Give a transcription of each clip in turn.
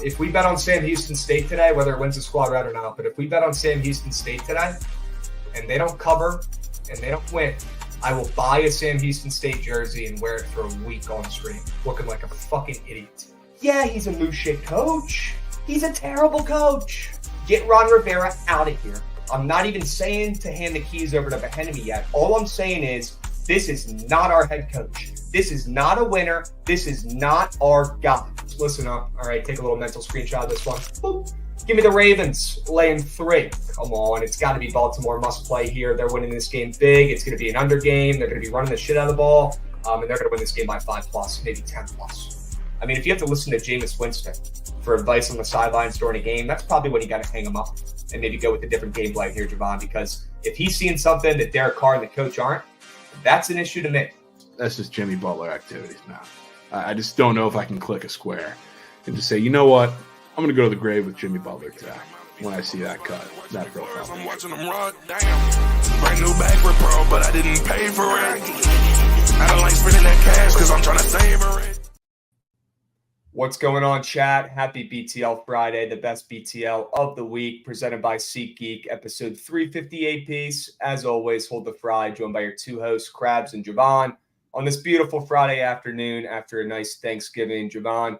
If we bet on Sam Houston State today, whether it wins the squad round or not, but if we bet on Sam Houston State today and they don't cover and they don't win, I will buy a Sam Houston State jersey and wear it for a week on stream, looking like a fucking idiot. Yeah, he's a moose shit coach. He's a terrible coach. Get Ron Rivera out of here. I'm not even saying to hand the keys over to Bieniemy yet. All I'm saying is this is not our head coach. This is not a winner. This is not our guy. Listen up. All right, take a little mental screenshot of this one. Boop. Give me the Ravens laying 3. Come on, it's got to be Baltimore must play here. They're winning this game big. It's going to be an under game. They're going to be running the shit out of the ball, and they're going to win this game by 5+, maybe 10+. I mean, if you have to listen to Jameis Winston for advice on the sidelines during a game, that's probably when you got to hang him up and maybe go with a different game plan here, Javon, because if he's seeing something that Derek Carr and the coach aren't, that's an issue to me. That's just Jimmy Butler activities now. I just don't know if I can click a square and just say, you know what? I'm going to go to the grave with Jimmy Butler today when I see that cut. That profile. I'm watching them run. Damn. Brand new bag with Pro, but I didn't pay for it. I don't like spending that cash because I'm trying to savor it. What's going on, chat? Happy BTL Friday, the best BTL of the week, presented by SeatGeek, episode 358 piece. As always, hold the fry, joined by your two hosts, Krabs and Javon, on this beautiful Friday afternoon after a nice Thanksgiving. Javon,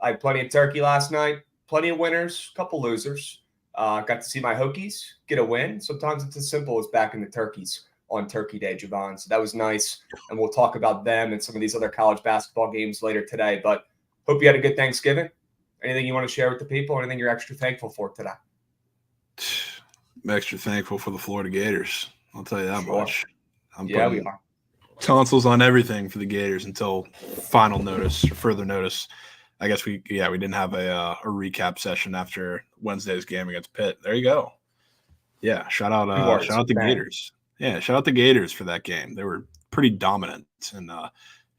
I had plenty of turkey last night, plenty of winners, couple losers. Got to see my Hokies get a win. Sometimes it's as simple as backing the turkeys on Turkey Day, Javon. So that was nice, and we'll talk about them and some of these other college basketball games later today. But hope you had a good Thanksgiving. Anything you want to share with the people? Anything you're extra thankful for today? I'm extra thankful for the Florida Gators. I'll tell you that much. We are. Tonsils on everything for the Gators until final notice or further notice. I guess we didn't have a recap session after Wednesday's game against Pitt. There you go. Yeah, shout out the Gators. Yeah, shout out the Gators for that game. They were pretty dominant, and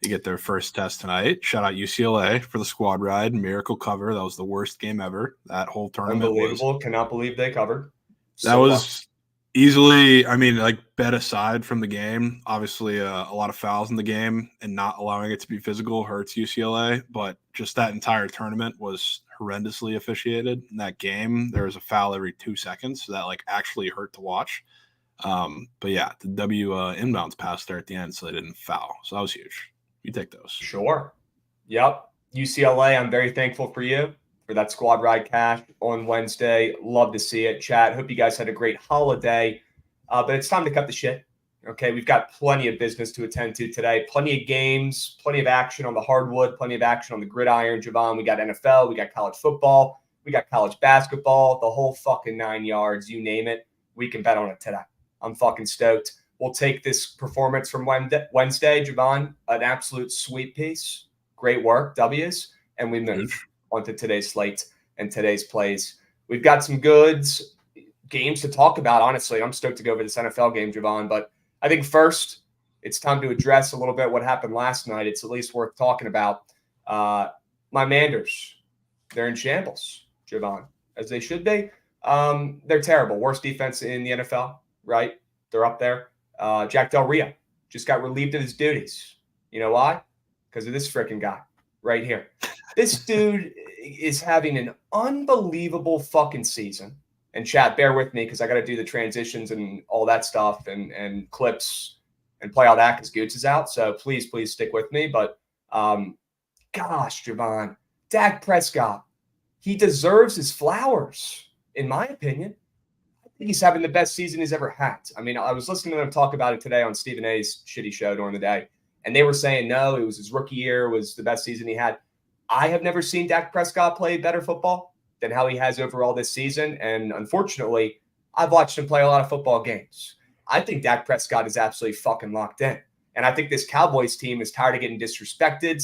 you get their first test tonight. Shout out UCLA for the squad ride, miracle cover. That was the worst game ever. That whole tournament. Unbelievable. Cannot believe they covered. That was Easily, I mean, like bet aside from the game, obviously a lot of fouls in the game and not allowing it to be physical hurts UCLA, but just that entire tournament was horrendously officiated. In that game, there was a foul every 2 seconds, so that like actually hurt to watch. But yeah, the inbounds pass there at the end, so they didn't foul. So that was huge. You take those. Sure. Yep. UCLA, I'm very thankful for you for that squad ride cash on Wednesday. Love to see it. Chat. Hope you guys had a great holiday. But it's time to cut the shit. Okay, we've got plenty of business to attend to today. Plenty of games, plenty of action on the hardwood, plenty of action on the gridiron, Javon. We got NFL, we got college football, we got college basketball, the whole fucking 9 yards, you name it. We can bet on it today. I'm fucking stoked. We'll take this performance from Wednesday, Javon, an absolute sweet piece. Great work, W's, and we move onto today's slate and today's plays. We've got some games to talk about, honestly. I'm stoked to go over this NFL game, Javon, but I think first it's time to address a little bit what happened last night. It's at least worth talking about. My Manders, they're in shambles, Javon, as they should be. They're terrible. Worst defense in the NFL, right? They're up there. Jack Del Rio just got relieved of his duties. You know why? Because of this freaking guy right here. This dude is having an unbelievable fucking season. And chat, bear with me because I got to do the transitions and all that stuff and clips and play all that because Goots is out. So please stick with me. But gosh, Javon, Dak Prescott, he deserves his flowers, in my opinion. I think he's having the best season he's ever had. I mean, I was listening to them talk about it today on Stephen A's shitty show during the day. And they were saying, no, it was his rookie year, was the best season he had. I have never seen Dak Prescott play better football than how he has overall this season. And unfortunately, I've watched him play a lot of football games. I think Dak Prescott is absolutely fucking locked in. And I think this Cowboys team is tired of getting disrespected.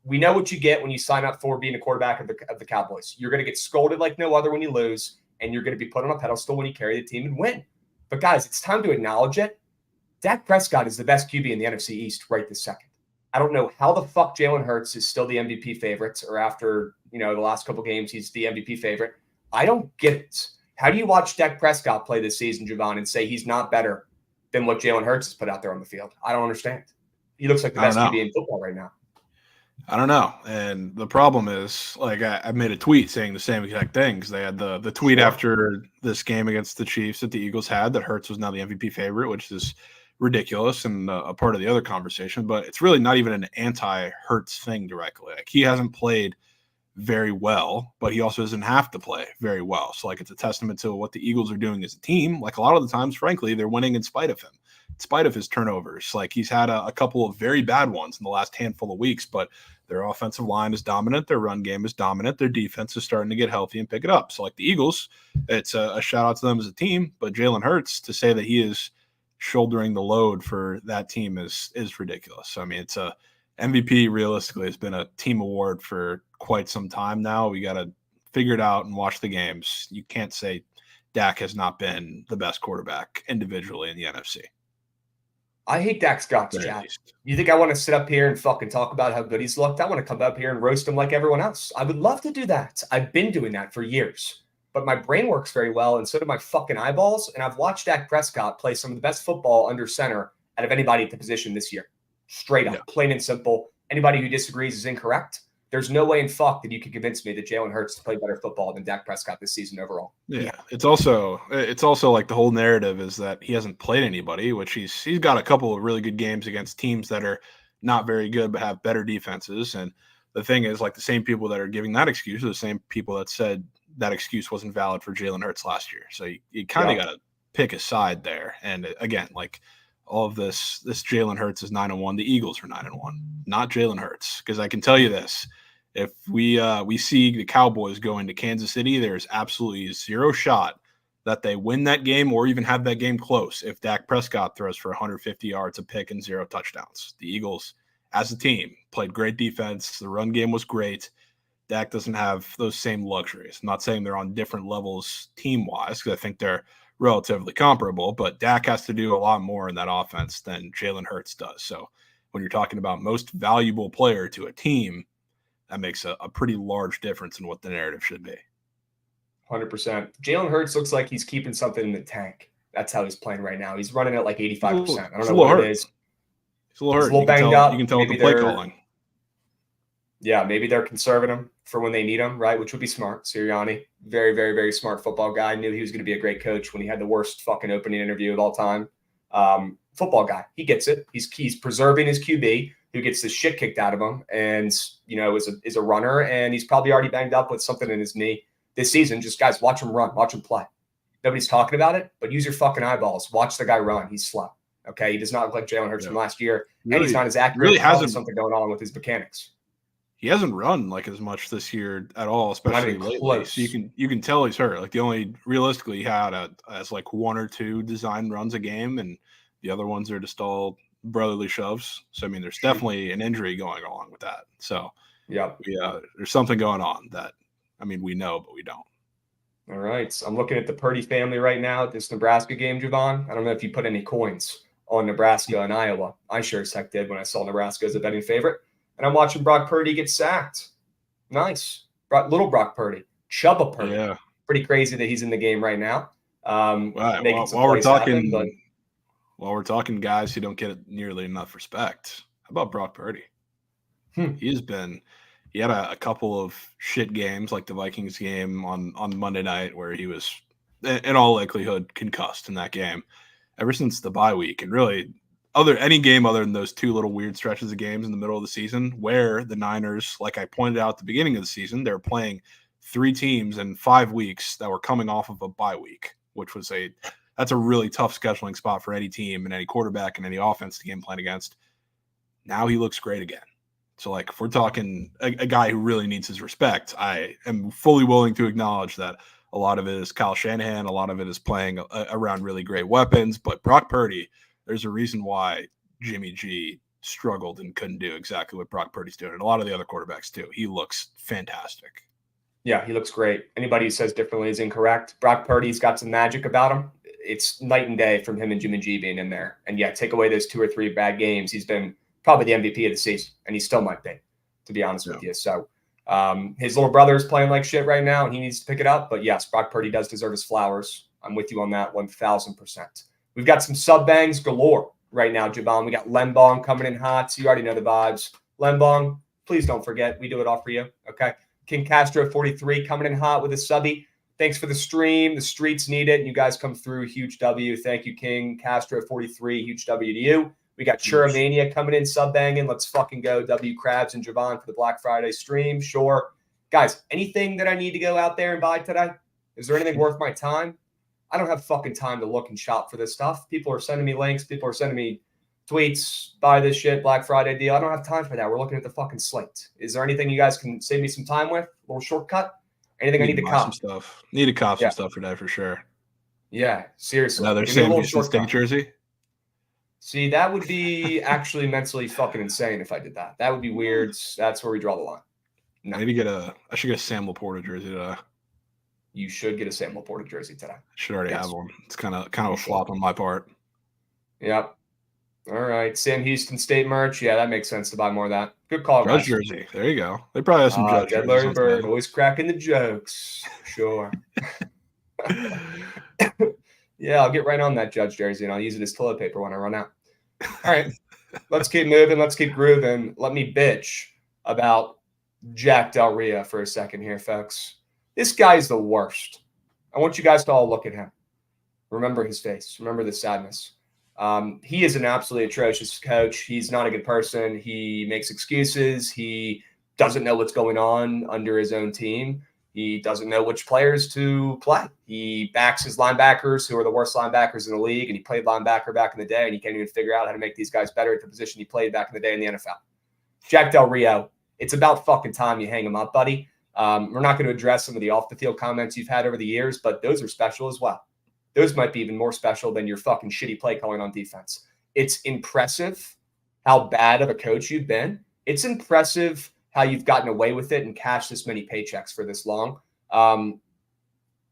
We know what you get when you sign up for being a quarterback of the Cowboys. You're going to get scolded like no other when you lose, and you're going to be put on a pedestal when you carry the team and win. But guys, it's time to acknowledge it. Dak Prescott is the best QB in the NFC East right this second. I don't know how the fuck Jalen Hurts is still the MVP favorite, or after, the last couple games, he's the MVP favorite. I don't get it. How do you watch Dak Prescott play this season, Javon, and say he's not better than what Jalen Hurts has put out there on the field? I don't understand. He looks like the best QB in football right now. I don't know. And the problem is, like, I made a tweet saying the same exact thing because they had the tweet after this game against the Chiefs that the Eagles had that Hurts was now the MVP favorite, which is ridiculous and a part of the other conversation, but it's really not even an anti-Hurts thing directly. Like, he hasn't played very well, but he also doesn't have to play very well. So, like, it's a testament to what the Eagles are doing as a team. Like, a lot of the times, frankly, they're winning in spite of him, in spite of his turnovers. Like, he's had a couple of very bad ones in the last handful of weeks, but their offensive line is dominant. Their run game is dominant. Their defense is starting to get healthy and pick it up. So, like, the Eagles, it's a shout out to them as a team, but Jalen Hurts, to say that he is shouldering the load for that team is ridiculous. So, I mean, it's a MVP realistically has been a team award for quite some time now. We got to figure it out and watch the games. You can't say Dak has not been the best quarterback individually in the NFC. I hate Dak's guts, Jack. You think I want to sit up here and fucking talk about how good he's looked? I want to come up here and roast him like everyone else. I would love to do that. I've been doing that for years. But my brain works very well, and so do my fucking eyeballs. And I've watched Dak Prescott play some of the best football under center out of anybody at the position this year. Straight up, plain and simple. Anybody who disagrees is incorrect. There's no way in fuck that you could convince me that Jalen Hurts played better football than Dak Prescott this season overall. Yeah. It's also like the whole narrative is that he hasn't played anybody, which he's got a couple of really good games against teams that are not very good but have better defenses. And the thing is, like, the same people that are giving that excuse are the same people that said that excuse wasn't valid for Jalen Hurts last year. So you kind of got to pick a side there. And again, like, all of this Jalen Hurts is 9-1. The Eagles are 9-1, not Jalen Hurts. Because I can tell you this: if we see the Cowboys go into Kansas City, there's absolutely zero shot that they win that game or even have that game close if Dak Prescott throws for 150 yards, a pick, and 0 touchdowns. The Eagles, as a team, played great defense. The run game was great. Dak doesn't have those same luxuries. I'm not saying they're on different levels team-wise, because I think they're relatively comparable, but Dak has to do a lot more in that offense than Jalen Hurts does. So when you're talking about most valuable player to a team, that makes a pretty large difference in what the narrative should be. 100%. Jalen Hurts looks like he's keeping something in the tank. That's how he's playing right now. He's running at like 85%. I don't He's know a little what hurt. it is. He's a little hurt. He's a little banged up. You can tell with Maybe the play they're- calling. Yeah, maybe they're conserving him for when they need him, right? Which would be smart. Sirianni, very, very, very smart football guy. Knew he was going to be a great coach when he had the worst fucking opening interview of all time. Football guy. He gets it. He's preserving his QB, who gets the shit kicked out of him, and is a runner, and he's probably already banged up with something in his knee this season. Just guys, watch him run, watch him play. Nobody's talking about it, but use your fucking eyeballs. Watch the guy run. He's slow. Okay, he does not look like Jalen Hurts from last year, and he's not as accurate. Really Probably hasn't something going on with his mechanics. He hasn't run like as much this year at all, especially even lately. close. So you can tell he's hurt. Like the only realistically he had as like 1 or 2 design runs a game, and the other ones are just all brotherly shoves. So I mean, there's definitely an injury going along with that. So yeah, there's something going on that we know, but we don't. All right, so I'm looking at the Purdy family right now at this Nebraska game, Javon. I don't know if you put any coins on Nebraska and Iowa. I sure as heck did when I saw Nebraska as a betting favorite. And I'm watching Brock Purdy get sacked. Nice. Little Brock Purdy. Chubba Purdy. Yeah. Pretty crazy that he's in the game right now. While we're talking guys who don't get nearly enough respect, how about Brock Purdy? He had a couple of shit games like the Vikings game on Monday night where he was in all likelihood concussed in that game ever since the bye week. And really any game other than those 2 little weird stretches of games in the middle of the season where the Niners, like I pointed out at the beginning of the season, they were playing 3 teams in 5 weeks that were coming off of a bye week, which was that's a really tough scheduling spot for any team and any quarterback and any offense to game plan against. Now he looks great again. So like if we're talking a guy who really needs his respect, I am fully willing to acknowledge that a lot of it is Kyle Shanahan, a lot of it is playing around really great weapons, but Brock Purdy, there's a reason why Jimmy G struggled and couldn't do exactly what Brock Purdy's doing. And a lot of the other quarterbacks too. He looks fantastic. Yeah, he looks great. Anybody who says differently is incorrect. Brock Purdy's got some magic about him. It's night and day from him and Jimmy G being in there. And yeah, take away those 2 or 3 bad games. He's been probably the MVP of the season, and he still might be, to be honest with you. So his little brother is playing like shit right now, and he needs to pick it up. But yes, Brock Purdy does deserve his flowers. I'm with you on that 1,000%. We've got some sub-bangs galore right now, Javon. We got Lembong coming in hot, so you already know the vibes. Lembong, please don't forget. We do it all for you, okay? King Castro 43 coming in hot with a subby. Thanks for the stream. The streets need it. You guys come through. Huge W. Thank you, King Castro 43. Huge W to you. We got Churamania coming in, sub-banging. Let's fucking go. W Krabs and Javon for the Black Friday stream. Sure. Guys, anything that I need to go out there and buy today? Is there anything worth my time? I don't have fucking time to look and shop for this stuff. People are sending me links. People are sending me tweets. Buy this shit, Black Friday deal. I don't have time for that. We're looking at the fucking slate. Is there anything you guys can save me some time with? A little shortcut? Anything I need to cop? Stuff. Need to cop some stuff today for sure. Yeah, seriously. Another Sam Houston State jersey? See, that would be actually mentally fucking insane if I did that. That would be weird. That's where we draw the line. No. I should get a Sam Laporta jersey today. You should get a Sam Laporta jersey today. Should already have one. It's kind of a flop on my part. Yep. All right. Sam Houston State merch. Yeah, that makes sense to buy more of that. Good call, Judge guys. jersey. There you go. They probably have some Judge jerseys. Larry Bird, always cracking the jokes. Sure. Yeah, I'll get right on that Judge jersey, and I'll use it as toilet paper when I run out. All right. Let's keep moving. Let's keep grooving. Let me bitch about Jack Del Rio for a second here, folks. This guy's the worst. I want you guys to all look at him. Remember his face. Remember the sadness. He is an absolutely atrocious coach. He's not a good person. He makes excuses. He doesn't know what's going on under his own team. He doesn't know which players to play. He backs his linebackers, who are the worst linebackers in the league, and he played linebacker back in the day, and he can't even figure out how to make these guys better at the position he played back in the day in the NFL. Jack Del Rio, it's about fucking time you hang him up, buddy. We're not going to address some of the off-the-field comments you've had over the years, but those are special as well. Those might be even more special than your fucking shitty play calling on defense. It's impressive how bad of a coach you've been. It's impressive how you've gotten away with it and cashed this many paychecks for this long.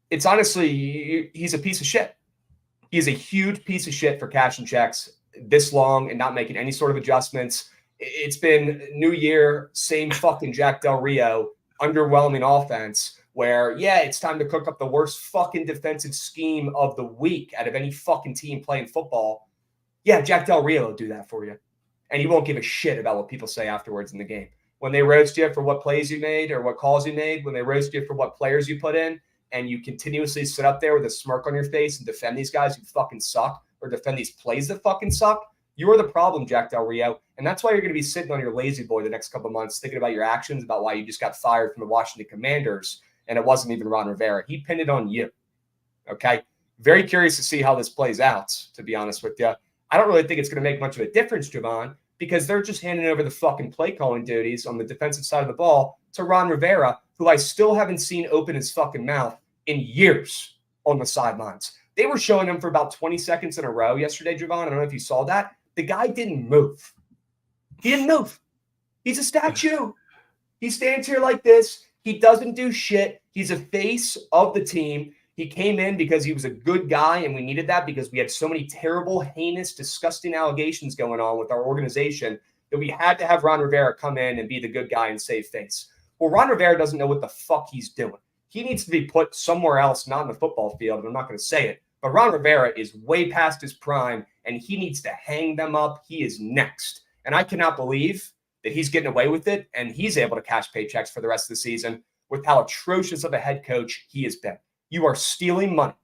It's honestly, he's a piece of shit. He's a huge piece of shit for cashing checks this long and not making any sort of adjustments. It's been new year, same fucking Jack Del Rio, underwhelming offense where, yeah, it's time to cook up the worst fucking defensive scheme of the week out of any fucking team playing football, yeah, Jack Del Rio will do that for you. And he won't give a shit about what people say afterwards in the game. When they roast you for what plays you made or what calls you made, when they roast you for what players you put in, and you continuously sit up there with a smirk on your face and defend these guys who fucking suck or defend these plays that fucking suck, you are the problem, Jack Del Rio. And that's why you're going to be sitting on your lazy boy the next couple of months thinking about your actions, about why you just got fired from the Washington Commanders, and it wasn't even Ron Rivera. He pinned it on you. Okay? Very curious to see how this plays out, to be honest with you. I don't really think it's going to make much of a difference, Javon, because they're just handing over the fucking play calling duties on the defensive side of the ball to Ron Rivera, who I still haven't seen open his fucking mouth in years on the sidelines. They were showing him for about 20 seconds in a row yesterday, Javon. I don't know if you saw that. The guy didn't move. He didn't move. He's a statue. He stands here like this. He doesn't do shit. He's a face of the team. He came in because he was a good guy, and we needed that because we had so many terrible, heinous, disgusting allegations going on with our organization that we had to have Ron Rivera come in and be the good guy and save face. Well, Ron Rivera doesn't know what the fuck he's doing. He needs to be put somewhere else, not in the football field, and I'm not going to say it. But Ron Rivera is way past his prime, and he needs to hang them up. He is next. And I cannot believe that he's getting away with it, and he's able to cash paychecks for the rest of the season with how atrocious of a head coach he has been. You are stealing money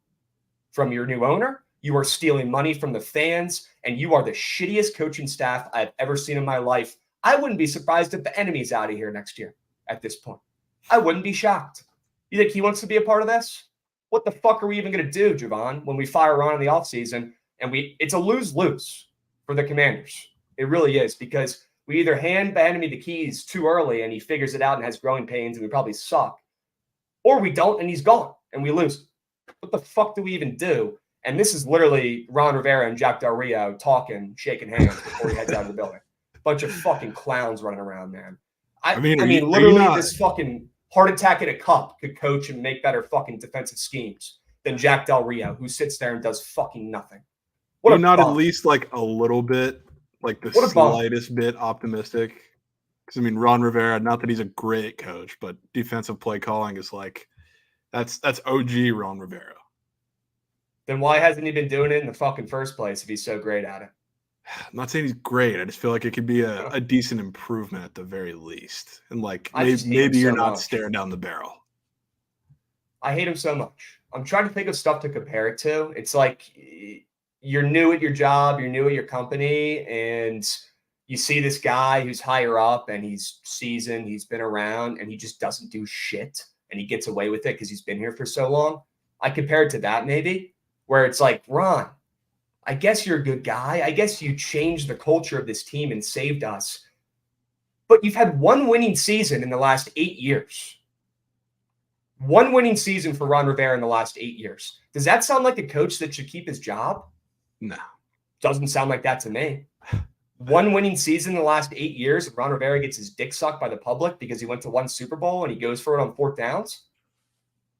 from your new owner. You are stealing money from the fans, and you are the shittiest coaching staff I've ever seen in my life. I wouldn't be surprised if the enemy's out of here next year at this point. I wouldn't be shocked. You think he wants to be a part of this? What the fuck are we even going to do, Javon, when we fire Ron in the offseason? And it's a lose-lose for the Commanders. It really is, because we either hand Bieniemy the keys too early and he figures it out and has growing pains and we probably suck, or we don't and he's gone and we lose. What the fuck do we even do? And this is literally Ron Rivera and Jack Del Rio talking, shaking hands before he heads out of the building. Bunch of fucking clowns running around, man. I mean, literally this fucking heart attack in a cup could coach and make better fucking defensive schemes than Jack Del Rio, who sits there and does fucking nothing. What not at least like a little bit, like the slightest bit optimistic? Because I mean, Ron Rivera, not that he's a great coach, but defensive play calling is like that's OG Ron Rivera. Then why hasn't he been doing it in the fucking first place if he's so great at it? I'm not saying he's great. I just feel like it could be a decent improvement at the very least. And like maybe you're not staring down the barrel. I hate him so much. I'm trying to think of stuff to compare it to. It's like you're new at your job, you're new at your company, and you see this guy who's higher up and he's seasoned, he's been around, and he just doesn't do shit. And he gets away with it because he's been here for so long. I compare it to that maybe, where it's like, Ron, I guess you're a good guy. I guess you changed the culture of this team and saved us. But you've had one winning season in the last 8 years. One winning season for Ron Rivera in the last 8 years. Does that sound like a coach that should keep his job? No. Doesn't sound like that to me. One winning season in the last 8 years, and Ron Rivera gets his dick sucked by the public because he went to one Super Bowl and he goes for it on 4th downs?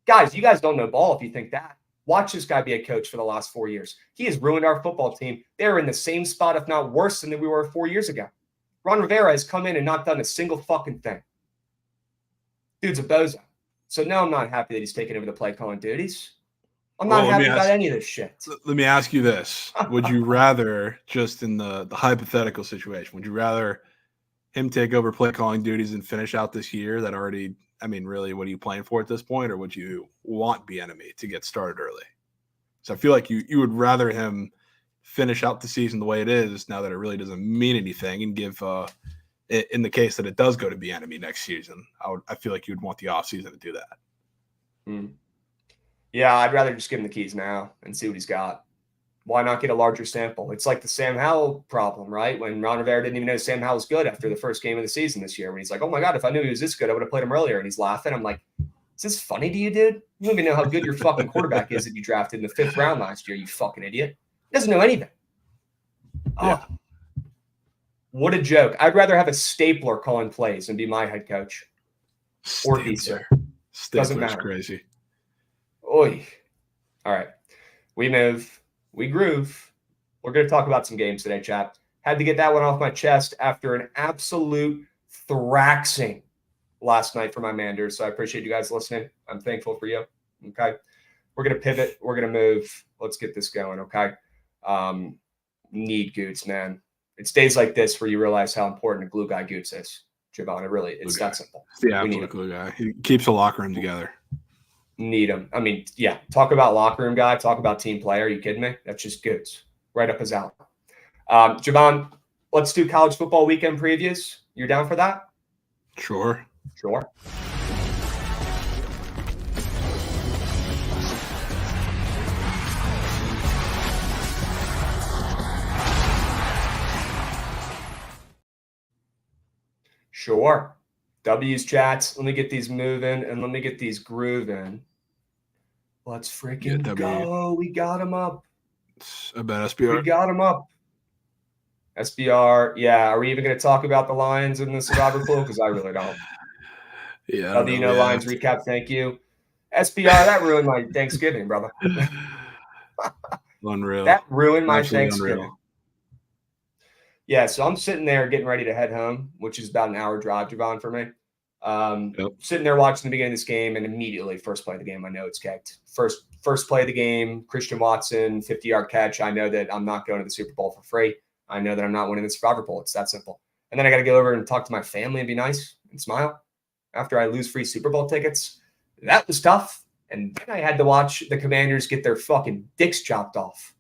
Guys, you guys don't know ball if you think that. Watch this guy be a coach for the last 4 years. He has ruined our football team. They're in the same spot, if not worse, than we were 4 years ago. Ron Rivera has come in and not done a single fucking thing. Dude's a bozo. So no, I'm not happy that he's taking over the play calling duties. I'm not happy about any of this shit. Let me ask you this. Would you rather, just in the hypothetical situation, would you rather him take over play calling duties and finish out this year that already, I mean, really, what are you playing for at this point? Or would you want Bieniemy to get started early? So I feel like you would rather him finish out the season the way it is now that it really doesn't mean anything, and give in the case that it does go to Bieniemy next season, I feel like you would want the offseason to do that. Yeah, I'd rather just give him the keys now and see what he's got. Why not get a larger sample? It's like the Sam Howell problem, right? When Ron Rivera didn't even know Sam Howell was good after the first game of the season this year. When he's like, oh my God, if I knew he was this good, I would have played him earlier. And he's laughing. I'm like, is this funny to you, dude? You don't even know how good your fucking quarterback is that you drafted in the 5th round last year, you fucking idiot. He doesn't know anything. Yeah. Oh, what a joke. I'd rather have a stapler calling plays and be my head coach. Or Beaster. Doesn't matter. Crazy. Oy. All right. We move. We groove. We're going to talk about some games today, chat. Had to get that one off my chest after an absolute thraxing last night for my Manders. So I appreciate you guys listening. I'm thankful for you. Okay. We're going to pivot. We're going to move. Let's get this going. Okay. Need Goots, man. It's days like this where you realize how important a glue guy Goots is. Javon, it's that simple. It's the absolute glue guy. He keeps the locker room together. Need him. I mean, yeah, talk about locker room guy, talk about team player. Are you kidding me? That's just Goots. Right up his alley. Javon, let's do college football weekend previews. You're down for that? Sure. Sure. Sure. W's chats. Let me get these moving and let me get these grooving. Let's freaking go. We got him up. I bet SBR. We got him up. SBR. Yeah. Are we even going to talk about the Lions in the survivor pool? Because I really don't. Yeah. Lions recap. Thank you. SBR, that ruined my Thanksgiving, brother. Unreal. That ruined my Absolutely Thanksgiving. Unreal. Yeah, so I'm sitting there getting ready to head home, which is about an hour drive, Javon, for me. Sitting there watching the beginning of this game, and immediately, first play of the game, I know it's kicked. First play of the game, Christian Watson, 50-yard catch. I know that I'm not going to the Super Bowl for free. I know that I'm not winning the Survivor Bowl. It's that simple. And then I got to go over and talk to my family and be nice and smile after I lose free Super Bowl tickets. That was tough. And then I had to watch the Commanders get their fucking dicks chopped off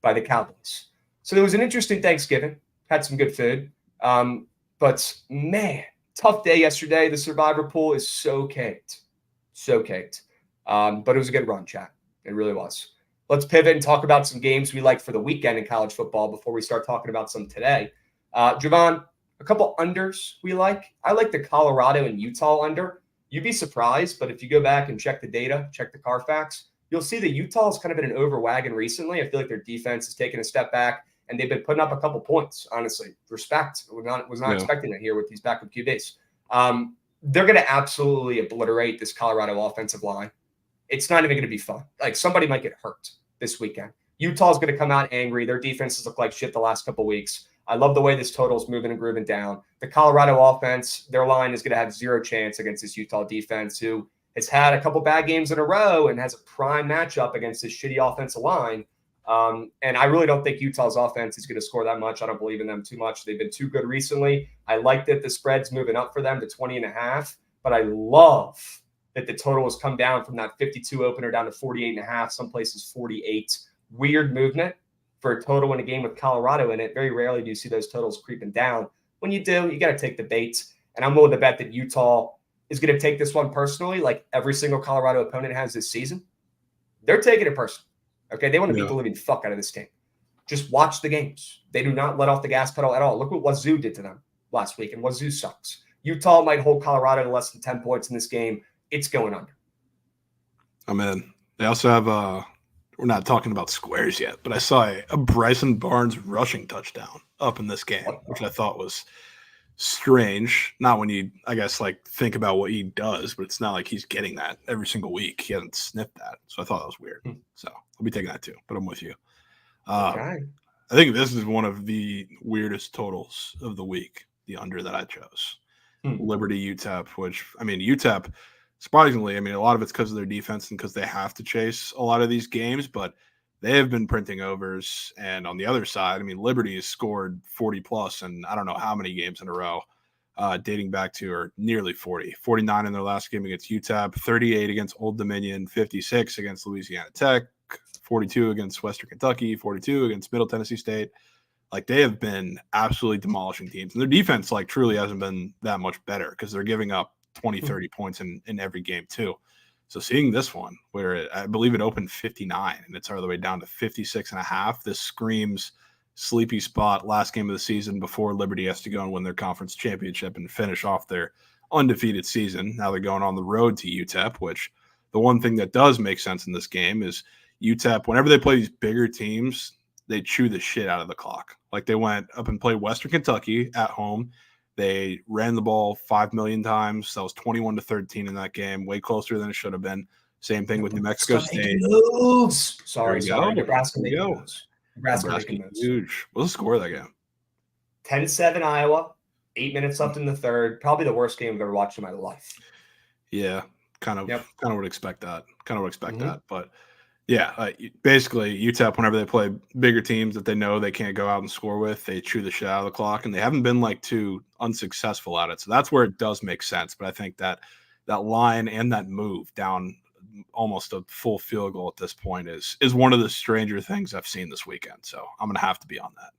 by the Cowboys. So there was an interesting Thanksgiving. Had some good food. But, man, tough day yesterday. The Survivor pool is so caked. So caked. But it was a good run, chat. It really was. Let's pivot and talk about some games we like for the weekend in college football before we start talking about some today. Javon, a couple unders we like. I like the Colorado and Utah under. You'd be surprised, but if you go back and check the data, check the Carfax, you'll see that Utah's kind of been an over wagon recently. I feel like their defense has taken a step back, and they've been putting up a couple points, honestly. Respect. Was not expecting it here with these backup QBs. They're going to absolutely obliterate this Colorado offensive line. It's not even going to be fun. Like, somebody might get hurt this weekend. Utah's going to come out angry. Their defenses look like shit the last couple weeks. I love the way this total's moving and grooving down. The Colorado offense, their line is going to have zero chance against this Utah defense, who has had a couple bad games in a row and has a prime matchup against this shitty offensive line. And I really don't think Utah's offense is going to score that much. I don't believe in them too much. They've been too good recently. I like that the spread's moving up for them to 20.5, but I love that the total has come down from that 52 opener down to 48.5, some places 48. Weird movement for a total in a game with Colorado in it. Very rarely do you see those totals creeping down. When you do, you got to take the bait. And I'm willing to bet that Utah is going to take this one personally, like every single Colorado opponent has this season. They're taking it personally. Okay, they want to beat the living fuck out of this team. Just watch the games. They do not let off the gas pedal at all. Look what Wazoo did to them last week, and Wazoo sucks. Utah might hold Colorado to less than 10 points in this game. It's going under. I'm in. They also have we're not talking about squares yet, but I saw a Bryson Barnes rushing touchdown up in this game, which I thought was strange. Not when you, I guess, like think about what he does, but it's not like he's getting that every single week. He hasn't sniffed that. So I thought that was weird. So I'll be taking that too, but I'm with you. Okay. I think this is one of the weirdest totals of the week, the under that I chose. Liberty UTEP, which, I mean, UTEP, surprisingly, I mean, a lot of it's because of their defense and because they have to chase a lot of these games, but they have been printing overs. And on the other side, I mean, Liberty has scored 40 plus, and I don't know how many games in a row, dating back to, or nearly 40, 49 in their last game against UTEP, 38 against Old Dominion, 56 against Louisiana Tech, 42 against Western Kentucky, 42 against Middle Tennessee State. Like, they have been absolutely demolishing teams. And their defense, like, truly hasn't been that much better because they're giving up 20, 30 points in every game too. So seeing this one where I believe it opened 59 and it's all the way down to 56.5, this screams sleepy spot last game of the season before Liberty has to go and win their conference championship and finish off their undefeated season. Now they're going on the road to UTEP, which the one thing that does make sense in this game is UTEP, whenever they play these bigger teams, they chew the shit out of the clock. Like, they went up and played Western Kentucky at home. They ran the ball 5 million times. That was 21-13 in that game, way closer than it should have been. Same thing with New Mexico State. Moves. Sorry. Nebraska making moves. Nebraska huge. What's the score of that game? 10-7 Iowa, 8 minutes left in the third. Probably the worst game I've ever watched in my life. Yeah, kind of would expect that. Mhm. But yeah, basically UTEP, whenever they play bigger teams that they know they can't go out and score with, they chew the shit out of the clock, and they haven't been like too unsuccessful at it. So that's where it does make sense. But I think that line and that move down almost a full field goal at this point is one of the stranger things I've seen this weekend. So I'm gonna have to be on that.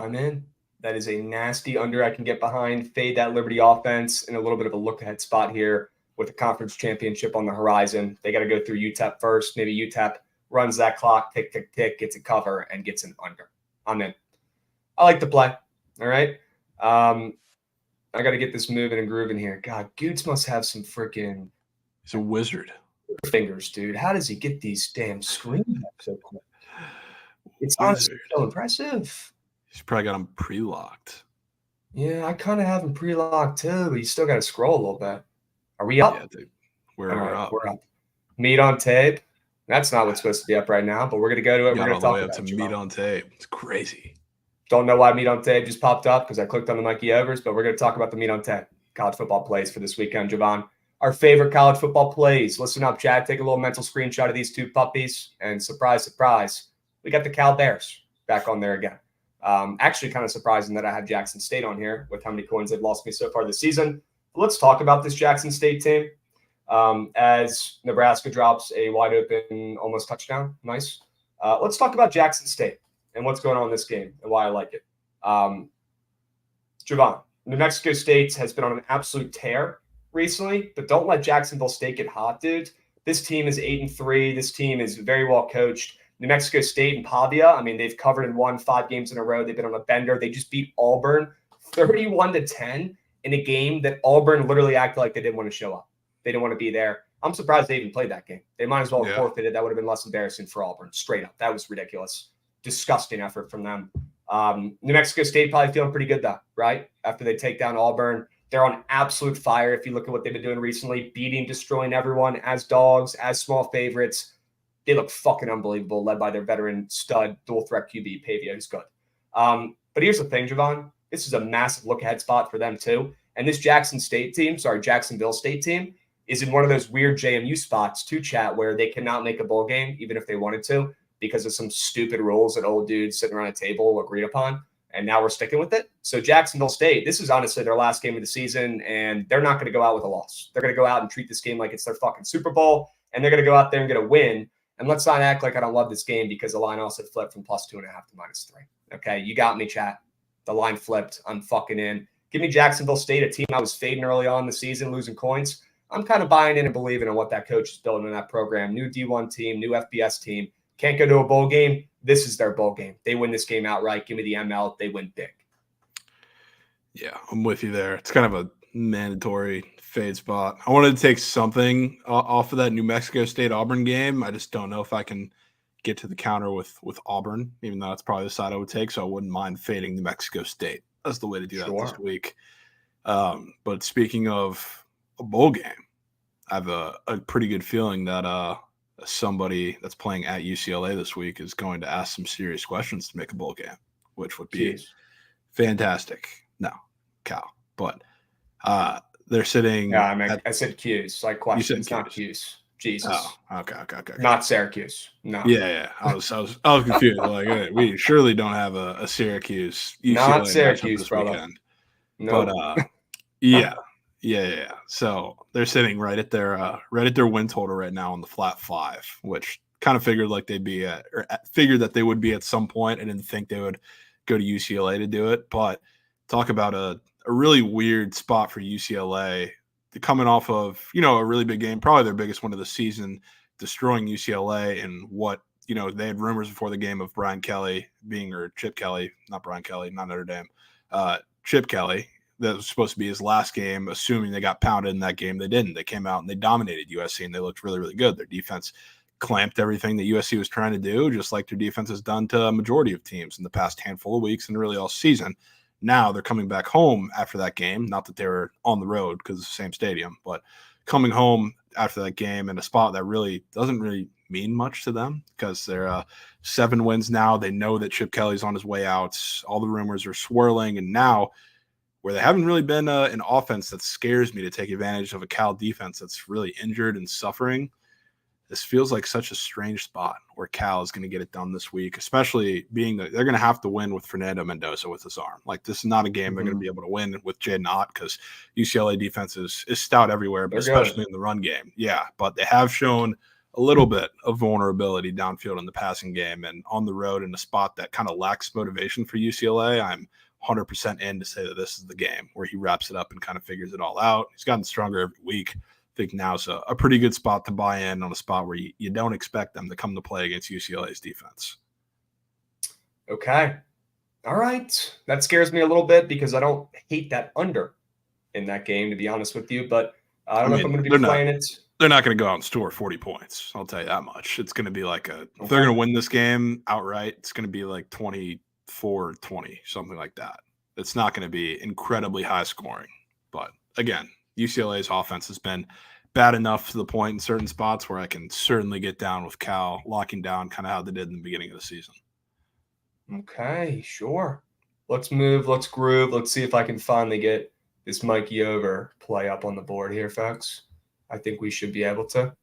I'm in. That is a nasty under I can get behind. Fade that Liberty offense in a little bit of a look ahead spot here with the conference championship on the horizon. They got to go through UTEP first. Maybe UTEP runs that clock, tick, tick, tick, gets a cover and gets an under. I'm in. I like the play. All right. I got to get this moving and grooving here. God, Goots must have some freaking He's a wizard. fingers, dude. How does he get these damn screens up so quick? It's honestly so impressive. He's probably got them pre-locked. Yeah, I kind of have him pre-locked too, but you still got to scroll a little bit. Are we up? Yeah, dude. We're up. We're up. Meat on tape. That's not what's supposed to be up right now, but we're going to go to it. We're Got going all to the talk way up about to it. meat on tape. It's crazy. Don't know why meat on tape just popped up because I clicked on the Mikey Overs, but we're going to talk about the meat on tape college football plays for this weekend, Javon. Our favorite college football plays. Listen up, Chad. Take a little mental screenshot of these two puppies, and surprise, surprise, we got the Cal Bears back on there again. Actually, kind of surprising that I have Jackson State on here with how many coins they've lost me so far this season. But let's talk about this Jackson State team. As Nebraska drops a wide open almost touchdown. Nice. Let's talk about Jackson State and what's going on in this game and why I like it. Javon, New Mexico State has been on an absolute tear recently, but don't let Jacksonville State get hot, dude. This team is 8-3. This team is very well coached. New Mexico State and Pavia, I mean, they've covered and won 5 games in a row. They've been on a bender. They just beat Auburn 31-10 in a game that Auburn literally acted like they didn't want to show up. They didn't want to be there. I'm surprised they even played that game. They might as well have forfeited. That would have been less embarrassing for Auburn. Straight up. That was ridiculous. Disgusting effort from them. New Mexico State probably feeling pretty good, though, right? After they take down Auburn. They're on absolute fire if you look at what they've been doing recently. Beating, destroying everyone as dogs, as small favorites. They look fucking unbelievable, led by their veteran stud, dual threat QB, Pavia, who's good. But here's the thing, Javon. This is a massive look-ahead spot for them, too. And this Jacksonville State team, is in one of those weird JMU spots, too, chat, where they cannot make a bowl game, even if they wanted to, because of some stupid rules that old dudes sitting around a table agreed upon. And now we're sticking with it. So Jacksonville State, this is honestly their last game of the season, and they're not going to go out with a loss. They're going to go out and treat this game like it's their fucking Super Bowl, and they're going to go out there and get a win. And let's not act like I don't love this game because the line also flipped from +2.5 to -3. Okay, you got me, chat. The line flipped. I'm fucking in. Give me Jacksonville State, a team I was fading early on in the season, losing coins. I'm kind of buying in and believing in what that coach is building in that program. New D1 team, new FBS team. Can't go to a bowl game. This is their bowl game. They win this game outright. Give me the ML. They win big. Yeah, I'm with you there. It's kind of a mandatory fade spot. I wanted to take something off of that New Mexico State Auburn game. I just don't know if I can get to the counter with Auburn, even though that's probably the side I would take. So I wouldn't mind fading New Mexico State. That's the way to do that this week. But speaking of a bowl game, I have a pretty good feeling that somebody that's playing at UCLA this week is going to ask some serious questions to make a bowl game, which would be fantastic. No, Cal, but they're sitting. Yeah, I said Q's, like questions, not Q's. Jesus. Oh, okay. Not Syracuse. No. Yeah. I was confused. Like, hey, we surely don't have a Syracuse. UCLA not Syracuse, this brother. Weekend. No. But yeah. So they're sitting right at their win total right now on the flat 5, which kind of figured like they'd be figured that they would be at some point. I didn't think they would go to UCLA to do it, but talk about a really weird spot for UCLA. They're coming off of, a really big game, probably their biggest one of the season, destroying UCLA, and what, they had rumors before the game of Chip Kelly, not Brian Kelly, not Notre Dame, Chip Kelly. That was supposed to be his last game, assuming they got pounded in that game. They didn't. They came out and they dominated USC, and they looked really, really good. Their defense clamped everything that USC was trying to do, just like their defense has done to a majority of teams in the past handful of weeks and really all season. Now they're coming back home after that game. Not that they were on the road because it's the same stadium, but coming home after that game in a spot that really doesn't really mean much to them because they're 7 wins now. They know that Chip Kelly's on his way out. All the rumors are swirling, and now where they haven't really been an offense that scares me to take advantage of a Cal defense that's really injured and suffering. This feels like such a strange spot where Cal is going to get it done this week, especially being that they're going to have to win with Fernando Mendoza with his arm. Like, this is not a game they're going to be able to win with Jaden Ott because UCLA defense is stout everywhere, but especially in the run game. Yeah, but they have shown a little bit of vulnerability downfield in the passing game and on the road in a spot that kind of lacks motivation for UCLA. I'm 100% in to say that this is the game where he wraps it up and kind of figures it all out. He's gotten stronger every week. I think now's a pretty good spot to buy in on a spot where you don't expect them to come to play against UCLA's defense. Okay. All right. That scares me a little bit because I don't hate that under in that game, to be honest with you. But I don't know if I'm going to be playing it. They're not going to go out and score 40 points. I'll tell you that much. It's going to be like if they're going to win this game outright, it's going to be like 24-20, something like that. It's not going to be incredibly high scoring. But again, UCLA's offense has been bad enough to the point in certain spots where I can certainly get down with Cal locking down kind of how they did in the beginning of the season. Okay, sure. Let's move. Let's groove. Let's see if I can finally get this Mikey over play up on the board here, folks. I think we should be able to.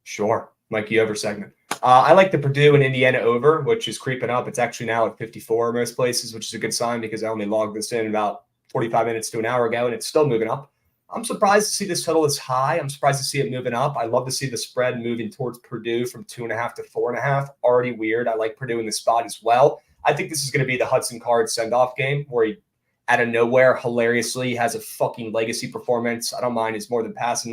Sure. Mikey over segment. I like the Purdue and Indiana over, which is creeping up. It's actually now at 54 in most places, which is a good sign because I only logged this in about 45 minutes to an hour ago, and it's still moving up. I'm surprised to see this total is high. I'm surprised to see it moving up. I love to see the spread moving towards Purdue from 2.5 to 4.5. Already weird. I like Purdue in the spot as well. I think this is going to be the Hudson Card send-off game where he, out of nowhere, hilariously has a fucking legacy performance. I don't mind. It's more than passing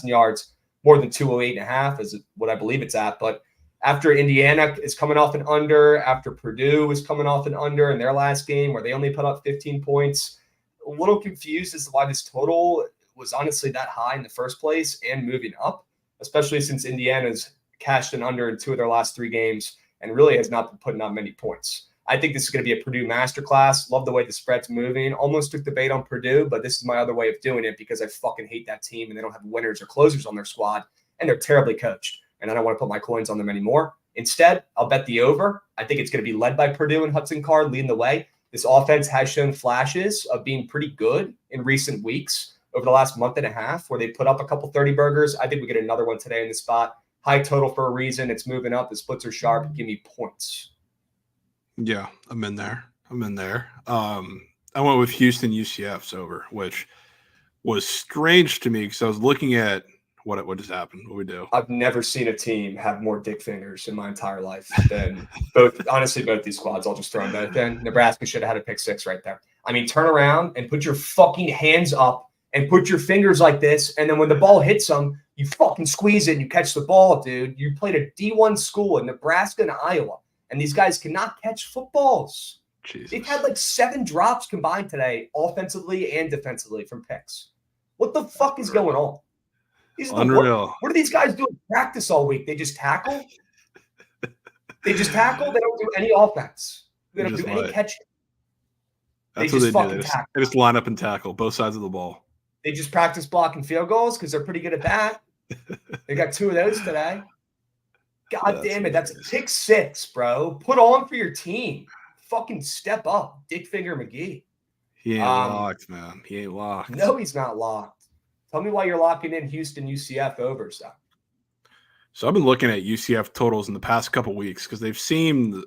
yards, more than 208.5 is what I believe it's at. But after Indiana is coming off an under, after Purdue is coming off an under in their last game where they only put up 15 points, a little confused as to why this total was honestly that high in the first place and moving up, especially since Indiana's cashed an under in 2 of their last 3 games and really has not been putting up many points. I think this is going to be a Purdue masterclass. Love the way the spread's moving. Almost took the bait on Purdue, but this is my other way of doing it because I fucking hate that team and they don't have winners or closers on their squad and they're terribly coached. And I don't want to put my coins on them anymore. Instead, I'll bet the over. I think it's going to be led by Purdue and Hudson Card leading the way. This offense has shown flashes of being pretty good in recent weeks over the last month and a half where they put up a couple 30 burgers. I think we get another one today in the spot. High total for a reason. It's moving up. The splits are sharp. Give me points. Yeah, I'm in there. I went with Houston UCF's over, which was strange to me because I was looking at what just happened. What we do. I've never seen a team have more dick fingers in my entire life than both these squads. I'll just throw them both in. Nebraska should have had a pick 6 right there. I mean, turn around and put your fucking hands up and put your fingers like this. And then when the ball hits them, you fucking squeeze it and you catch the ball, dude. You played a D1 school in Nebraska and Iowa, and these guys cannot catch footballs. Jesus. They've had like 7 drops combined today, offensively and defensively from picks. What the fuck is going on? Unreal. What do these guys do in practice all week? They just tackle? They just tackle? They don't do any offense. They don't do any catching. That's what they do. They just line up and tackle both sides of the ball. They just practice blocking field goals because they're pretty good at that. They got 2 of those today. God damn it. That's a pick 6, bro. Put on for your team. Fucking step up. Dick Finger McGee. He ain't locked, man. He ain't locked. No, he's not locked. Tell me why you're locking in Houston UCF over stuff. So I've been looking at UCF totals in the past couple weeks because they've seemed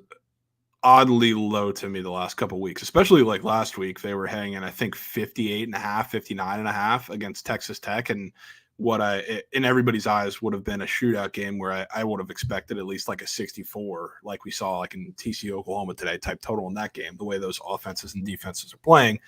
oddly low to me the last couple weeks, especially like last week. They were hanging, I think, 58.5, 59.5 against Texas Tech. And what in everybody's eyes would have been a shootout game where I would have expected at least like a 64, like we saw like in TCU Oklahoma today type total in that game, the way those offenses and defenses are playing.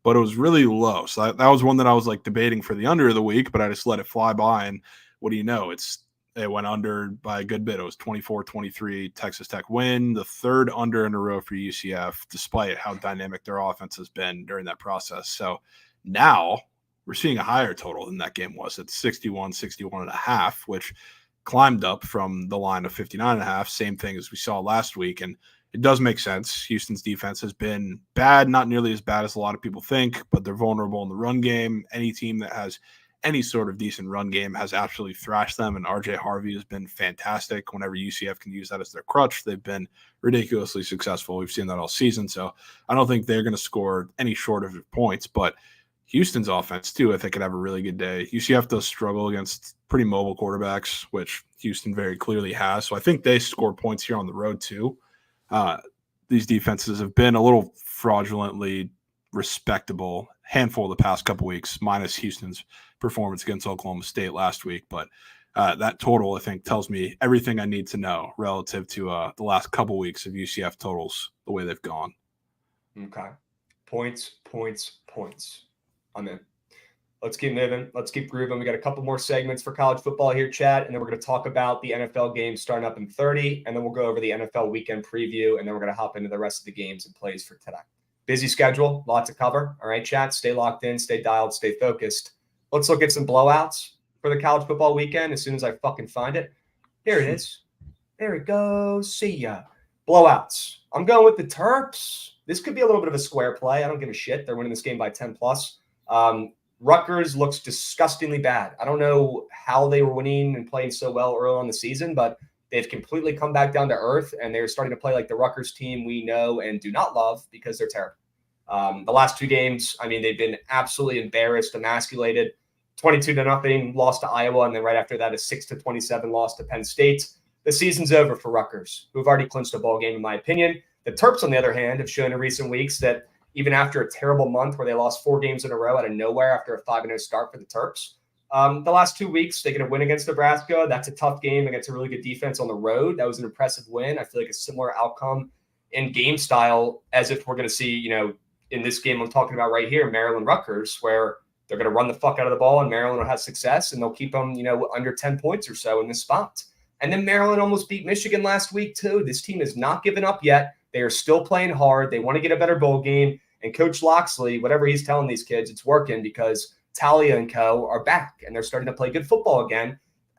But it was really low. So that was one that I was like debating for the under of the week, but I just let it fly by. And what do you know? It went under by a good bit. It was 24-23 Texas Tech win, the 3rd under in a row for UCF, despite how dynamic their offense has been during that process. So now we're seeing a higher total than that game was at 61.5, which climbed up from the line of 59.5. Same thing as we saw last week. And it does make sense. Houston's defense has been bad, not nearly as bad as a lot of people think, but they're vulnerable in the run game. Any team that has any sort of decent run game has absolutely thrashed them. And RJ Harvey has been fantastic. Whenever UCF can use that as their crutch, they've been ridiculously successful. We've seen that all season. So I don't think they're going to score any short of points, but Houston's offense too, I think, could have a really good day. UCF does struggle against pretty mobile quarterbacks, which Houston very clearly has. So I think they score points here on the road too. These defenses have been a little fraudulently respectable handful the past couple weeks, minus Houston's performance against Oklahoma State last week. But that total, I think, tells me everything I need to know relative to the last couple weeks of UCF totals, the way they've gone. Okay. Points. I'm in. Let's keep moving. Let's keep grooving. We got a couple more segments for college football here, Chad, and then we're going to talk about the NFL games starting up in 30, and then we'll go over the NFL weekend preview, and then we're going to hop into the rest of the games and plays for today. Busy schedule, lot to cover. All right, Chad, stay locked in, stay dialed, stay focused. Let's look at some blowouts for the college football weekend as soon as I fucking find it. Here it is. There it goes. See ya. Blowouts. I'm going with the Terps. This could be a little bit of a square play. I don't give a shit. They're winning this game by 10+. Rutgers looks disgustingly bad. I don't know how they were winning and playing so well early on the season, but they've completely come back down to earth, and they're starting to play like the Rutgers team we know and do not love because they're terrible. The last two games, I mean, they've been absolutely embarrassed, emasculated. 22-0 loss to Iowa, and then right after that, a 6-27 loss to Penn State. The season's over for Rutgers, who've already clinched a bowl game, in my opinion. The Terps, on the other hand, have shown in recent weeks that even after a terrible month where they lost 4 games in a row out of nowhere after a 5-0 start for the Terps, the last 2 weeks, they get a win against Nebraska. That's a tough game against a really good defense on the road. That was an impressive win. I feel like a similar outcome in game style as if we're going to see, in this game I'm talking about right here, Maryland-Rutgers, where they're going to run the fuck out of the ball and Maryland will have success and they'll keep them, under 10 points or so in this spot. And then Maryland almost beat Michigan last week too. This team has not given up yet. They are still playing hard. They want to get a better bowl game. And Coach Loxley, whatever he's telling these kids, it's working because Talia and co are back and they're starting to play good football again.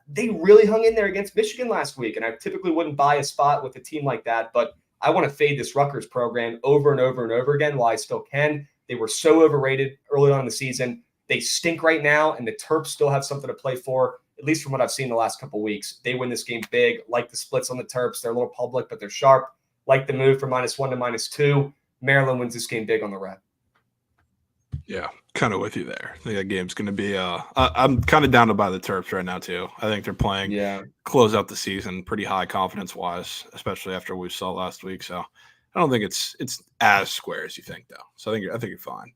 They really hung in there against Michigan last week. And I typically wouldn't buy a spot with a team like that, but I want to fade this Rutgers program over and over and over again while I still can. They were so overrated early on in the season. They stink right now, and the Terps still have something to play for, at least from what I've seen the last couple of weeks. They win this game big, like the splits on the Terps. They're a little public, but they're sharp. Like the move from -1 to -2. Maryland wins this game big on the red. Yeah, kind of with you there. I think that game's going to be I'm kind of down to buy the Terps right now too. I think they're playing close out the season pretty high confidence-wise, especially after we saw last week. So I don't think it's as square as you think, though. So I think you're fine.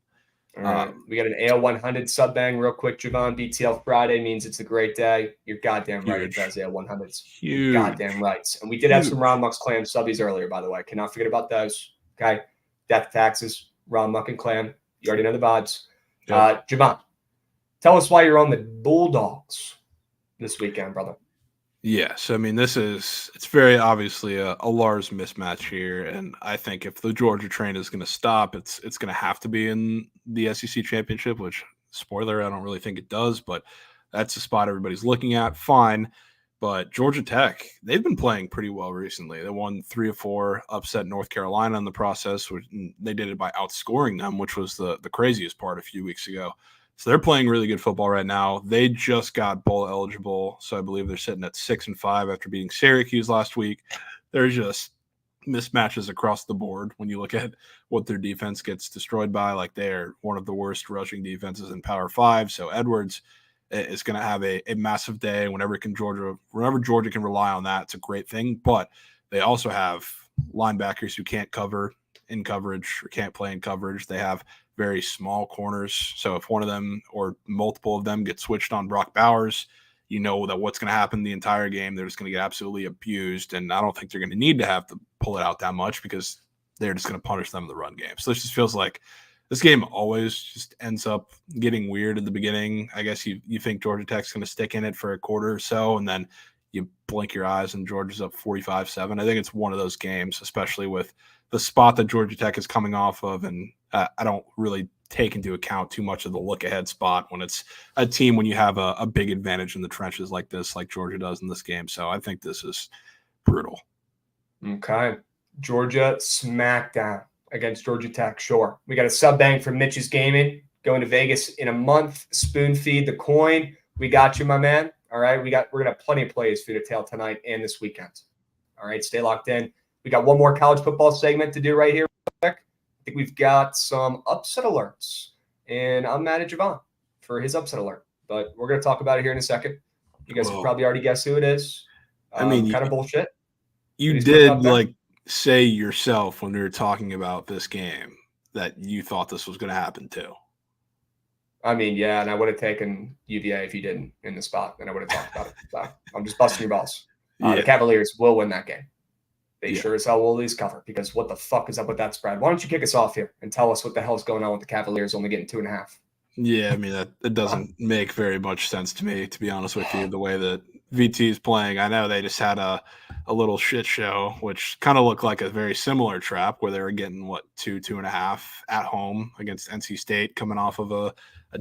All right. We got an AL 100 sub bang real quick, Javon. BTL Friday means it's a great day. You're goddamn right. It does AL 100s. Huge. Goddamn right. And we did have some Ron Muck's Clam subbies earlier, by the way. Cannot forget about those. Okay. Death taxes, Ron Muck and Clam. You already know the vibes. Yep. Javon, tell us why you're on the Bulldogs this weekend, brother. Yes, I mean, it's very obviously a Lars mismatch here, and I think if the Georgia train is going to stop, it's going to have to be in the SEC championship, which, spoiler, I don't really think it does, but that's the spot everybody's looking at. Fine, but Georgia Tech, they've been playing pretty well recently. They won 3 of 4, upset North Carolina in the process, which they did it by outscoring them, which was the craziest part a few weeks ago. So they're playing really good football right now. They just got bowl eligible, so I believe they're sitting at 6-5 after beating Syracuse last week. There's just mismatches across the board when you look at what their defense gets destroyed by. Like, they're one of the worst rushing defenses in Power 5. So Edwards is going to have a massive day. Whenever Georgia can rely on that, it's a great thing. But they also have linebackers who can't cover in coverage or can't play in coverage. They have very small corners. So if one of them or multiple of them get switched on Brock Bowers, you know that what's going to happen the entire game. They're just going to get absolutely abused. And I don't think they're going to need to have to pull it out that much because they're just going to punish them in the run game. So this just feels like this game always just ends up getting weird at the beginning. I guess you think Georgia Tech's going to stick in it for a quarter or so, and then you blink your eyes and Georgia's up 45-7. I think it's one of those games, especially with the spot that Georgia Tech is coming off of, and I don't really take into account too much of the look-ahead spot when it's a team when you have a big advantage in the trenches like this, like Georgia does in this game. So I think this is brutal. Okay. Georgia smackdown against Georgia Tech. Sure. We got a sub bang from Mitch's Gaming. going to Vegas in a month. Spoon feed the coin. We got you, my man. All right. We're gonna have plenty of plays for you to tail tonight and this weekend. All right, stay locked in. We got one more college football segment to do right here. I think we've got some upset alerts, and I'm mad at Javon for his upset alert, but we're gonna talk about it here in a second. You guys can probably already guess who it is. I mean, kind of bullshit. You did like say yourself when we were talking about this game that you thought this was going to happen too. I mean, yeah, and I would have taken UVA if you didn't in the spot, and I would have talked about it. So I'm just busting your balls. The Cavaliers will win that game. They sure as hell will at least cover, because what the fuck is up with that spread? Why don't you kick us off here and tell us what the hell's going on with the Cavaliers only getting 2.5? Yeah, I mean, that doesn't make very much sense to me, to be honest with you, the way that VT is playing. I know they just had a little shit show, which kind of looked like a very similar trap where they were getting, 2.5 at home against NC State, coming off of a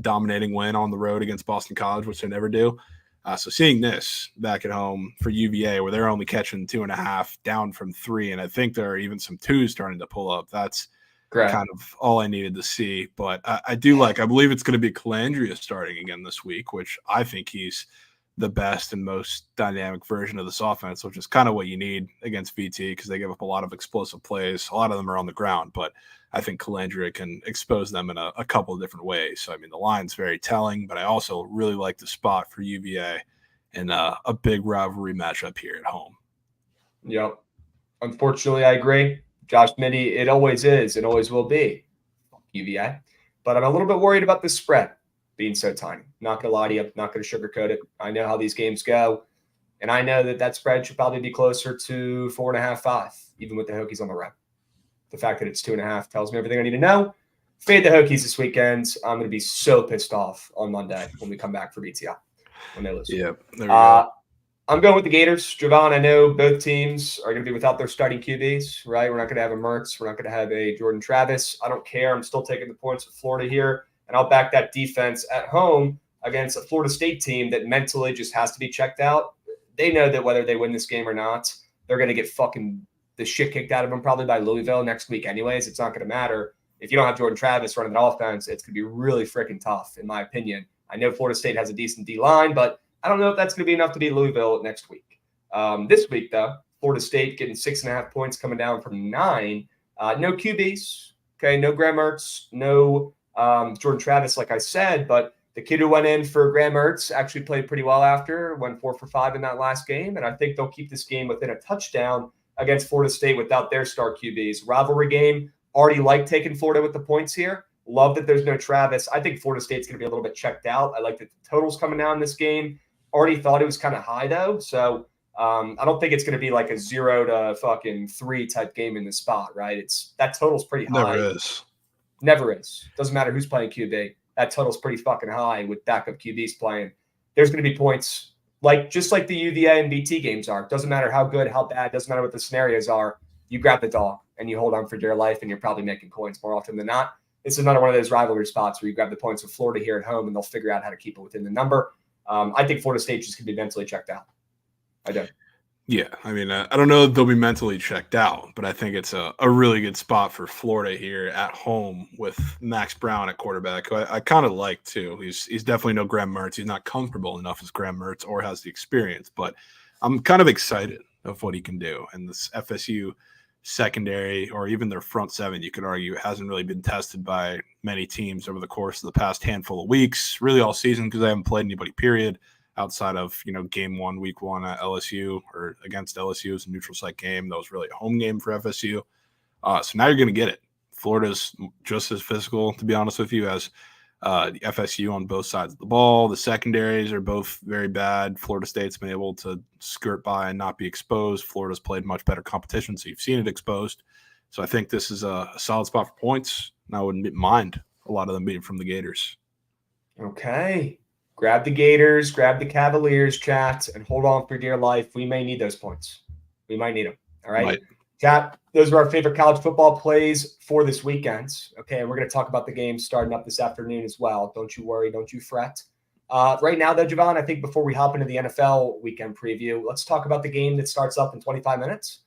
dominating win on the road against Boston College, which they never do. So seeing this back at home for UVA, where they're only catching 2.5 down from 3, and I think there are even some 2s starting to pull up. That's kind of all I needed to see. But I believe it's going to be Calandria starting again this week, which I think he's the best and most dynamic version of this offense, which is kind of what you need against VT, because they give up a lot of explosive plays. A lot of them are on the ground, but I think Calandria can expose them in a couple of different ways. So, I mean, the line's very telling, but I also really like the spot for UVA in a big rivalry matchup here at home. Yep. Unfortunately, I agree. Josh Mitty, it always is and always will be UVA. But I'm a little bit worried about the spread being so tiny. Not going to lie to you. Not going to sugarcoat it. I know how these games go. And I know that spread should probably be closer to 4.5, 5, even with the Hokies on the road. The fact that it's 2.5 tells me everything I need to know. Fade the Hokies this weekend. I'm going to be so pissed off on Monday when we come back for BTI when they lose. Yeah, there we go. I'm going with the Gators. Javon, I know both teams are going to be without their starting QBs, right? We're not going to have a Mertz. We're not going to have a Jordan Travis. I don't care. I'm still taking the points with Florida here, and I'll back that defense at home against a Florida State team that mentally just has to be checked out. They know that whether they win this game or not, they're going to get fucking the shit kicked out of them probably by Louisville next week anyways. It's not going to matter. If you don't have Jordan Travis running that offense, it's going to be really freaking tough, in my opinion. I know Florida State has a decent D-line, but I don't know if that's going to be enough to beat Louisville next week. This week, though, Florida State getting 6.5 points, coming down from 9. No QBs, okay? No Graham Mertz, no Jordan Travis, like I said, but the kid who went in for Graham Mertz actually played pretty well after, went 4 for 5 in that last game, and I think they'll keep this game within a touchdown against Florida State without their star QBs. Rivalry game, already like taking Florida with the points here. Love that there's no Travis. I think Florida State's going to be a little bit checked out. I like that the total's coming down in this game. Already thought it was kind of high, though, so I don't think it's going to be like a 0 to fucking 3 type game in this spot, right? That total's pretty high. Never is. Doesn't matter who's playing QB. That total's pretty fucking high with backup QBs playing. There's going to be points, just like the UVA and BT games are. Doesn't matter how good, how bad, doesn't matter what the scenarios are. You grab the dog and you hold on for dear life, and you're probably making points more often than not. It's another one of those rivalry spots where you grab the points with Florida here at home, and they'll figure out how to keep it within the number. I think Florida State just could be mentally checked out. I do. Yeah, I mean, I don't know if they'll be mentally checked out, but I think it's a really good spot for Florida here at home with Max Brown at quarterback, who I kind of like too. He's definitely no Graham Mertz. He's not comfortable enough as Graham Mertz or has the experience, but I'm kind of excited of what he can do. And this FSU secondary, or even their front seven, you could argue, hasn't really been tested by many teams over the course of the past handful of weeks, really all season, because they haven't played anybody, period, outside of, game 1, week 1 at LSU or against LSU as a neutral site game. That was really a home game for FSU. So now you're going to get it. Florida's just as physical, to be honest with you, as the FSU on both sides of the ball. The secondaries are both very bad. Florida State's been able to skirt by and not be exposed. Florida's played much better competition, so you've seen it exposed. So I think this is a solid spot for points, and I wouldn't mind a lot of them being from the Gators. Okay. Grab the Gators, grab the Cavaliers, chat, and hold on for dear life. We may need those points. We might need them. All right. Chat, those are our favorite college football plays for this weekend. Okay, and we're going to talk about the games starting up this afternoon as well. Don't you worry. Don't you fret. Right now, though, Javon, I think before we hop into the NFL weekend preview, let's talk about the game that starts up in 25 minutes.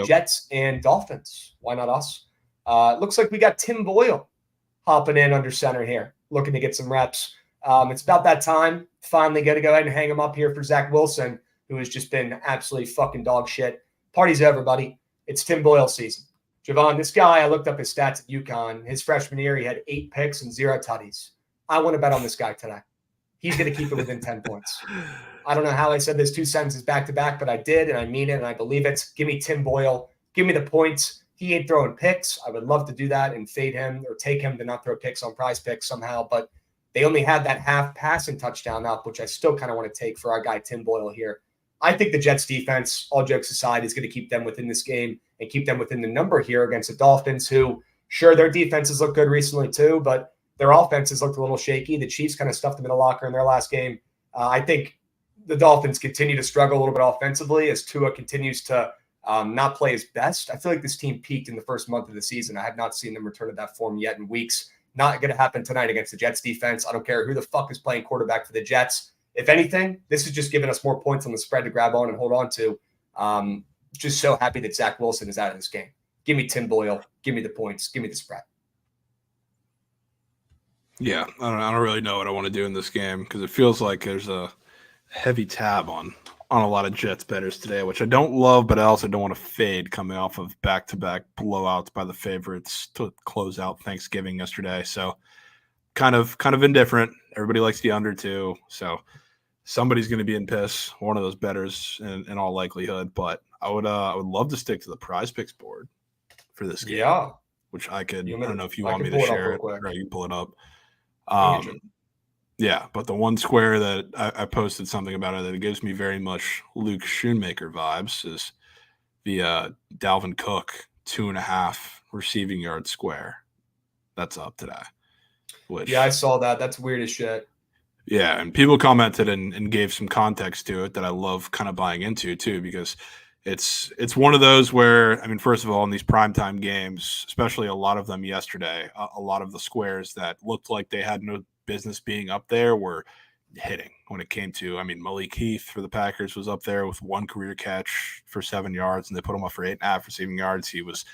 Jets and Dolphins. Why not us? Looks like we got Tim Boyle hopping in under center here. looking to get some reps. It's about that time. Finally got to go ahead and hang him up here for Zach Wilson, who has just been absolutely fucking dog shit. Party's over, buddy. It's Tim Boyle season. Javon, this guy, I looked up his stats at UConn. His freshman year, he had 8 picks and 0 tutties. I want to bet on this guy today. He's going to keep it within 10 points. I don't know how I said those 2 sentences back-to-back, but I did, and I mean it, and I believe it. Give me Tim Boyle. Give me the points. He ain't throwing picks. I would love to do that and fade him or take him to not throw picks on Prize Picks somehow, but they only had that half passing touchdown up, which I still kind of want to take for our guy Tim Boyle here. I think the Jets defense, all jokes aside, is going to keep them within this game and keep them within the number here against the Dolphins, who, sure, their defenses look good recently too, but their offenses looked a little shaky. The Chiefs kind of stuffed them in a locker in their last game. I think the Dolphins continue to struggle a little bit offensively as Tua continues to not play his best. I feel like this team peaked in the first month of the season. I have not seen them return to that form yet in weeks. Not going to happen tonight against the Jets defense. I don't care who the fuck is playing quarterback for the Jets. If anything, this is just giving us more points on the spread to grab on and hold on to. Just so happy that Zach Wilson is out of this game. Give me Tim Boyle. Give me the points. Give me the spread. Yeah, I don't really know what I want to do in this game because it feels like there's a heavy tab on a lot of Jets bettors today, which I don't love, but I also don't want to fade coming off of back-to-back blowouts by the favorites to close out Thanksgiving yesterday. So kind of indifferent. Everybody likes the under too. So somebody's going to be in piss, one of those bettors in all likelihood. But I would love to stick to the Prize Picks board for this game. Yeah. Which I could. I don't know if you I want me can to pull it up share real it. quick. Right, you can pull it up. Yeah, but the one square that I posted something about it that it gives me very much Luke Schoonmaker vibes is the Dalvin Cook 2.5 receiving yard square. That's up today. Which, yeah, I saw that. That's weird as shit. Yeah, and people commented and gave some context to it that I love kind of buying into too, because it's one of those where, I mean, first of all, in these primetime games, especially a lot of them yesterday, a lot of the squares that looked like they had no business being up there were hitting when it came to, I mean, Malik Heath for the Packers was up there with 1 career catch for 7 yards, and they put him up for 8.5 receiving yards. He was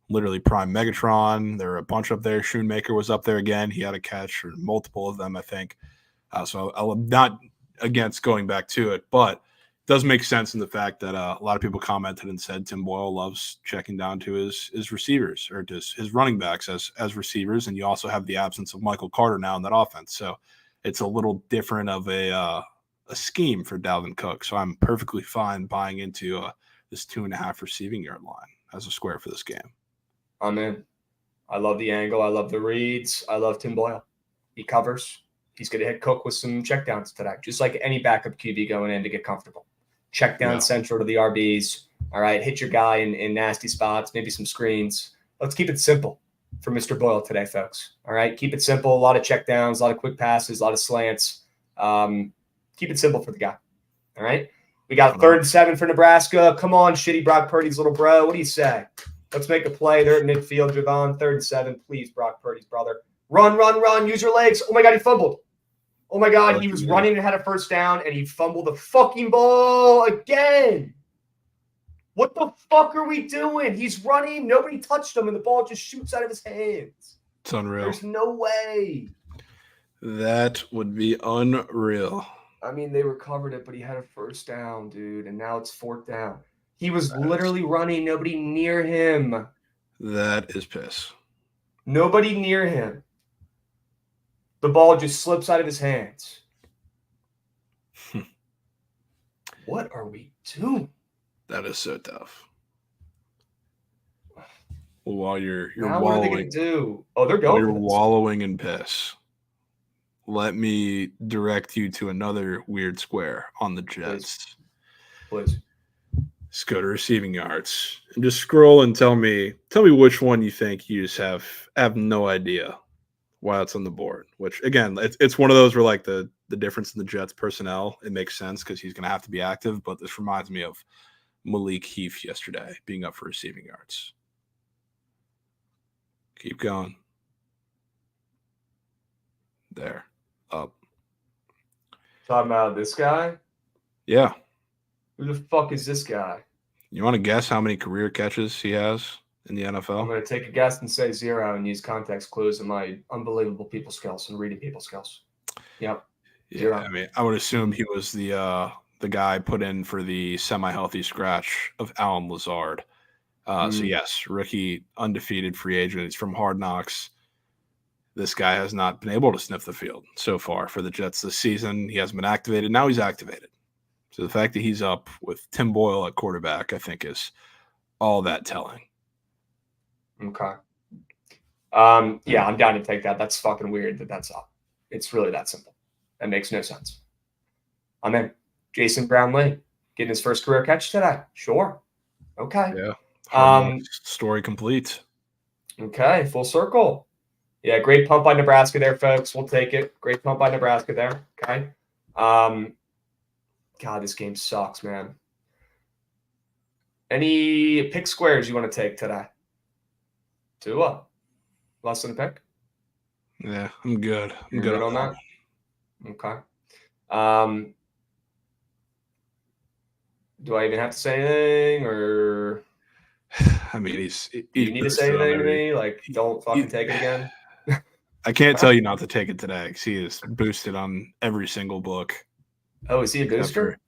literally prime Megatron. There were a bunch up there. Schoonmaker was up there again. He had a catch, or multiple of them, I think. So I'm not against going back to it, but it does make sense in the fact that a lot of people commented and said Tim Boyle loves checking down to his receivers or to his running backs as receivers, and you also have the absence of Michael Carter now in that offense. So it's a little different of a scheme for Dalvin Cook. So I'm perfectly fine buying into this 2.5 receiving yard line as a square for this game. I'm in. I love the angle. I love the reads. I love Tim Boyle. He covers. He's going to hit Cook with some checkdowns today, just like any backup QB going in to get comfortable. Check down central to the RBs. All right, hit your guy in nasty spots, maybe some screens. Let's keep it simple for Mr. Boyle today, folks. All right, keep it simple. A lot of checkdowns, a lot of quick passes, a lot of slants. Keep it simple for the guy. All right, we got 3rd and 7 for Nebraska. Come on, shitty Brock Purdy's little bro. What do you say? Let's make a play. They're at midfield, Javon. 3rd and 7. Please, Brock Purdy's brother. Run, run, run. Use your legs. Oh, my God, he fumbled. Oh, my God, he was running and had a first down, and he fumbled the fucking ball again. What the fuck are we doing? He's running. Nobody touched him, and the ball just shoots out of his hands. It's unreal. There's no way. That would be unreal. I mean, they recovered it, but he had a first down, dude, and now it's 4th down. He was literally running. Nobody near him. That is piss. Nobody near him. The ball just slips out of his hands. What are we doing? That is so tough. Well, while you're now wallowing, what are they going to do? Oh, they're going. While you're wallowing in piss, let me direct you to another weird square on the Jets. Please. Let's go to receiving yards and just scroll and tell me which one you think you just have no idea why it's on the board. Which again, it's one of those where like the difference in the Jets personnel, it makes sense because he's going to have to be active. But this reminds me of Malik Heath yesterday being up for receiving yards. Keep going. There, up. Talking about this guy? Yeah. Who the fuck is this guy? You want to guess how many career catches he has in the I'm NFL? going to take a guess and say 0 and use context clues and my unbelievable people skills and reading people skills. Yep. Yeah, 0. I mean, I would assume he was the guy put in for the semi-healthy scratch of Alan Lazard. So yes, rookie undefeated free agent. He's from Hard Knocks. This guy has not been able to sniff the field so far for the Jets this season. He hasn't been activated. Now he's activated. So the fact that he's up with Tim Boyle at quarterback, I think, is all that telling. Okay. Yeah, I'm down to take that. That's fucking weird that that's up. It's really that simple. That makes no sense. I'm in. Jason Brownlee getting his first career catch today. Sure. Okay. Yeah. Story complete. Okay. Full circle. Yeah, great pump by Nebraska there, folks. We'll take it. Great pump by Nebraska there. Okay. God, this game sucks, man. Any pick squares you want to take today? Tua. Less than a pick? Yeah, I'm good. You're good on that? Okay. Do I even have to say anything, or I mean, he's you need to say anything to me? Like, don't fucking take it again. I can't tell you not to take it today because he is boosted on every single book. Oh, is he a booster?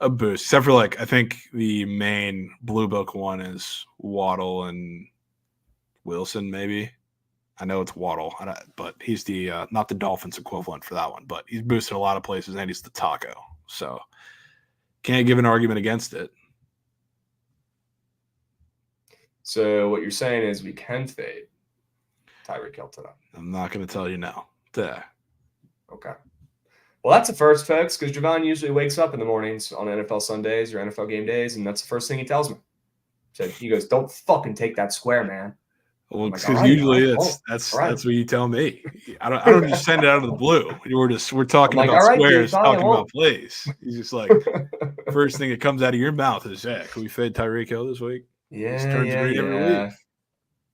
A boost, except for like I think the main blue book one is Waddle and Wilson, maybe. I know it's Waddle, but he's the not the Dolphins equivalent for that one. But he's boosted a lot of places, and he's the taco. So can't give an argument against it. So what you're saying is we can fade Tyreek Hill today. I'm not going to tell you now. Today. Okay. Well, that's a first, folks, because Javon usually wakes up in the mornings on NFL Sundays or NFL game days, and that's the first thing he tells me. So he goes, "Don't fucking take that square, man." Well, because usually that's what you tell me. I don't just send it out of the blue. We're talking about squares, talking about plays. He's just like, first thing that comes out of your mouth is, "Yeah, can we fade Tyreek Hill this week?" Yeah, every week.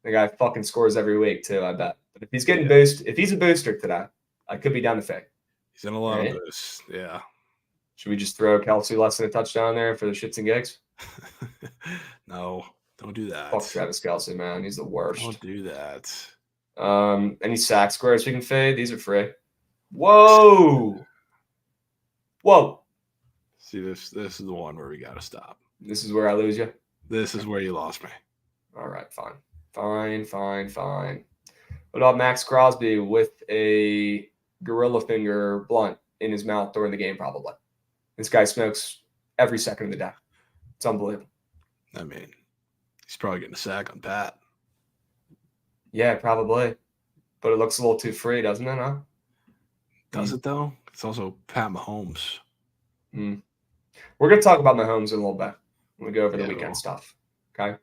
The guy fucking scores every week too, I bet. But if he's getting if he's a booster today, I could be down to fade. He's in a lot of boosts. Yeah. Should we just throw Kelsey less than a touchdown there for the shits and gigs? No, don't do that. Fuck Travis Kelsey, man. He's the worst. Don't do that. Any sack squares we can fade? These are free. Whoa. See, this is the one where we got to stop. This is where I lose you? This is where you lost me. All right, fine. What about Max Crosby with a gorilla finger blunt in his mouth during the game, probably? This guy smokes every second of the day. It's unbelievable. I mean, he's probably getting a sack on Pat. Yeah, probably. But it looks a little too free, doesn't it, huh? Does it, though? It's also Pat Mahomes. We're going to talk about Mahomes in a little bit when we go over the weekend stuff. Okay?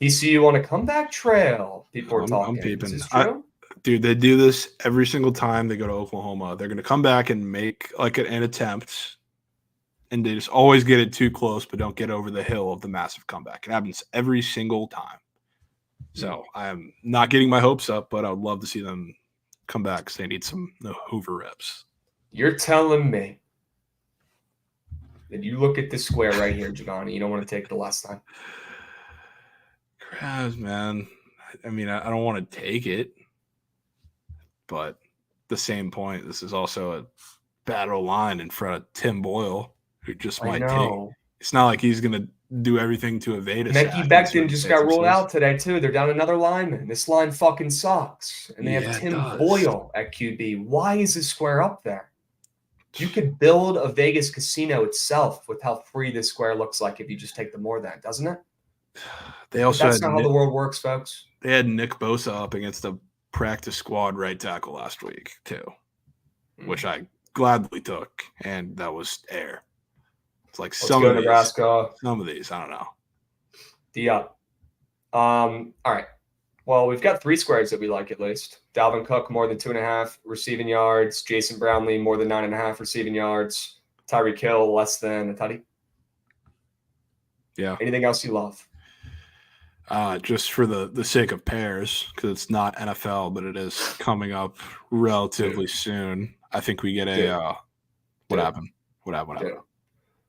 TCU on a comeback trail. People are talking. I'm peeping. Is this true? Dude, they do this every single time they go to Oklahoma. They're going to come back and make like an attempt, and they just always get it too close, but don't get over the hill of the massive comeback. It happens every single time. So I am not getting my hopes up, but I would love to see them come back because they need some Hoover reps. You're telling me that you look at this square right here, Giovanni, you don't want to take the last time? Crabs, man. I mean, I don't want to take it. But at the same point, this is also a battle line in front of Tim Boyle, who just might take. It's not like he's going to do everything to evade us. Mekhi Becton just got ruled out today, too. They're down another lineman. This line fucking sucks. And they have Tim Boyle at QB. Why is this square up there? You could build a Vegas casino itself with how free this square looks like if you just take the more than, doesn't it? That's not how the world works, folks. They had Nick Bosa up against the practice squad right tackle last week too, which I gladly took, and that was air. It's like some of these, I don't know. All right. Well, we've got 3 squares that we like at least. Dalvin Cook more than 2.5 receiving yards. Jason Brownlee more than 9.5 receiving yards. Tyreek Hill less than a tutty. Yeah. Anything else you love? Just for the sake of pairs, because it's not NFL, but it is coming up relatively soon. I think we get a what happened? What happened?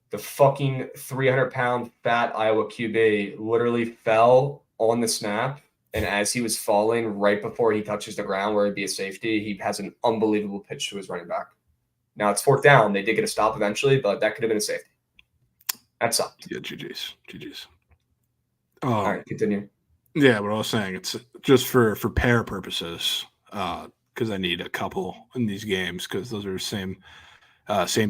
The fucking 300-pound fat Iowa QB literally fell on the snap, and as he was falling right before he touches the ground where it'd be a safety, he has an unbelievable pitch to his running back. Now it's 4th down. They did get a stop eventually, but that could have been a safety. That sucked. Yeah, GG's. All right, continue. Yeah, what I was saying, it's just for pair purposes, because I need a couple in these games because those are same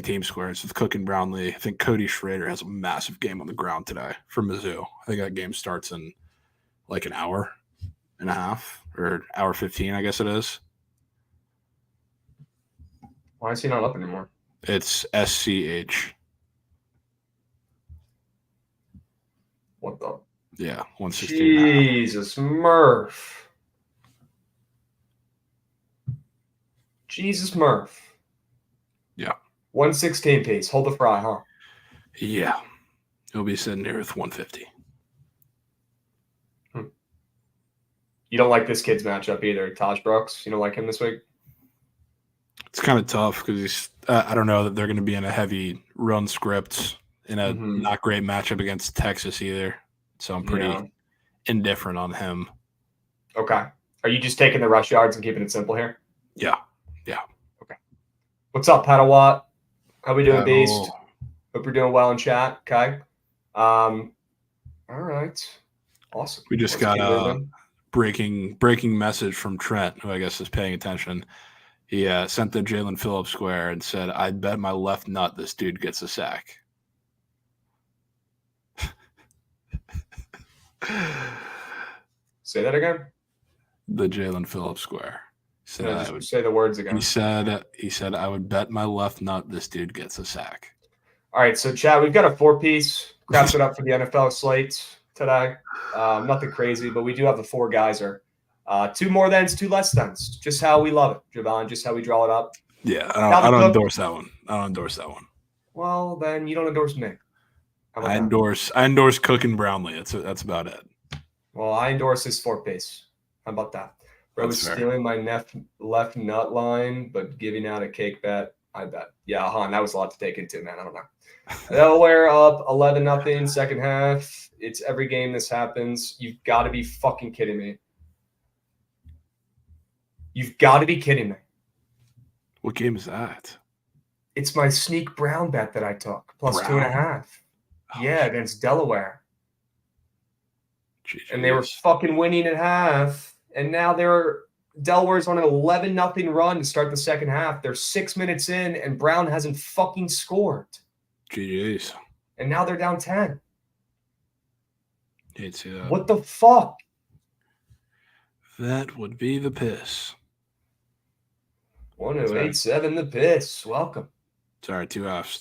team squares with Cook and Brownlee. I think Cody Schrader has a massive game on the ground today for Mizzou. I think that game starts in like an hour and a half or hour 15, I guess it is. Why is he not up anymore? It's SCH. What the? Yeah, 116. Jesus, Murph. Jesus, Murph. Yeah. 116 piece. Hold the fry, huh? Yeah. He'll be sitting there with 150. You don't like this kid's matchup either, Taj Brooks. You don't like him this week? It's kind of tough because he's. I don't know that they're going to be in a heavy run script in a not great matchup against Texas either. So I'm pretty indifferent on him. Okay. Are you just taking the rush yards and keeping it simple here? Yeah. Okay. What's up, Padawatt? How we doing, Beast? Oh. Hope you're doing well in chat. Okay. All right. Awesome. We just got a breaking message from Trent, who I guess is paying attention. He sent the Jalen Phillips square and said, "I bet my left nut this dude gets a sack." Say that again. The Jalen Phillips square. Said No, just say the words again. He said, "I would bet my left nut this dude gets a sack." All right, so Chad, we've got a 4-piece. Craps it up for the NFL slate today. Nothing crazy, but we do have the 4 geyser. 2 more thans, 2 less thans. Just how we love it, Javon. Just how we draw it up. Yeah, I don't endorse that one. I don't endorse that one. Well, then you don't endorse me. I endorse Cook and Brownlee. That's about it. Well, I endorse this 4-piece. How about that? Bro was stealing my left nut line, but giving out a cake bet. I bet. Yeah, hon, that was a lot to take into, man. I don't know. Delaware up 11-0, second half. It's every game this happens. You've got to be fucking kidding me. You've got to be kidding me. What game is that? It's my sneak Brown bet that I took, plus Brown? 2.5. Oh, yeah, against Delaware. Jeez. And they were fucking winning at half. And now Delaware's on an 11-0 run to start the second half. They're 6 minutes in, and Brown hasn't fucking scored. GG's. And now they're down 10. Hate to see that. What the fuck? That would be the piss. 1087 the piss. Welcome. Sorry, 2 halves.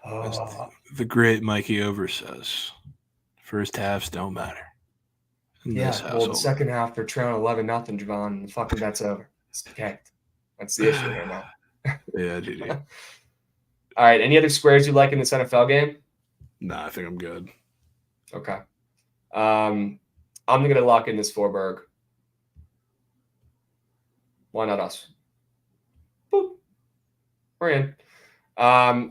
As the great Mikey Over says, first halves don't matter. The second half they're trailing 11-0, Javon, and fucking that's over. It's okay. That's the issue here now. Yeah, GG. All right. Any other squares you like in this NFL game? Nah, I think I'm good. Okay. I'm going to lock in this Forberg. Why not us? Boop. We're in. All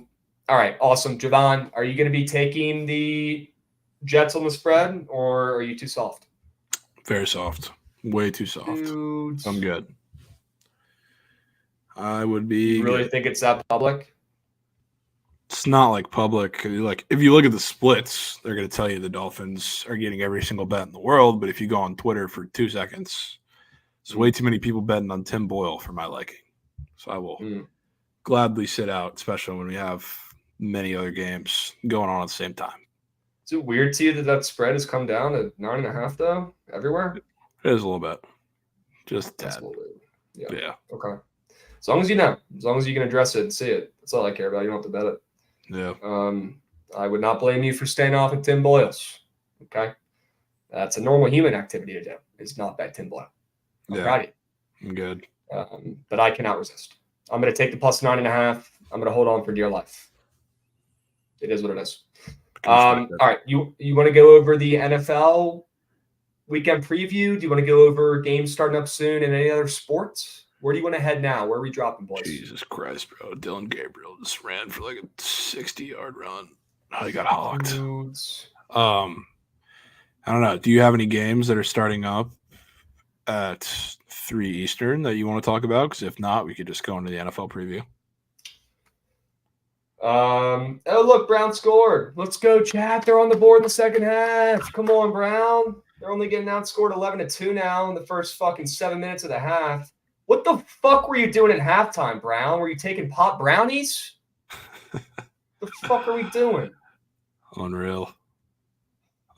right. Awesome. Javon, are you going to be taking the Jets on the spread, or are you too soft? Very soft. Way too soft. Dude. I'm good. I would be. You really think it's that public? It's not like public. Like, if you look at the splits, they're going to tell you the Dolphins are getting every single bet in the world. But if you go on Twitter for 2 seconds, there's way too many people betting on Tim Boyle for my liking. So I will gladly sit out, especially when we have many other games going on at the same time. Is it weird to you that spread has come down to 9.5 though everywhere? It is a little bit. Just a tad. Yeah. Okay. As long as you know. As long as you can address it and see it. That's all I care about. You don't have to bet it. Yeah. I would not blame you for staying off of Tim Boyles. Okay. That's a normal human activity to do, is not bet Tim Boyle. I'm proud of you. I'm good. But I cannot resist. I'm going to take the plus 9.5. I'm going to hold on for dear life. It is what it is. All right. You want to go over the NFL weekend preview? Do you want to go over games starting up soon and any other sports? Where do you want to head now? Where are we dropping, boys? Jesus Christ, bro. Dylan Gabriel just ran for like a 60-yard run. Oh, he got hawked. Dudes. I don't know. Do you have any games that are starting up at 3 Eastern that you want to talk about? Because if not, we could just go into the NFL preview. Oh, look, Brown scored. Let's go, chat. They're on the board in the second half. Come on, Brown. They're only getting outscored 11-2 now in the first fucking 7 minutes of the half. What the fuck were you doing at halftime, Brown? Were you taking pop brownies? The fuck are we doing? Unreal.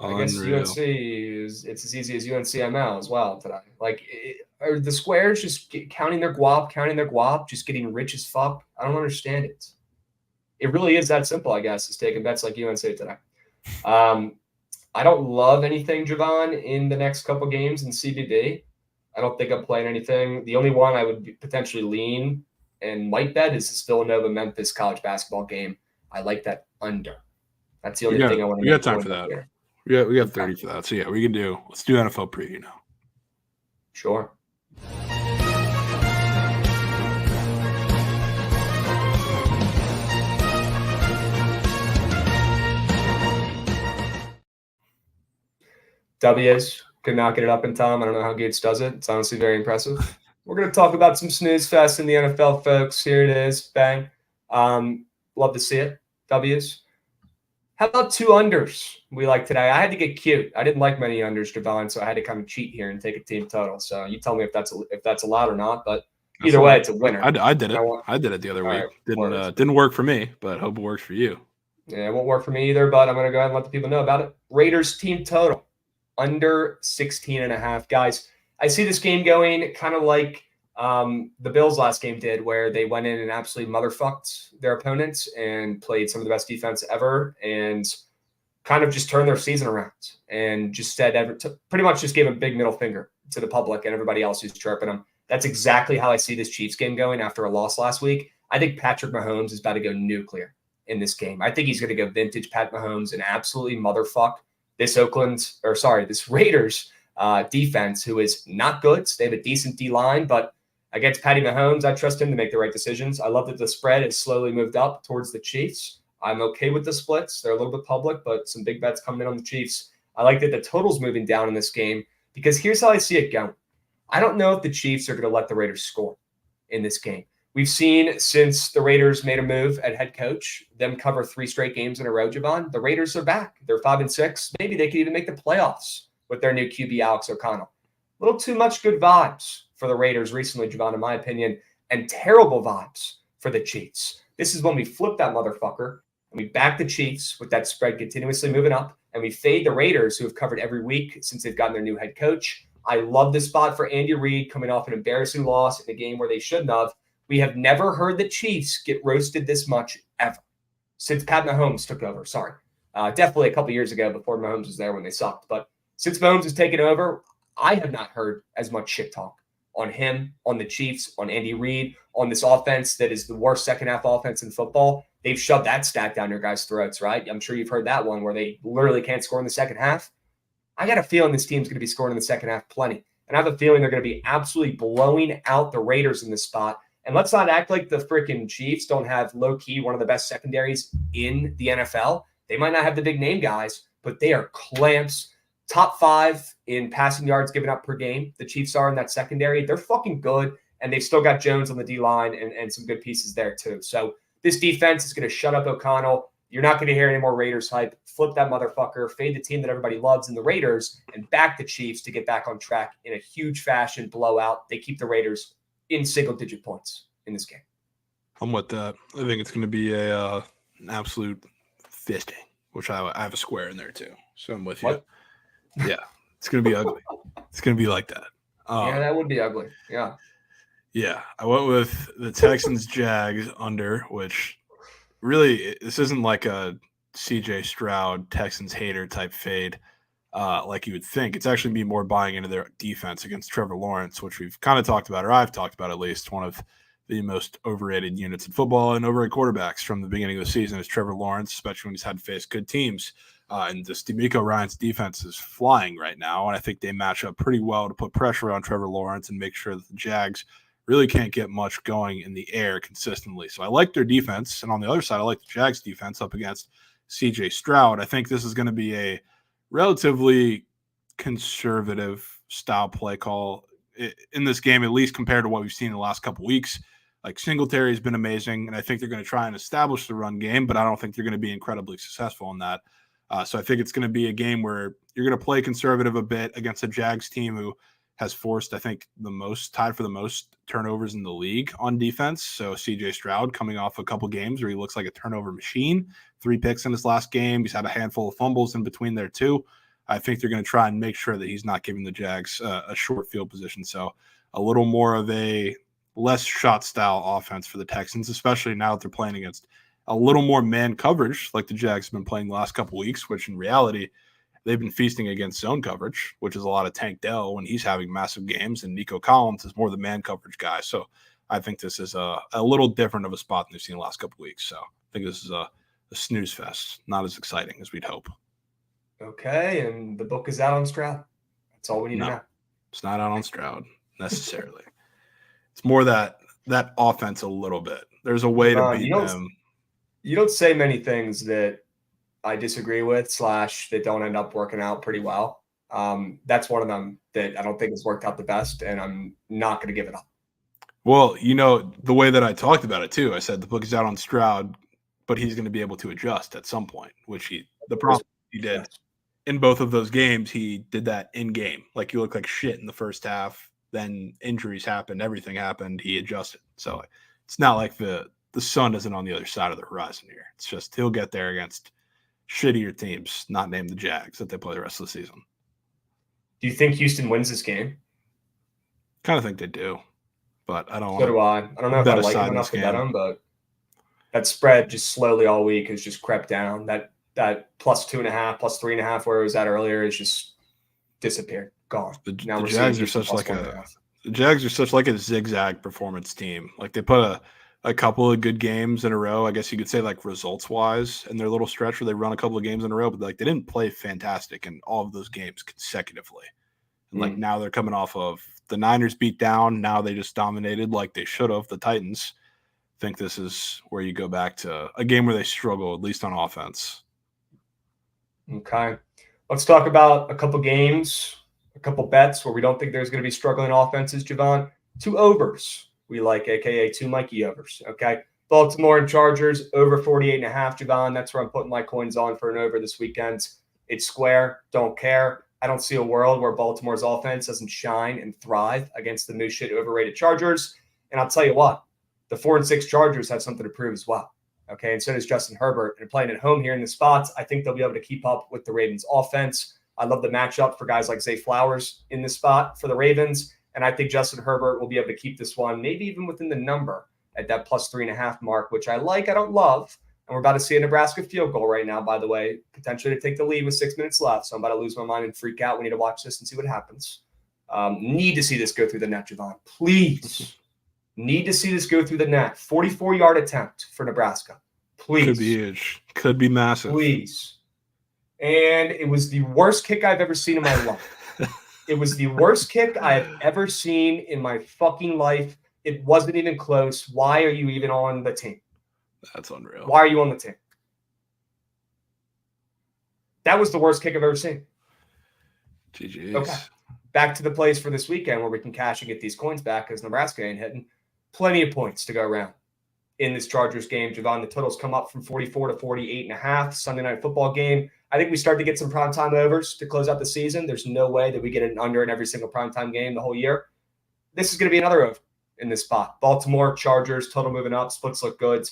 I guess UNC it's as easy as UNCML as well today. Like, are the squares just counting their guap, just getting rich as fuck? I don't understand it. It really is that simple, I guess, is taking bets like UNC today. I don't love anything, Javon, in the next couple games in CBB. I don't think I'm playing anything. The only one I would potentially lean and might bet is this Villanova-Memphis college basketball game. I like that under. That's the only thing I want to We got time for that. Here. We got 30 for that. So, yeah, let's do NFL preview now. Sure. W's. Could not get it up in time. I don't know how Gates does it. It's honestly very impressive. We're going to talk about some snooze fest in the NFL, folks. Here it is. Bang. Love to see it. W's. How about 2 unders we like today? I had to get cute. I didn't like many unders, Javon, so I had to kind of cheat here and take a team total. So you tell me if that's allowed or not. But either way, it's a winner. I did it. I did it the other week. Right, didn't work for me, but hope it works for you. Yeah, it won't work for me either, but I'm going to go ahead and let the people know about it. Raiders team total. Under 16.5. Guys, I see this game going kind of like the Bills last game did, where they went in and absolutely motherfucked their opponents and played some of the best defense ever and kind of just turned their season around and just said pretty much just gave a big middle finger to the public and everybody else who's chirping them. That's exactly how I see this Chiefs game going after a loss last week. I think Patrick Mahomes is about to go nuclear in this game. I think he's going to go vintage Pat Mahomes and absolutely motherfuck this Raiders defense, who is not good. So they have a decent D-line, but against Patty Mahomes, I trust him to make the right decisions. I love that the spread has slowly moved up towards the Chiefs. I'm okay with the splits. They're a little bit public, but some big bets coming in on the Chiefs. I like that the total's moving down in this game because here's how I see it going. I don't know if the Chiefs are going to let the Raiders score in this game. We've seen since the Raiders made a move at head coach, them cover 3 straight games in a row, Javon. The Raiders are back. They're 5-6. Maybe they could even make the playoffs with their new QB, Alex O'Connell. A little too much good vibes for the Raiders recently, Javon, in my opinion, and terrible vibes for the Chiefs. This is when we flip that motherfucker and we back the Chiefs with that spread continuously moving up, and we fade the Raiders, who have covered every week since they've gotten their new head coach. I love this spot for Andy Reid coming off an embarrassing loss in a game where they shouldn't have. We have never heard the Chiefs get roasted this much ever since Pat Mahomes took over. Sorry. Definitely a couple years ago before Mahomes was there when they sucked. But since Mahomes has taken over, I have not heard as much shit talk on him, on the Chiefs, on Andy Reid, on this offense that is the worst second-half offense in football. They've shoved that stat down your guys' throats, right? I'm sure you've heard that one where they literally can't score in the second half. I got a feeling this team's going to be scoring in the second half plenty. And I have a feeling they're going to be absolutely blowing out the Raiders in this spot. And let's not act like the freaking Chiefs don't have low-key one of the best secondaries in the NFL. They might not have the big name guys, but they are clamps. Top 5 in passing yards given up per game. The Chiefs are in that secondary. They're fucking good, and they've still got Jones on the D-line and some good pieces there too. So this defense is going to shut up O'Connell. You're not going to hear any more Raiders hype. Flip that motherfucker, fade the team that everybody loves in the Raiders, and back the Chiefs to get back on track in a huge fashion blowout. They keep the Raiders in single-digit points in this game. I'm with that. I think it's going to be an absolute fisting, which I have a square in there too. So I'm with you. Yeah, it's going to be ugly. It's going to be like that. Yeah, that would be ugly. Yeah. Yeah, I went with the Texans-Jags under, which really this isn't like a CJ Stroud Texans hater type fade like you would think. It's actually be more buying into their defense against Trevor Lawrence, which we've kind of talked about, or I've talked about at least. One of the most overrated units in football and overrated quarterbacks from the beginning of the season is Trevor Lawrence, especially when he's had to face good teams. And this DeMeco Ryans defense is flying right now, and I think they match up pretty well to put pressure on Trevor Lawrence and make sure that the Jags really can't get much going in the air consistently. So I like their defense, and on the other side, I like the Jags defense up against CJ Stroud. I think this is going to be a relatively conservative style play call in this game, at least compared to what we've seen in the last couple weeks. Like Singletary has been amazing, and I think they're going to try and establish the run game, but I don't think they're going to be incredibly successful in that. So I think it's going to be a game where you're going to play conservative a bit against a Jags team who has forced, I think, tied for the most turnovers in the league on defense. So CJ Stroud coming off a couple games where he looks like a turnover machine, 3 picks in his last game. He's had a handful of fumbles in between there too. I think they're going to try and make sure that he's not giving the Jags a short field position. So a little more of a less shot style offense for the Texans, especially now that they're playing against a little more man coverage like the Jags have been playing the last couple weeks, which in reality, they've been feasting against zone coverage, which is a lot of Tank Dell when he's having massive games, and Nico Collins is more the man coverage guy. So I think this is a little different of a spot than we've seen the last couple weeks. So I think this is a snooze fest, not as exciting as we'd hope. Okay, and the book is out on Stroud. That's all we need to know. It's not out on Stroud necessarily. It's more that offense a little bit. There's a way to beat them. You don't say many things that I disagree with / that don't end up working out pretty well. That's one of them that I don't think has worked out the best, and I'm not going to give it up. Well, the way that I talked about it too, I said the book is out on Stroud, but he's going to be able to adjust at some point, which he did. In both of those games, he did that in game. Like, you look like shit in the first half, then injuries happened, everything happened, he adjusted. So it's not like the sun isn't on the other side of the horizon here. It's just he'll get there against shittier teams, not named the Jags, that they play the rest of the season. Do you think Houston wins this game? Kind of think they do, but I don't. So do I. I don't know if I like them enough to bet them, but that spread just slowly all week has just crept down. That plus 2.5, plus 3.5, where it was at earlier, is just disappeared, gone. The Jags are such like a zigzag performance team. Like, they put a couple of good games in a row, I guess you could say, like, results wise, in their little stretch where they run a couple of games in a row, but like, they didn't play fantastic in all of those games consecutively. And like, now they're coming off of the Niners beat down. Now they just dominated like they should have the Titans. I think this is where you go back to a game where they struggle, at least on offense. Okay. Let's talk about a couple games, a couple bets where we don't think there's going to be struggling offenses, Javon. 2 overs we like, a.k.a. 2 Mikey overs, okay? Baltimore and Chargers, over 48.5, Javon. That's where I'm putting my coins on for an over this weekend. It's square. Don't care. I don't see a world where Baltimore's offense doesn't shine and thrive against the new shit overrated Chargers. And I'll tell you what, the 4-6 Chargers have something to prove as well. Okay, and so does Justin Herbert. And playing at home here in the spots, I think they'll be able to keep up with the Ravens' offense. I love the matchup for guys like Zay Flowers in this spot for the Ravens. And I think Justin Herbert will be able to keep this one, maybe even within the number at that plus 3.5 mark, which I like. I don't love. And we're about to see a Nebraska field goal right now, by the way, potentially to take the lead with 6 minutes left. So I'm about to lose my mind and freak out. We need to watch this and see what happens. Need to see this go through the net, Javon. Please. Need to see this go through the net. 44-yard attempt for Nebraska. Please. Could be huge. Could be massive. Please. And it was the worst kick I've ever seen in my life. It was the worst kick I have ever seen in my fucking life. It wasn't even close. Why are you even on the team? That's unreal. Why are you on the team? That was the worst kick I've ever seen. GG's. Okay. Back to the plays for this weekend where we can cash and get these coins back because Nebraska ain't hitting. Plenty of points to go around in this Chargers game. Javon, the totals come up from 44 to 48.5. Sunday night football game. I think we start to get some primetime overs to close out the season. There's no way that we get an under in every single primetime game the whole year. This is going to be another over in this spot. Baltimore, Chargers, total moving up. Splits look good.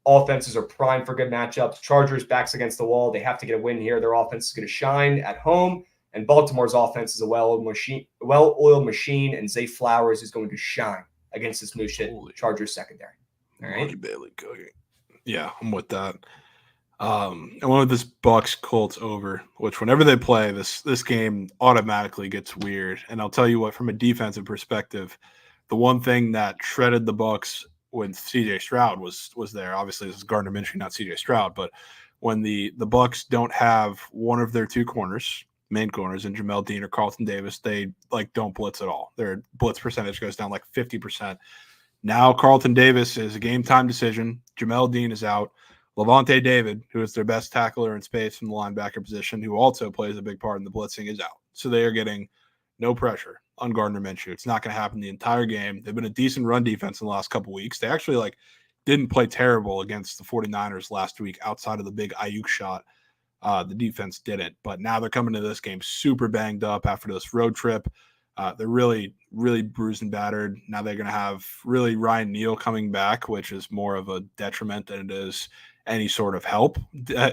Offenses are primed for good matchups. Chargers backs against the wall. They have to get a win here. Their offense is going to shine at home. And Baltimore's offense is a well-oiled machine, and Zay Flowers is going to shine against this new shit Chargers secondary. All right. Bailey cooking. Yeah, I'm with that. And one of this Bucks Colts over, which whenever they play, this game automatically gets weird. And I'll tell you what, from a defensive perspective, the one thing that shredded the Bucks when CJ Stroud was there, obviously this is Gardner Minshew, not CJ Stroud, but when the Bucks don't have one of their 2 corners, main corners, in Jamel Dean or Carlton Davis, they don't blitz at all. Their blitz percentage goes down like 50%. Now Carlton Davis is a game time decision. Jamel Dean is out. Levante David, who is their best tackler in space from the linebacker position, who also plays a big part in the blitzing, is out. So they are getting no pressure on Gardner Minshew. It's not going to happen the entire game. They've been a decent run defense in the last couple weeks. They actually didn't play terrible against the 49ers last week outside of the big Ayuk shot. The defense didn't. But now they're coming to this game super banged up after this road trip. They're really, really bruised and battered. Now they're going to have really Ryan Neal coming back, which is more of a detriment than it is any sort of help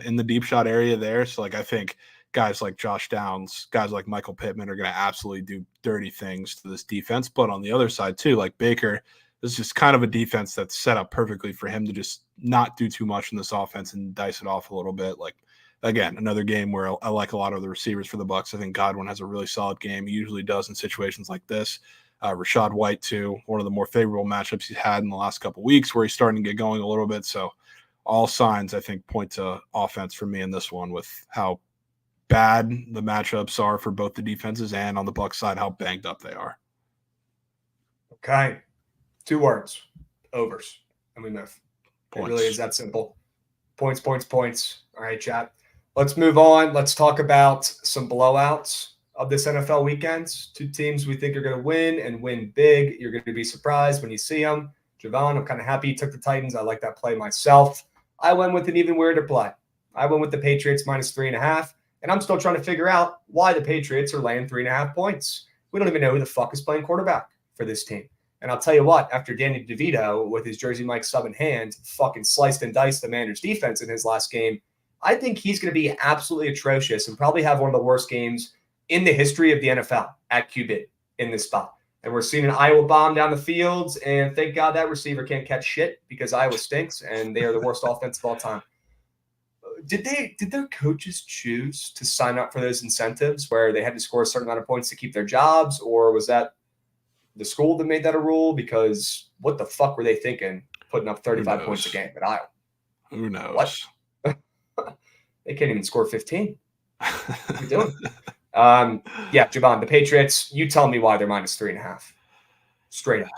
in the deep shot area there. So I think guys like Josh Downs, guys like Michael Pittman are going to absolutely do dirty things to this defense. But on the other side too, like Baker, this is just kind of a defense that's set up perfectly for him to just not do too much in this offense and dice it off a little bit. Again, another game where I like a lot of the receivers for the Bucs. I think Godwin has a really solid game. He usually does in situations like this. Rachaad White too, one of the more favorable matchups he's had in the last couple of weeks, where he's starting to get going a little bit. So all signs, I think, point to offense for me in this one, with how bad the matchups are for both the defenses and on the Bucs side, how banged up they are. Okay. 2 words. Overs. And we move. Points. It really is that simple. Points, points, points. All right, chat. Let's move on. Let's talk about some blowouts of this NFL weekend. 2 teams we think are going to win and win big. You're going to be surprised when you see them. Javon, I'm kind of happy you took the Titans. I like that play myself. I went with an even weirder play. I went with the Patriots -3.5, and I'm still trying to figure out why the Patriots are laying 3.5 points. We don't even know who the fuck is playing quarterback for this team. And I'll tell you what, after Danny DeVito, with his Jersey Mike sub in hand, fucking sliced and diced the Commanders defense in his last game, I think he's going to be absolutely atrocious and probably have one of the worst games in the history of the NFL at QB in this spot. And we're seeing an Iowa bomb down the fields, and thank God that receiver can't catch shit, because Iowa stinks, and they are the worst offense of all time. Did their coaches choose to sign up for those incentives where they had to score a certain amount of points to keep their jobs, or was that the school that made that a rule? Because what the fuck were they thinking putting up 35 points a game at Iowa? Who knows? What? They can't even score 15. What are we doing? Yeah, Javon, the Patriots, you tell me why they're -3.5. Straight up.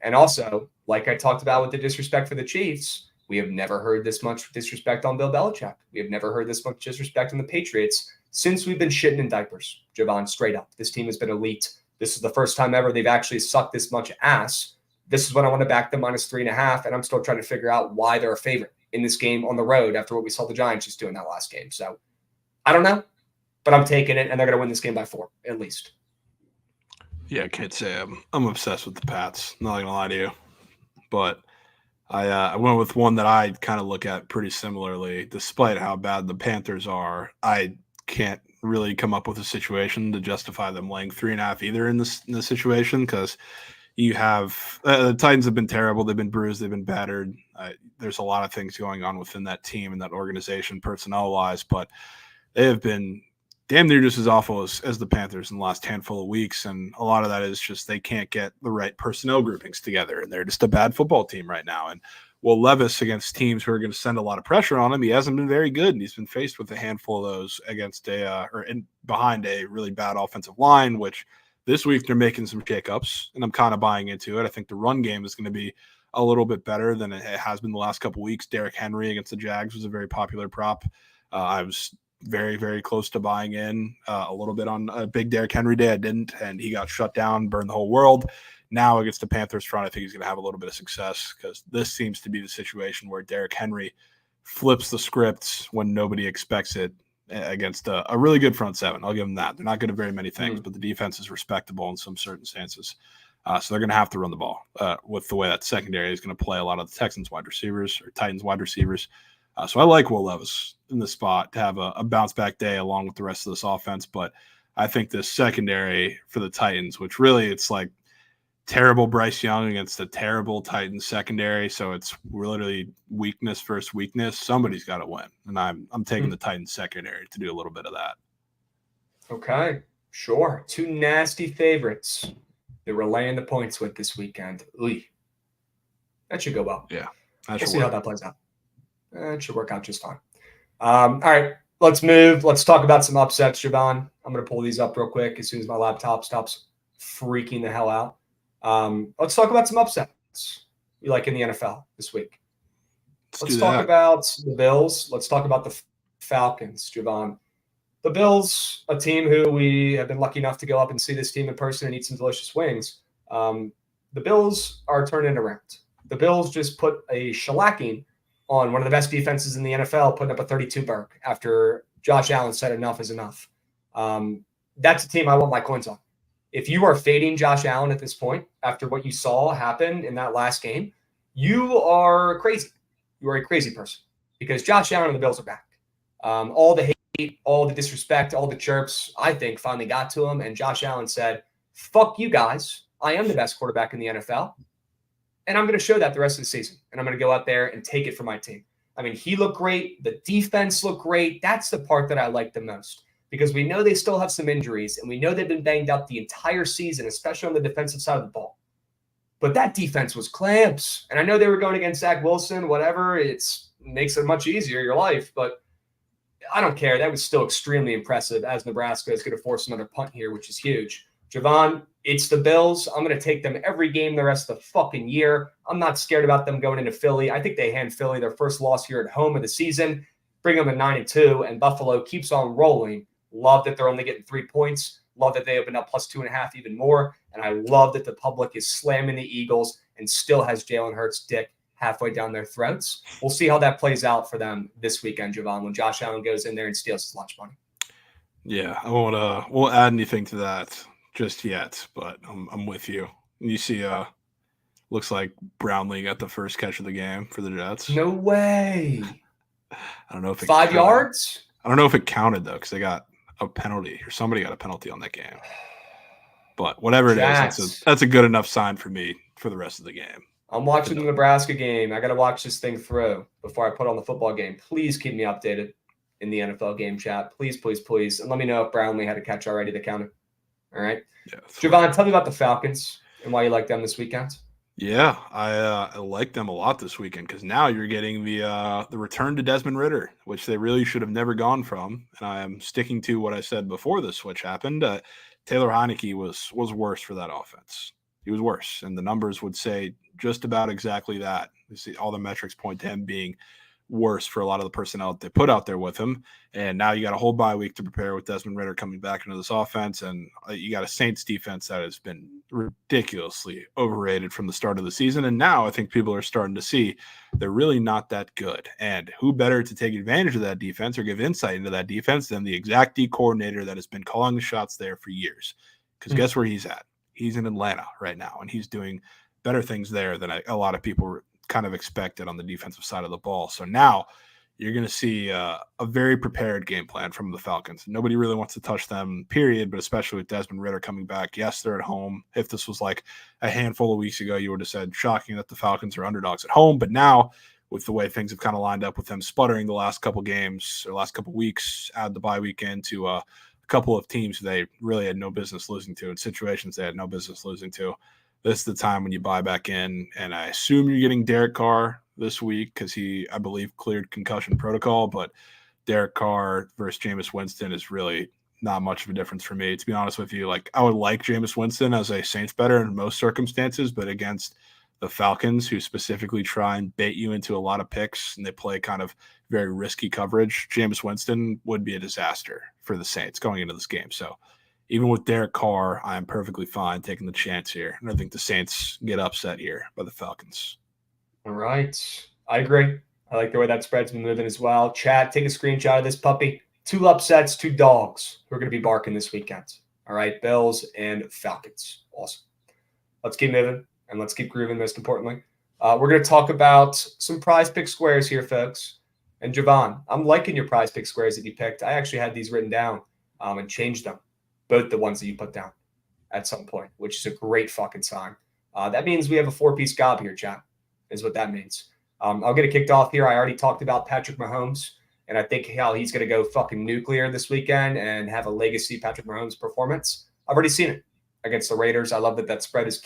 And also, like I talked about with the disrespect for the Chiefs, we have never heard this much disrespect on Bill Belichick. We have never heard this much disrespect on the Patriots since we've been shitting in diapers. Javon, straight up. This team has been elite. This is the first time ever they've actually sucked this much ass. This is when I want to back them -3.5, and I'm still trying to figure out why they're a favorite in this game on the road after what we saw the Giants just do in that last game. So I don't know, but I'm taking it, and they're going to win this game by 4 at least. Yeah, I can't say I'm obsessed with the Pats. Not going to lie to you, but I went with one that I kind of look at pretty similarly. Despite how bad the Panthers are, I can't really come up with a situation to justify them laying 3.5 either in this situation, because you have the Titans have been terrible. They've been bruised. They've been battered. There's a lot of things going on within that team and that organization personnel-wise, but they have been damn near just as awful as the Panthers in the last handful of weeks. And a lot of that is just they can't get the right personnel groupings together, and they're just a bad football team right now. And Will Levis, against teams who are going to send a lot of pressure on him, he hasn't been very good, and he's been faced with a handful of those against behind a really bad offensive line, which this week they're making some shakeups, and I'm kind of buying into it. I think the run game is going to be a little bit better than it has been the last couple of weeks. Derrick Henry against the Jags was a very popular prop. I was very, very close to buying in a little bit on a big Derrick Henry day. I didn't, and he got shut down, burned the whole world. Now against the Panthers front, I think he's going to have a little bit of success, because this seems to be the situation where Derrick Henry flips the scripts when nobody expects it against a really good front seven. I'll give them that. They're not good at very many things, but the defense is respectable in some circumstances. So they're going to have to run the ball with the way that secondary is going to play a lot of the Texans wide receivers or Titans wide receivers. So I like Will Levis in this spot to have a bounce back day along with the rest of this offense. But I think this secondary for the Titans, which really it's like terrible Bryce Young against a terrible Titans secondary. So it's literally weakness versus weakness. Somebody's got to win. And I'm taking the Titans secondary to do a little bit of that. Okay, sure. 2 nasty favorites that we're laying the points with this weekend. Ooh. That should go well. Yeah. We'll see how that plays out. It should work out just fine. All right, let's move. Let's talk about some upsets, Javon. I'm going to pull these up real quick as soon as my laptop stops freaking the hell out. Let's talk about some upsets you like in the NFL this week. Let's talk about the Bills. Let's talk about the Falcons, Javon. The Bills, a team who we have been lucky enough to go up and see this team in person and eat some delicious wings. The Bills are turning around. The Bills just put a shellacking on one of the best defenses in the NFL, putting up a 32 burg after Josh Allen said enough is enough. That's a team I want my coins on. If you are fading Josh Allen at this point, after what you saw happen in that last game, you are crazy. You are a crazy person because Josh Allen and the Bills are back. All the hate, all the disrespect, all the chirps, I think, finally got to him. And Josh Allen said, fuck you guys. I am the best quarterback in the NFL. And I'm going to show that the rest of the season. And I'm going to go out there and take it for my team. I mean, he looked great. The defense looked great. That's the part that I like the most because we know they still have some injuries and we know they've been banged up the entire season, especially on the defensive side of the ball. But that defense was clamps. And I know they were going against Zach Wilson, whatever. It makes it much easier, your life. But I don't care. That was still extremely impressive as Nebraska is going to force another punt here, which is huge. Javon, it's the Bills. I'm going to take them every game the rest of the fucking year. I'm not scared about them going into Philly. I think they hand Philly their first loss here at home of the season, bring them to 9-2, and Buffalo keeps on rolling. Love that they're only getting 3 points. Love that they opened up plus 2.5 even more. And I love that the public is slamming the Eagles and still has Jalen Hurts' dick halfway down their throats. We'll see how that plays out for them this weekend, Javon, when Josh Allen goes in there and steals his lunch money. Yeah, I won't add anything to that just yet, but I'm with you. You see, looks like Brownlee got the first catch of the game for the Jets. No way. I don't know if it 5 yards. I don't know if it counted though, because they got a penalty or somebody got a penalty on that game. But whatever it is, that's a good enough sign for me for the rest of the game. I'm watching the Nebraska game. I got to watch this thing through before I put on the football game. Please keep me updated in the NFL game chat. Please, please, please. And let me know if Brownlee had a catch already to count it. All right. Yeah, Javon, tell me about the Falcons and why you like them this weekend. Yeah, I like them a lot this weekend because now you're getting the return to Desmond Ridder, which they really should have never gone from. And I am sticking to what I said before the switch happened. Taylor Heineke was worse for that offense. He was worse, and the numbers would say just about exactly that. You see, all the metrics point to him being worse for a lot of the personnel that they put out there with him. And now you got a whole bye week to prepare with Desmond Ridder coming back into this offense. And you got a Saints defense that has been ridiculously overrated from the start of the season. And now I think people are starting to see they're really not that good. And who better to take advantage of that defense or give insight into that defense than the exact D coordinator that has been calling the shots there for years? Because guess where he's at? He's in Atlanta right now, and he's doing better things there than a lot of people kind of expected on the defensive side of the ball. So now you're going to see a very prepared game plan from the Falcons. Nobody really wants to touch them, period, but especially with Desmond Ridder coming back. Yes, they're at home. If this was like a handful of weeks ago, you would have said shocking that the Falcons are underdogs at home. But now with the way things have kind of lined up with them sputtering the last couple games or last couple weeks, add the bye weekend to a couple of teams they really had no business losing to and situations they had no business losing to. This is the time when you buy back in, and I assume you're getting Derek Carr this week because he, I believe, cleared concussion protocol, but Derek Carr versus Jameis Winston is really not much of a difference for me. To be honest with you, like I would like Jameis Winston as a Saints better in most circumstances, but against the Falcons, who specifically try and bait you into a lot of picks and they play kind of very risky coverage, Jameis Winston would be a disaster for the Saints going into this game. So even with Derek Carr, I am perfectly fine taking the chance here. And I think the Saints get upset here by the Falcons. All right. I agree. I like the way that spread's been moving as well. Chad, take a screenshot of this puppy. 2 upsets, 2 dogs who are going to be barking this weekend. All right. Bills and Falcons. Awesome. Let's keep moving and let's keep grooving, most importantly. We're going to talk about some prize pick squares here, folks. And Javon, I'm liking your prize pick squares that you picked. I actually had these written down and changed them. Both the ones that you put down at some point, which is a great fucking sign. That means we have a 4-piece gob here, chat, is what that means. I'll get it kicked off here. I already talked about Patrick Mahomes, and I think how he's going to go fucking nuclear this weekend and have a legacy Patrick Mahomes performance. I've already seen it against the Raiders. I love that spread is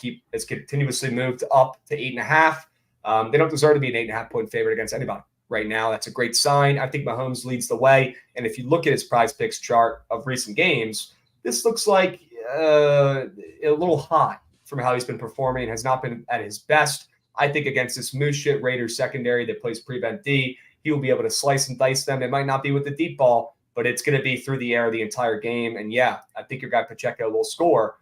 continuously moved up to 8.5. They don't deserve to be an 8.5-point favorite against anybody right now. That's a great sign. I think Mahomes leads the way, and if you look at his prize picks chart of recent games, this looks like a little high from how he's been performing. Has not been at his best. I think against this moose shit Raiders secondary that plays prevent D, he will be able to slice and dice them. It might not be with the deep ball, but it's going to be through the air the entire game. And yeah, I think your guy Pacheco will score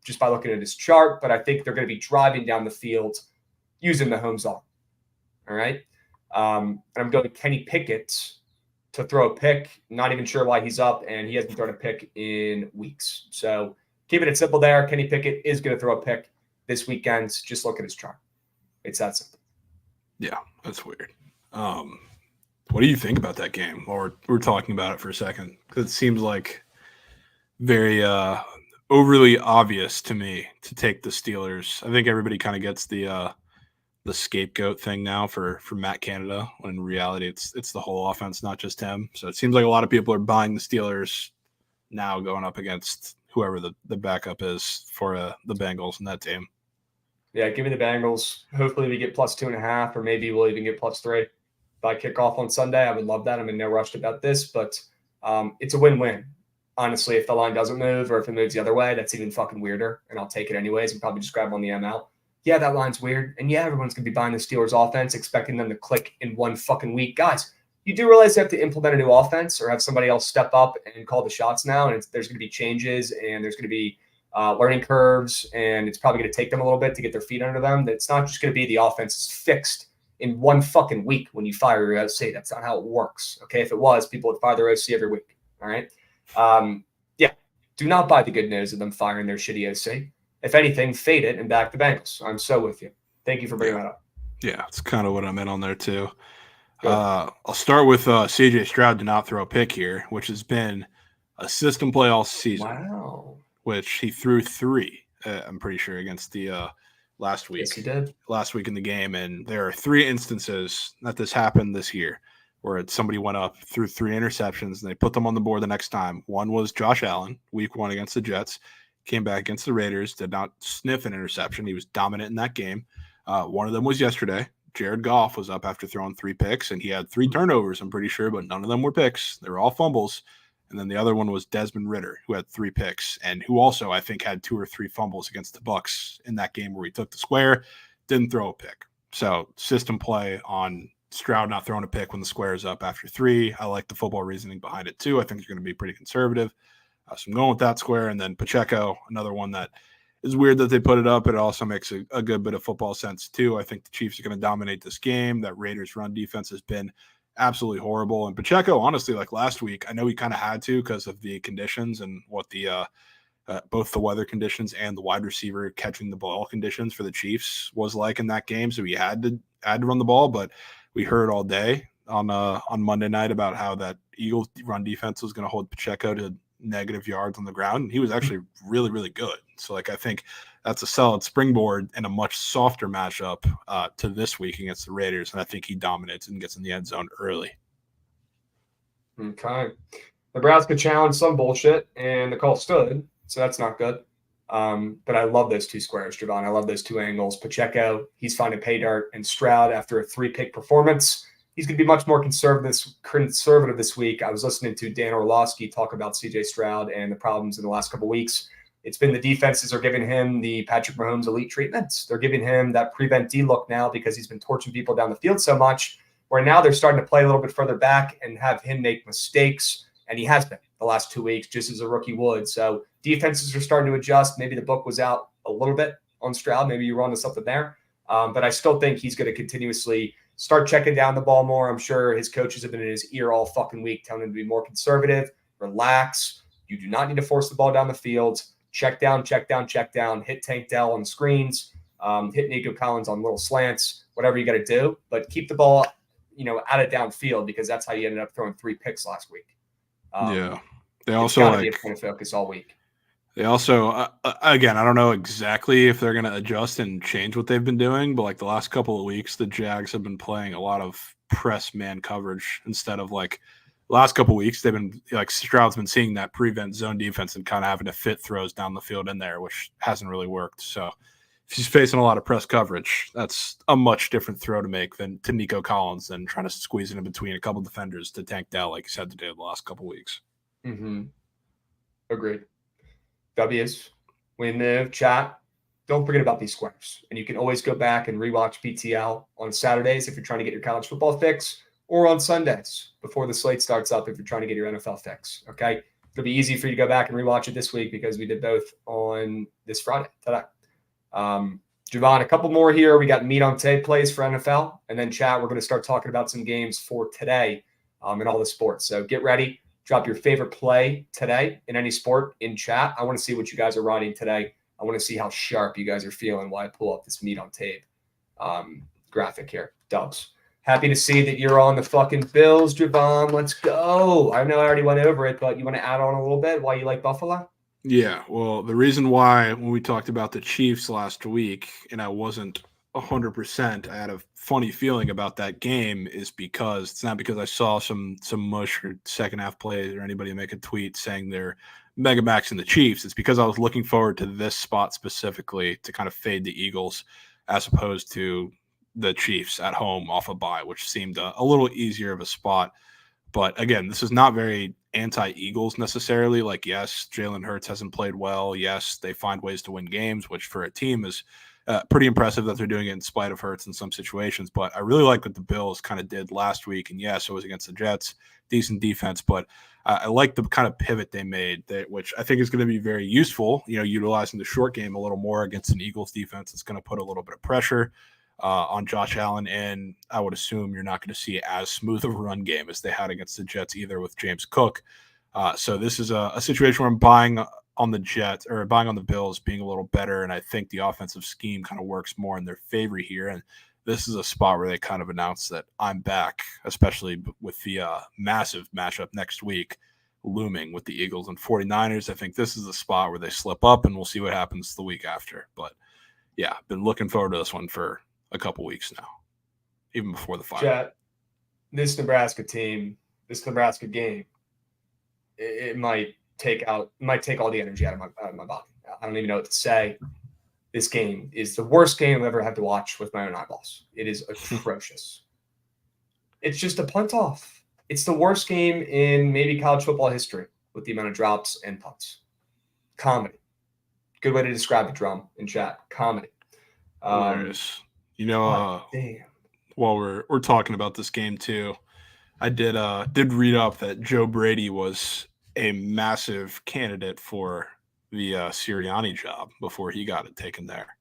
just by looking at his chart, but I think they're going to be driving down the field using the Mahomes arm. All right. And I'm going to Kenny Pickett to throw a pick. Not even sure why he's up, and he hasn't thrown a pick in weeks. So keeping it simple there. Kenny Pickett is going to throw a pick this weekend. Just look at his chart. It's that simple. Yeah, that's weird. What do you think about that game? Or we're talking about it for a second, because it seems like very overly obvious to me to take the Steelers. I think everybody kind of gets the scapegoat thing now for Matt Canada, when in reality it's the whole offense, not just him. So it seems like a lot of people are buying the Steelers now going up against whoever the backup is for the Bengals in that team. Yeah, give me the Bengals. Hopefully we get plus 2.5, or maybe we'll even get plus 3 by kickoff on Sunday. I would love that. I'm in no rush about this, but it's a win-win. Honestly, if the line doesn't move, or if it moves the other way, that's even fucking weirder, and I'll take it anyways and probably just grab on the ML. Yeah, that line's weird. And yeah, everyone's going to be buying the Steelers offense, expecting them to click in one fucking week. Guys, you do realize you have to implement a new offense or have somebody else step up and call the shots now. And there's going to be changes, and there's going to be learning curves, and it's probably going to take them a little bit to get their feet under them. It's not just going to be the offense is fixed in one fucking week when you fire your OC. That's not how it works. Okay. If it was, people would fire their OC every week. All right. Yeah. Do not buy the good news of them firing their shitty OC. If anything, fade it and back the Bengals. I'm so with you. Thank you for bringing that up. Yeah, it's kind of what I'm in on there too. I'll start with CJ Stroud to not throw a pick here, which has been a system play all season. Wow. Which he threw 3, I'm pretty sure, against the last week. Yes, he did. Last week in the game. And there are 3 instances that this happened this year where somebody went up, threw 3 interceptions, and they put them on the board the next time. One was Josh Allen, week 1 against the Jets. Came back against the Raiders, did not sniff an interception. He was dominant in that game. One of them was yesterday. Jared Goff was up after throwing 3 picks, and he had 3 turnovers, I'm pretty sure, but none of them were picks. They were all fumbles. And then the other one was Desmond Ridder, who had 3 picks, and who also, I think, had 2 or 3 fumbles against the Bucs in that game where he took the square, didn't throw a pick. So system play on Stroud not throwing a pick when the square is up after 3. I like the football reasoning behind it, too. I think they're going to be pretty conservative. So I'm going with that square. And then Pacheco, another one that is weird that they put it up. It also makes a good bit of football sense, too. I think the Chiefs are going to dominate this game. That Raiders run defense has been absolutely horrible. And Pacheco, honestly, like last week, I know he kind of had to because of the conditions and what the both the weather conditions and the wide receiver catching the ball conditions for the Chiefs was like in that game. So he had to run the ball. But we heard all day on Monday night about how that Eagles run defense was going to hold Pacheco to negative yards on the ground. And he was actually really, really good. So like, I think that's a solid springboard and a much softer matchup to this week against the Raiders. And I think he dominates and gets in the end zone early. Okay. Nebraska challenged some bullshit and the call stood. So that's not good. But I love those 2 squares, Javon. I love those 2 angles. Pacheco, he's finding pay dirt, and Stroud, after a 3-pick performance, he's going to be much more conservative this week. I was listening to Dan Orlovsky talk about CJ Stroud and the problems in the last couple of weeks. It's been the defenses are giving him the Patrick Mahomes elite treatments. They're giving him that prevent D look now because he's been torching people down the field so much, where now they're starting to play a little bit further back and have him make mistakes. And he has been the last 2 weeks, just as a rookie would. So defenses are starting to adjust. Maybe the book was out a little bit on Stroud. Maybe you're onto something there. But I still think he's going to continuously start checking down the ball more. I'm sure his coaches have been in his ear all fucking week telling him to be more conservative, relax. You do not need to force the ball down the field. Check down, hit Tank Dell on screens, hit Nico Collins on little slants, whatever you got to do. But keep the ball, out of downfield, because that's how you ended up throwing 3 picks last week. Yeah. They also be a point of focus all week. They also, again, I don't know exactly if they're going to adjust and change what they've been doing, but like the last couple of weeks, the Jags have been playing a lot of press man coverage instead of like the last couple of weeks. They've been like Stroud's been seeing that prevent zone defense and kind of having to fit throws down the field in there, which hasn't really worked. So if he's facing a lot of press coverage, that's a much different throw to make than to Nico Collins than trying to squeeze it in between a couple defenders to Tank Dell, like you said to do the last couple of weeks. Mm-hmm. Agreed. W's. We move. Chat. don't forget about these squares. And you can always go back and rewatch PTL on Saturdays if you're trying to get your college football fix, or on Sundays before the slate starts up if you're trying to get your NFL fix. Okay. It'll be easy for you to go back and rewatch it this week because we did both on this Friday today. Javon, a couple more here. We got meat on tape plays for NFL, and then chat. We're going to start talking about some games for today in all the sports. So get ready. Drop your favorite play today in any sport in chat. I want to see what you guys are writing today. I want to see how sharp you guys are feeling while I pull up this meat on tape graphic here. Dubs. Happy to see that you're on the fucking Bills, Javon. Let's go. I know I already went over it, but you want to add on a little bit why you like Buffalo? Yeah, well, the reason why when we talked about the Chiefs last week and I wasn't 100%, I had a funny feeling about that game is because it's not because I saw some mush or second half plays or anybody make a tweet saying they're mega maxing the Chiefs. It's because I was looking forward to this spot specifically to kind of fade the Eagles as opposed to the Chiefs at home off a bye, which seemed a little easier of a spot. But again, this is not very anti-Eagles necessarily. Like, yes, Jalen Hurts hasn't played well. Yes, they find ways to win games, which for a team is pretty impressive that they're doing it in spite of Hurts in some situations. But I really like what the Bills kind of did last week. And yes, it was against the Jets, decent defense. But I like the kind of pivot they made, which I think is going to be very useful, utilizing the short game a little more against an Eagles defense. It's going to put a little bit of pressure on Josh Allen, and I would assume you're not going to see as smooth of a run game as they had against the Jets either with James Cook. So this is a situation where I'm buying on the Jets or buying on the Bills being a little better, and I think the offensive scheme kind of works more in their favor here. And this is a spot where they kind of announced that I'm back, especially with the massive matchup next week looming with the Eagles and 49ers. I think this is a spot where they slip up, and we'll see what happens the week after. But yeah, been looking forward to this one for a couple weeks now, even before the final. Chat, this Nebraska team, this Nebraska game, it might take all the energy out of my body. I don't even know what to say. This game is the worst game I've ever had to watch with my own eyeballs. It is atrocious. It's just a punt off. It's the worst game in maybe college football history with the amount of drops and punts. Comedy. Good way to describe the drum in chat. Comedy. Hilarious. Damn. While we're talking about this game too, I did read up that Joe Brady was a massive candidate for the Sirianni job before he got it taken there,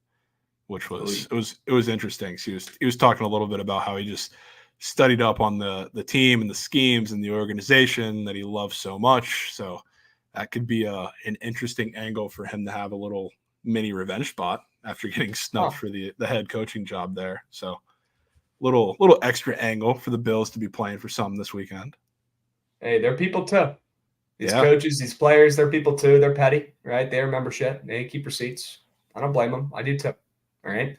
which was it was interesting. So he was talking a little bit about how he just studied up on the team and the schemes and the organization that he loves so much. So that could be an interesting angle for him to have a little mini revenge spot after getting snubbed for the head coaching job there. So little extra angle for the Bills to be playing for some this weekend. Hey, they're people too. These coaches, these players, they're people too. They're petty, right? They remember shit. They keep receipts. I don't blame them. I do too. All right.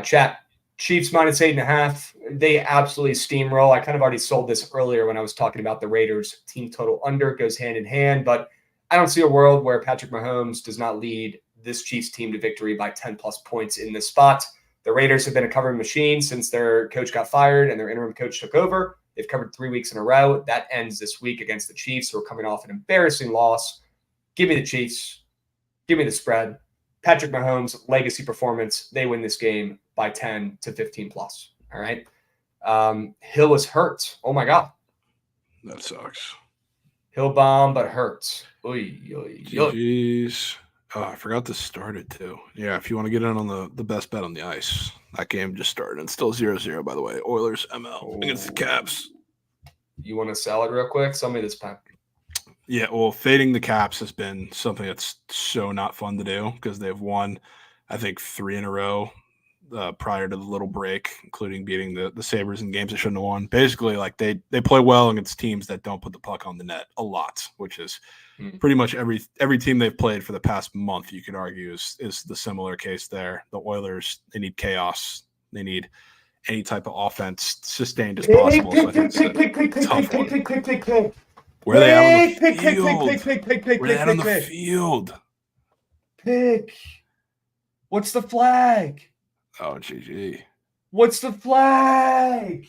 Chat. Chiefs -8.5. They absolutely steamroll. I kind of already sold this earlier when I was talking about the Raiders. Team total under goes hand in hand, but I don't see a world where Patrick Mahomes does not lead this Chiefs team to victory by 10 plus points in this spot. The Raiders have been a covering machine since their coach got fired and their interim coach took over. They've covered 3 weeks in a row. That ends this week against the Chiefs, who are coming off an embarrassing loss. Give me the Chiefs. Give me the spread. Patrick Mahomes, legacy performance. They win this game by 10 to 15 plus. All right. Hill is hurt. Oh, my God. That sucks. Hill bomb, but hurts. Oy, oy, oy. Jeez. Oh, I forgot to start it too. Yeah, if you want to get in on the best bet on the ice, that game just started. It's still 0-0, by the way. Oilers ML against the Caps. You want to sell it real quick? Sell me this pen. Yeah, well, fading the Caps has been something that's so not fun to do because they've won, I think, 3 in a row prior to the little break, including beating the Sabres in games they shouldn't have won. Basically, like they play well against teams that don't put the puck on the net a lot, which is pretty much every team they've played for the past month, you could argue, is the similar case there. The Oilers, they need chaos. They need any type of offense sustained as possible. So I think it's a tough one. Where are they at on the field? Where are they at on the field? Pick. What's the flag? Oh, GG. What's the flag?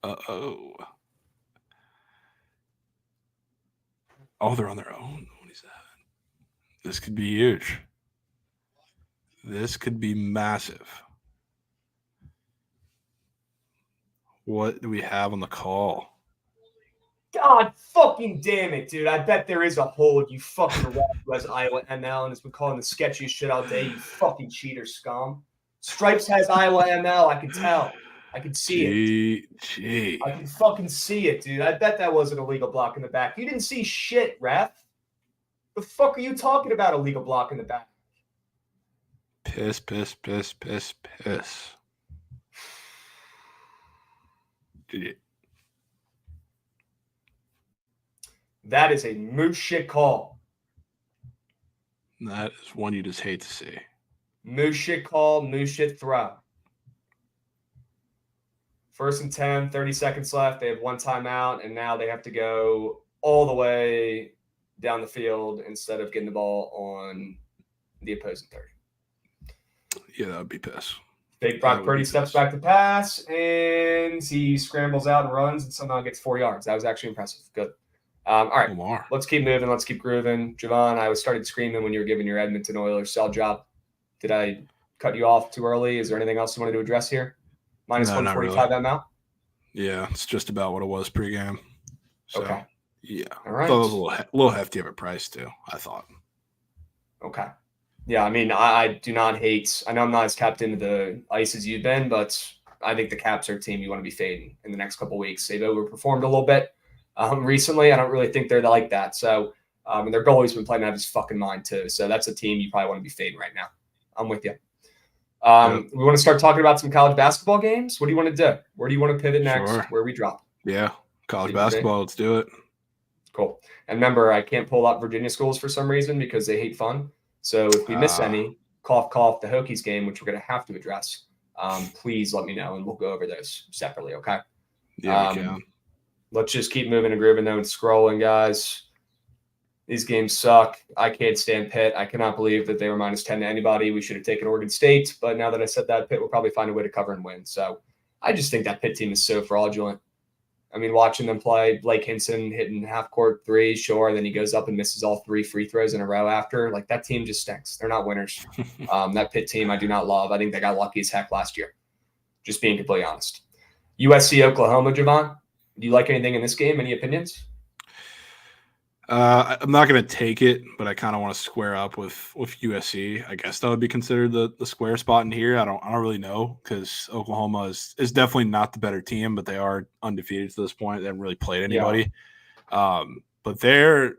Uh-oh. Oh, they're on their own. What is that? This could be huge. This could be massive. What do we have on the call? God fucking damn it, dude. I bet there is a hold, you fucking rat who has Iowa ML and has been calling the sketchiest shit all day, you fucking cheater scum. Stripes has Iowa ML, I can tell. I can see it. I can fucking see it, dude. I bet that wasn't a legal block in the back. You didn't see shit, ref. The fuck are you talking about, a legal block in the back? Piss. GG. That is a moose shit call. That is one you just hate to see. Moose shit call, moose shit throw. 1st and 10, 30 seconds left. They have one timeout, and now they have to go all the way down the field instead of getting the ball on the opposing 30. Yeah, that would be piss. Big Brock Purdy steps back to pass, and he scrambles out and runs and somehow gets 4 yards. That was actually impressive. Good. All right, Lamar. Let's keep moving. Let's keep grooving. Javon, I started screaming when you were giving your Edmonton Oilers sell job. Did I cut you off too early? Is there anything else you wanted to address here? Minus No, 145 ML? Yeah, it's just about what it was pregame. So, okay. Yeah. All right. Thought it was a little hefty of a price, too, I thought. Okay. Yeah, I mean, I do not hate – I know I'm not as capped into the ice as you've been, but I think the Caps are a team you want to be fading in the next couple of weeks. They've overperformed a little bit recently. I don't really think they're like that. So, and their goalie's been playing out of his fucking mind, too. So that's a team you probably want to be fading right now. I'm with you. We want to start talking about some college basketball games. What do you want to do? Where do you want to pivot next? Sure. Where we drop? Yeah, college basketball. Let's do it. Cool. And remember, I can't pull up Virginia schools for some reason because they hate fun. So if we miss any, cough, the Hokies game, which we're going to have to address, please let me know, and we'll go over those separately, okay? Yeah, we can. Let's just keep moving and grooving, though, and scrolling, guys. These games suck. I can't stand Pitt. I cannot believe that they were minus 10 to anybody. We should have taken Oregon State. But now that I said that, Pitt will probably find a way to cover and win. So I just think that Pitt team is so fraudulent. I mean, watching them play, Blake Hinson hitting half-court three, sure, then he goes up and misses all 3 free throws in a row after. Like, that team just stinks. They're not winners. That Pitt team I do not love. I think they got lucky as heck last year, just being completely honest. USC, Oklahoma, Javon, do you like anything in this game? Any opinions? I'm not going to take it, but I kind of want to square up with USC. I guess that would be considered the square spot in here. I don't really know, because Oklahoma is definitely not the better team, but they are undefeated to this point. They haven't really played anybody. Yeah. But I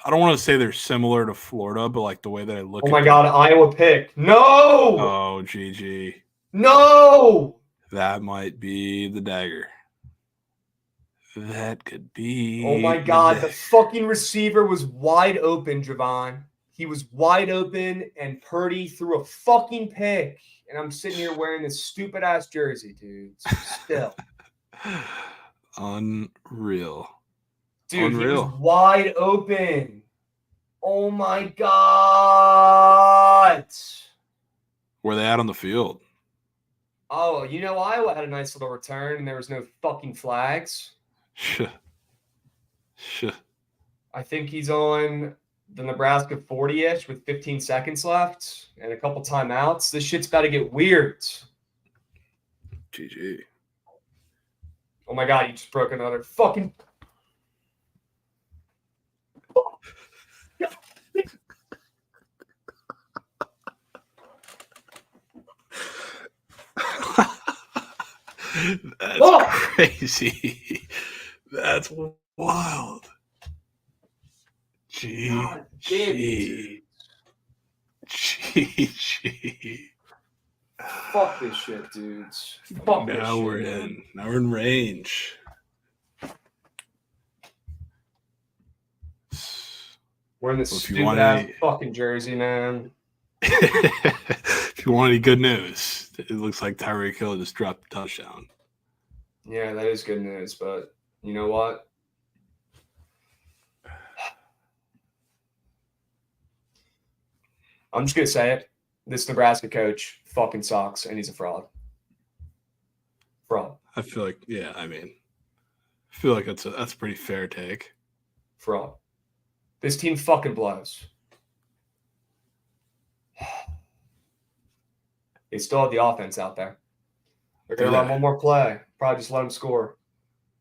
don't want to say they're similar to Florida, but like the way that I look. Oh my God, Iowa pick. No. Oh, GG. No. That might be the dagger. That could be. Oh my God, the fucking receiver was wide open, Javon. He was wide open, and Purdy threw a fucking pick. And I'm sitting here wearing this stupid ass jersey, dude. Still. Unreal. Dude, he was wide open. Oh my God. Where they at on the field? Oh, Iowa had a nice little return, and there was no fucking flags. Sure. I think he's on the Nebraska 40-ish with 15 seconds left and a couple timeouts. This shit's about to get weird. GG. Oh my God, you just broke another fucking. That's crazy. That's wild. GG. Fuck this shit, dudes. Fuck this shit. Now we're in range. We're in this stupid ass fucking jersey, man. If you want any good news, it looks like Tyreek Hill just dropped a touchdown. Yeah, that is good news, but you know what? I'm just going to say it. This Nebraska coach fucking sucks, and he's a fraud. Fraud. I feel like, that's a pretty fair take. Fraud. This team fucking blows. They still have the offense out there. They're going to Yeah. run one more play. Probably just let them score.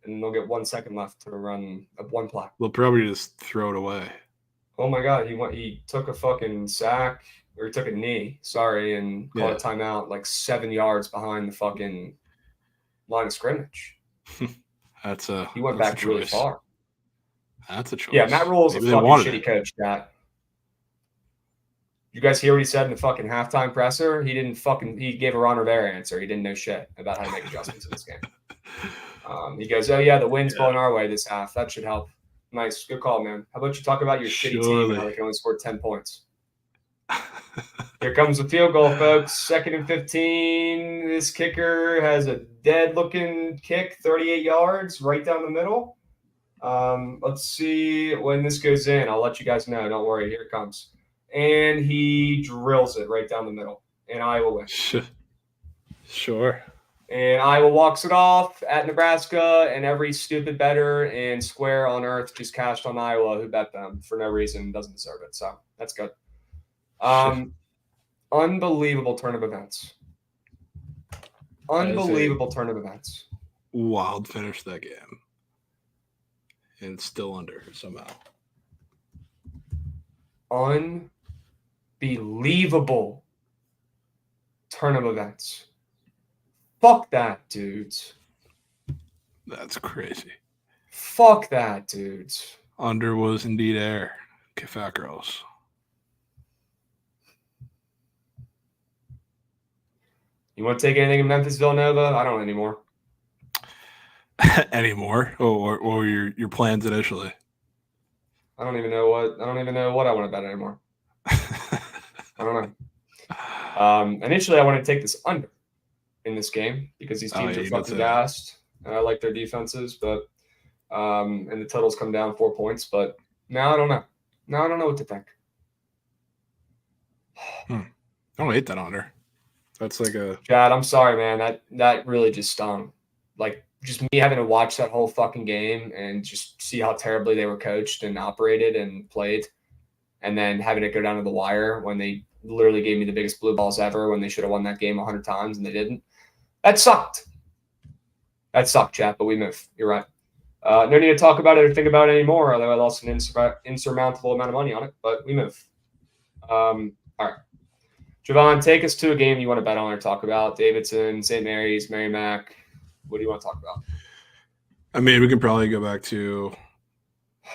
And they'll get 1 second left to run one play. They'll probably just throw it away. Oh, my God. He took a fucking sack. Or he took a knee, and called a timeout like 7 yards behind the fucking line of scrimmage. He went back really far. That's a choice. Yeah, Matt Rule is a Maybe fucking shitty coach, Chat. You guys hear what he said in the fucking halftime presser? He gave a Ron Rivera answer. He didn't know shit about how to make adjustments in this game. He goes, oh, yeah, the wind's blowing our way this half. That should help. Nice. Good call, man. How about you talk about your shitty team and how they can only score 10 points? Here comes the field goal, folks. 2nd and 15. This kicker has a dead-looking kick, 38 yards, right down the middle. Let's see when this goes in. I'll let you guys know. Don't worry. Here it comes. And he drills it right down the middle. And Iowa wins. Sure. And Iowa walks it off at Nebraska, and every stupid bettor and square on earth just cashed on Iowa who bet them for no reason, doesn't deserve it. So that's good. Unbelievable turn of events. Unbelievable turn of events. Wild finish that game. And it's still under somehow. Unbelievable turn of events. Fuck that, dudes. That's crazy. Fuck that, dudes. Under was indeed air. Okay, fat girls. You want to take anything in Memphis, Villanova? I don't anymore. Anymore? What were your plans initially? I don't even know what I want to bet anymore. I don't know. Initially, I want to take this under in this game because these teams are fucking gassed, and I like their defenses. But and the totals come down 4 points. But now I don't know. Now I don't know what to think. I don't hate that under. That's like a Chad, I'm sorry, man. That really just stung. Like just me having to watch that whole fucking game and just see how terribly they were coached and operated and played, and then having it go down to the wire when they literally gave me the biggest blue balls ever when they should have won that game 100 times and they didn't. That sucked. That sucked, Chad, but we move. You're right. No need to talk about it or think about it anymore, although I lost an insurmountable amount of money on it, but we move. All right. Javon, take us to a game you want to bet on or talk about. Davidson, St. Mary's, Merrimack. What do you want to talk about? I mean, we can probably go back to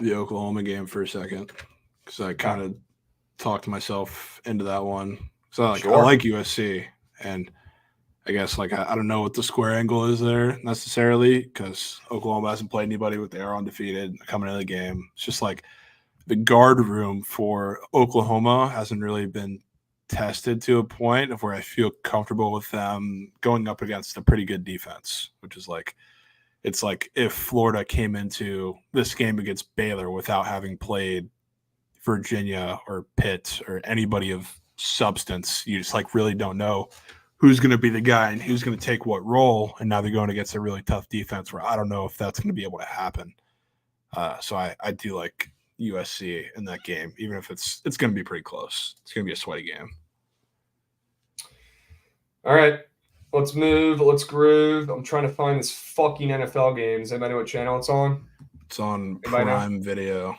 the Oklahoma game for a second because I kind of talked myself into that one. So I like USC, and I guess I don't know what the square angle is there necessarily because Oklahoma hasn't played anybody, but they are undefeated coming into the game. It's just like the guard room for Oklahoma hasn't really been tested to a point of where I feel comfortable with them going up against a pretty good defense, which is it's like if Florida came into this game against Baylor without having played Virginia or Pitt or anybody of substance, you just really don't know who's going to be the guy and who's going to take what role. And now they're going against a really tough defense where I don't know if that's going to be able to happen. So I do like USC in that game, even if it's going to be pretty close. It's going to be a sweaty game. All right, let's move. Let's groove. I'm trying to find this fucking NFL game. Does anybody know what channel it's on? It's on Prime Video.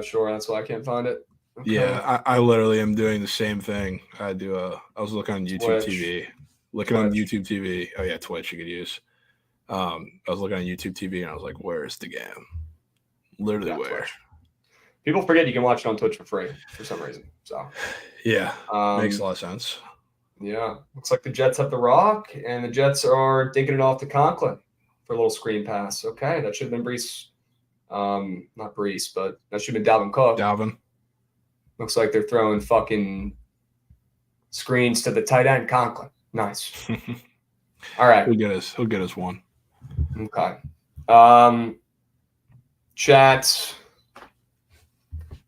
Sure. That's why I can't find it. Okay. Yeah, I literally am doing the same thing. I was looking on YouTube TV. On YouTube TV. Oh yeah, Twitch you could use. I was looking on YouTube TV and I was like, "Where's the game?" Literally where? Twitch. People forget you can watch it on Twitch for free for some reason. So yeah, makes a lot of sense. Yeah, looks like the Jets have the rock, and the Jets are dinking it off to Conklin for a little screen pass. Okay, that should have been Brees. Not Brees, but that should have been Dalvin Cook. Dalvin. Looks like they're throwing fucking screens to the tight end, Conklin. Nice. All right. He'll get us one. Okay. Chat.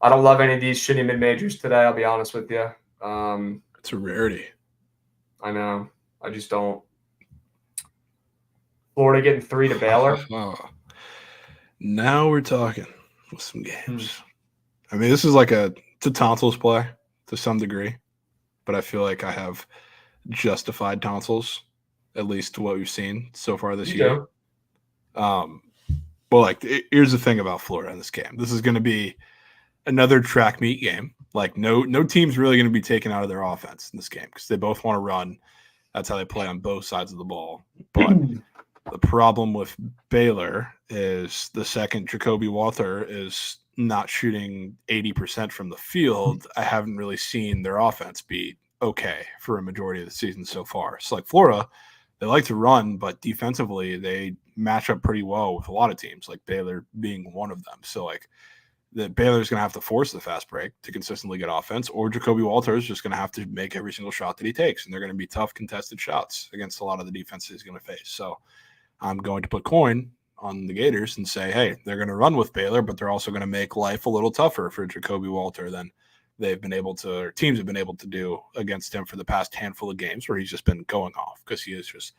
I don't love any of these shitty mid-majors today, I'll be honest with you. It's a rarity. I know. I just don't. Florida getting 3 to Baylor. Now we're talking with some games. I mean, this is it's a tonsils play to some degree, but I feel like I have justified tonsils, at least what we've seen so far this You year. Well, like, here's the thing about Florida in this game. This is going to be another track meet game. Like, no team's really going to be taken out of their offense in this game because they both want to run. That's how they play on both sides of the ball. But the problem with Baylor is the second Jacoby Walter is not shooting 80% from the field. I haven't really seen their offense be okay for a majority of the season so far. So, like, Florida, they like to run, but defensively they match up pretty well with a lot of teams, like Baylor being one of them. So, like, that Baylor's going to have to force the fast break to consistently get offense, or Jacoby Walter is just going to have to make every single shot that he takes, and they're going to be tough contested shots against a lot of the defenses he's going to face. So I'm going to put coin on the Gators and say, hey, they're going to run with Baylor, but they're also going to make life a little tougher for Jacoby Walter than they've been able to, or teams have been able to do against him for the past handful of games where he's just been going off because he is just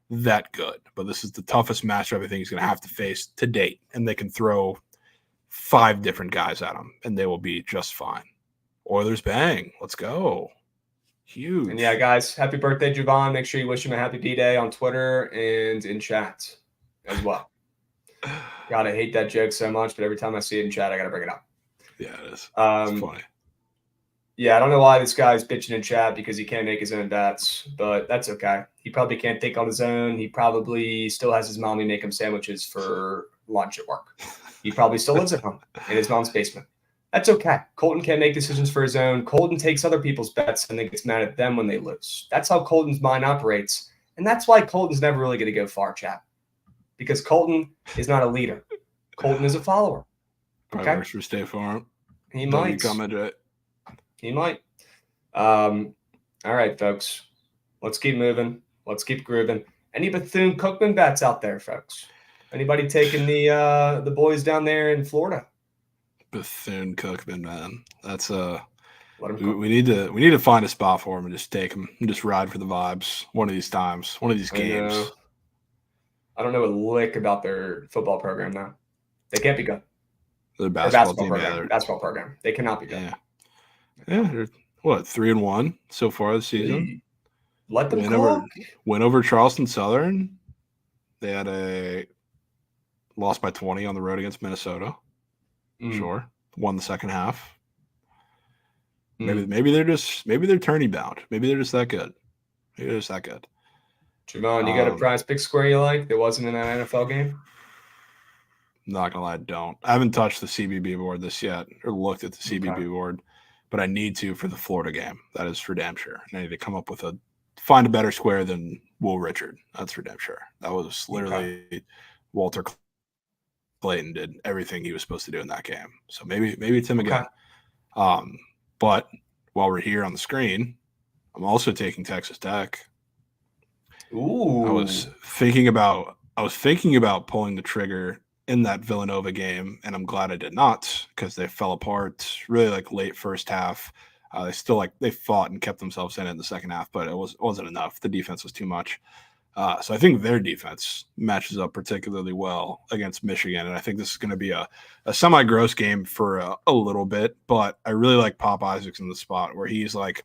that good. But this is the toughest matchup I think he's going to have to face to date, and they can throw 5 different guys at him, and they will be just fine. Oilers bang. Let's go. Huge. And yeah, guys, happy birthday, Javon. Make sure you wish him a happy D-Day on Twitter and in chat as well. God, I hate that joke so much, but every time I see it in chat, I got to bring it up. Yeah, it is. It's funny. Yeah, I don't know why this guy's bitching in chat because he can't make his own bets, but that's okay. He probably can't think on his own. He probably still has his mommy make him sandwiches for lunch at work. He probably still lives at home in his mom's basement. That's okay. Colton can't make decisions for his own. Colton takes other people's bets and then gets mad at them when they lose. That's how Colton's mind operates. And that's why Colton's never really going to go far, chat. Because Colton is not a leader. Colton is a follower. Probably works for State Farm. He might. He might. All right, folks. Let's keep moving. Let's keep grooving. Any Bethune-Cookman bets out there, folks? Anybody taking the boys down there in Florida? Bethune-Cookman, man. That's we need to find a spot for him and just take him and just ride for the vibes one of these times, one of these games. I don't know a lick about their football program now. They can't be good. Their basketball program. Basketball program. They cannot be good. Yeah. They're, what, 3-1 so far this season? Let them cook. Win over Charleston Southern. They had a loss by 20 on the road against Minnesota. Sure. Won the second half. Maybe they're tourney bound. Maybe they're just that good. Javon, you got a prize pick square you like that wasn't in that NFL game? Not gonna lie, I don't. I haven't touched the CBB board this yet or looked at the CBB board, but I need to for the Florida game. That is for damn sure. And I need to come up with find a better square than Will Richard. That's for damn sure. That was literally Walter Clayton did everything he was supposed to do in that game. So maybe it's him again. But while we're here on the screen, I'm also taking Texas Tech. Ooh. I was thinking about pulling the trigger in that Villanova game, and I'm glad I did not because they fell apart really like late first half. They fought and kept themselves in the second half, but it wasn't enough. The defense was too much. So I think their defense matches up particularly well against Michigan, and I think this is going to be a semi-gross game for a little bit, but I really like Pop Isaacs in the spot where he's like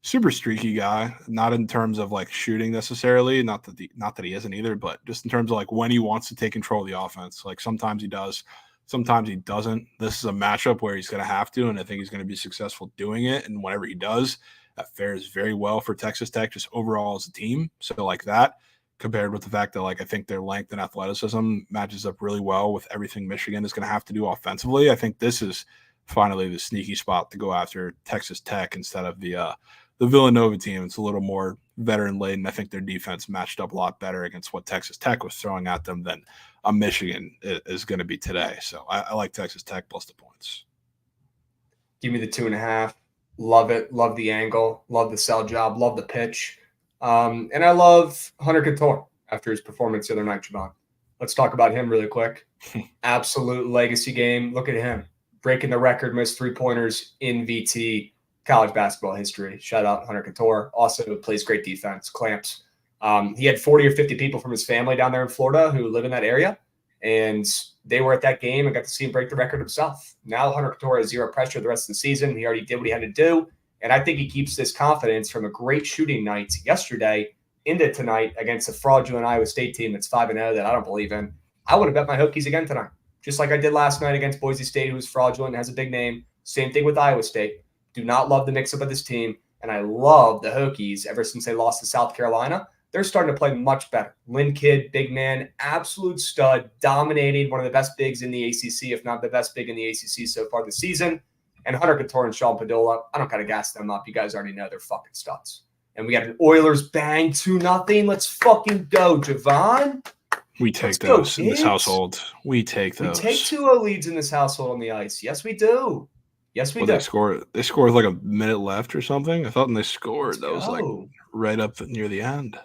super streaky guy, not in terms of like shooting necessarily, not that he isn't either, but just in terms of like when he wants to take control of the offense. Like sometimes he does, sometimes he doesn't. This is a matchup where he's going to have to, and I think he's going to be successful doing it. And whenever he does, that fares very well for Texas Tech just overall as a team. So like that, compared with the fact that like I think their length and athleticism matches up really well with everything Michigan is going to have to do offensively. I think this is finally the sneaky spot to go after Texas Tech instead of the Villanova team. It's a little more veteran laden. I think their defense matched up a lot better against what Texas Tech was throwing at them than a Michigan is going to be today. So I like Texas Tech plus the points. Give me the 2.5. Love it. Love the angle. Love the sell job. Love the pitch. And I love Hunter Couture after his performance the other night, Javon. Let's talk about him really quick. Absolute legacy game. Look at him. Breaking the record, most three-pointers in VT college basketball history. Shout out Hunter Couture. Also plays great defense, clamps. He had 40 or 50 people from his family down there in Florida who live in that area, and they were at that game and got to see him break the record himself. Now Hunter Couture has zero pressure the rest of the season. He already did what he had to do, And I think he keeps this confidence from a great shooting night yesterday into tonight against a fraudulent Iowa State team that's 5-0 that I don't believe in. I would have bet my Hokies again tonight, just like I did last night against Boise State, who's fraudulent and has a big name. Same thing with Iowa State. Do not love the mix-up of this team, and I love the Hokies ever since they lost to South Carolina. They're starting to play much better. Lynn Kidd, big man, absolute stud, dominating, one of the best bigs in the ACC, if not the best big in the ACC so far this season. And Hunter Couture and Sean Padula, I don't got to gas them up. You guys already know they're fucking studs. And we got an Oilers bang 2-0. Let's fucking go, Javon. We take those in this household. We take those. We take 2-0 leads in this household on the ice. Yes, we do. Yes, we do. They scored with like a minute left or something. I thought when they scored, that was like right up near the end.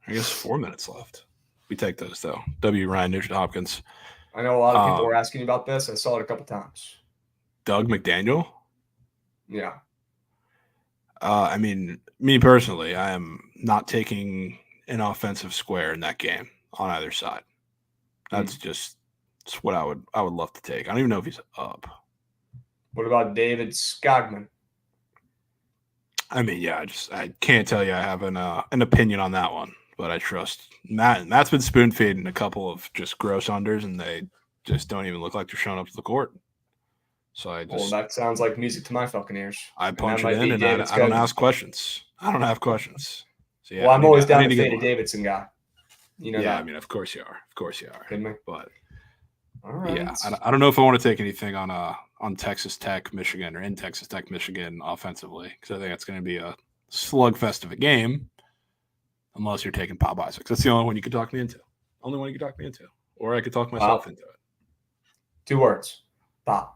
I guess 4 minutes left. We take those, though. W. Ryan Nugent-Hopkins. I know a lot of people were asking about this. I saw it a couple times. Doug McDaniel? Yeah. I mean, me personally, I am not taking an offensive square in that game on either side. That's just what I would love to take. I don't even know if he's up. What about David Skogman? I mean, yeah, I can't tell you I have an opinion on that one. But I trust Matt. And Matt's been spoon feeding a couple of just gross unders, and they just don't even look like they're showing up to the court. So well, that sounds like music to my fucking ears. I punch it in, and I don't ask questions. I don't have questions. So, yeah, well, I'm always down to fade a Davidson guy. You know that. I mean, of course you are. Of course you are. Kidding me? But all right. Yeah, I don't know if I want to take anything on Texas Tech, Michigan, or in Texas Tech, Michigan offensively, because I think it's going to be a slugfest of a game. Unless you're taking Bob Isaacs. That's the only one you could talk me into. Only one you could talk me into. Or I could talk myself into it. 2 words. Bob.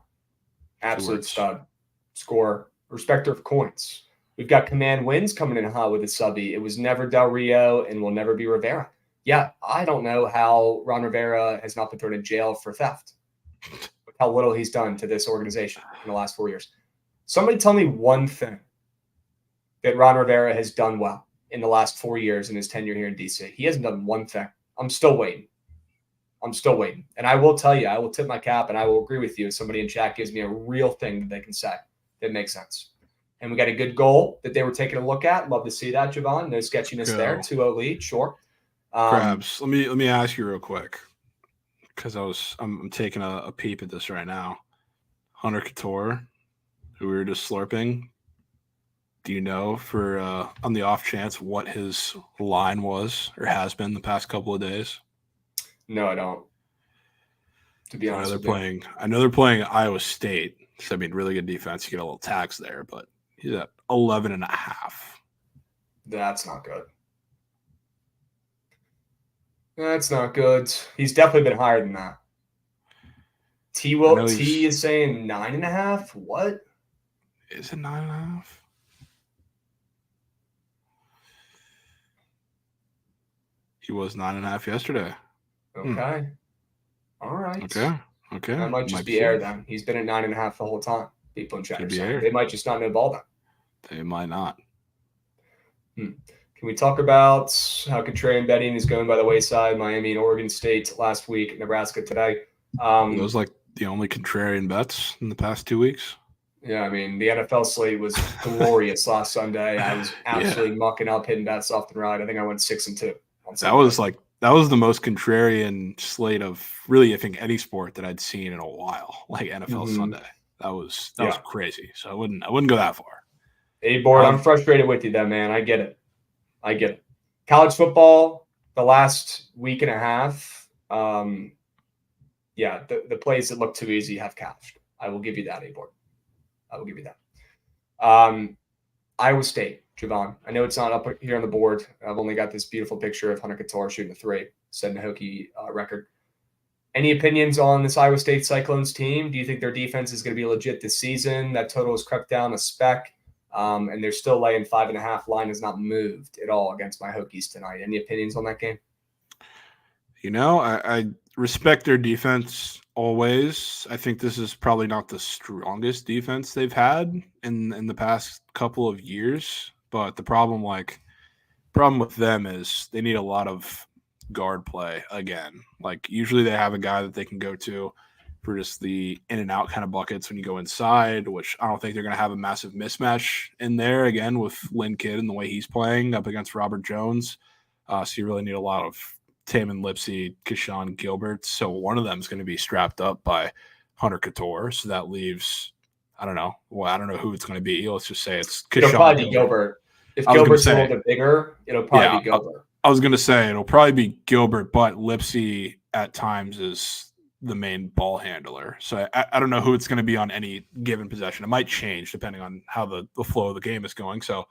Absolute stud. Scorer. Respecter of coins. We've got command wins coming in hot with a subby. It was never Del Rio and will never be Rivera. Yeah, I don't know how Ron Rivera has not been thrown in jail for theft. How little he's done to this organization in the last 4 years. Somebody tell me one thing that Ron Rivera has done well in the last 4 years in his tenure here in DC. He hasn't done one thing. I'm still waiting. And I will tell you, I will tip my cap and I will agree with you if somebody in chat gives me a real thing that they can say that makes sense. And we got a good goal that they were taking a look at. Love to see that, Javon. No sketchiness there. 2-0 lead, sure. Krabs, let me ask you real quick, because I'm taking a peep at this right now. Hunter Couture, who we were just slurping. Do you know, for on the off chance, what his line was or has been the past couple of days? No, I don't. To be honest, I know they're playing Iowa State. So I mean, really good defense. You get a little tax there, but he's at 11.5. That's not good. That's not good. He's definitely been higher than that. T is saying 9.5. What? Is it 9.5? He was 9.5 yesterday. Okay. All right. Okay. That might just be air then. He's been at 9.5 the whole time. People in chat are saying. They might just not know ball then. They might not. Can we talk about how contrarian betting is going by the wayside? Miami and Oregon State last week, Nebraska today. Those like the only contrarian bets in the past 2 weeks. Yeah, I mean, the NFL slate was glorious last Sunday. I was absolutely mucking up hitting bets left and right. I think I went 6-2. That was the most contrarian slate of really, I think, any sport that I'd seen in a while, like NFL Sunday. That was crazy. So I wouldn't go that far. Hey, Board, I'm frustrated with you, though, man. I get it. College football, the last week and a half, the plays that look too easy have cashed. I will give you that, A-Board. I will give you that. Iowa State, Javon. I know it's not up here on the board. I've only got this beautiful picture of Hunter Couture shooting a 3, setting a Hokie record. Any opinions on this Iowa State Cyclones team? Do you think their defense is going to be legit this season? That total has crept down a speck, and they're still laying 5.5. Line has not moved at all against my Hokies tonight. Any opinions on that game? You know, I respect their defense always. I think this is probably not the strongest defense they've had in the past couple of years. But the problem with them is they need a lot of guard play again. Like usually they have a guy that they can go to for just the in and out kind of buckets when you go inside, which I don't think they're going to have a massive mismatch in there again with Lynn Kidd and the way he's playing up against Robert Jones. So you really need a lot of Tamin Lipsey, Keshawn Gilbert. So one of them is going to be strapped up by Hunter Couture. So that leaves, I don't know. Well, I don't know who it's going to be. Let's just say it's Keshawn. It'll probably be Gilbert. If Gilbert's a little bit bigger, it'll probably be Gilbert. I was going to say it'll probably be Gilbert, but Lipsey at times is the main ball handler. So I don't know who it's going to be on any given possession. It might change depending on how the flow of the game is going. So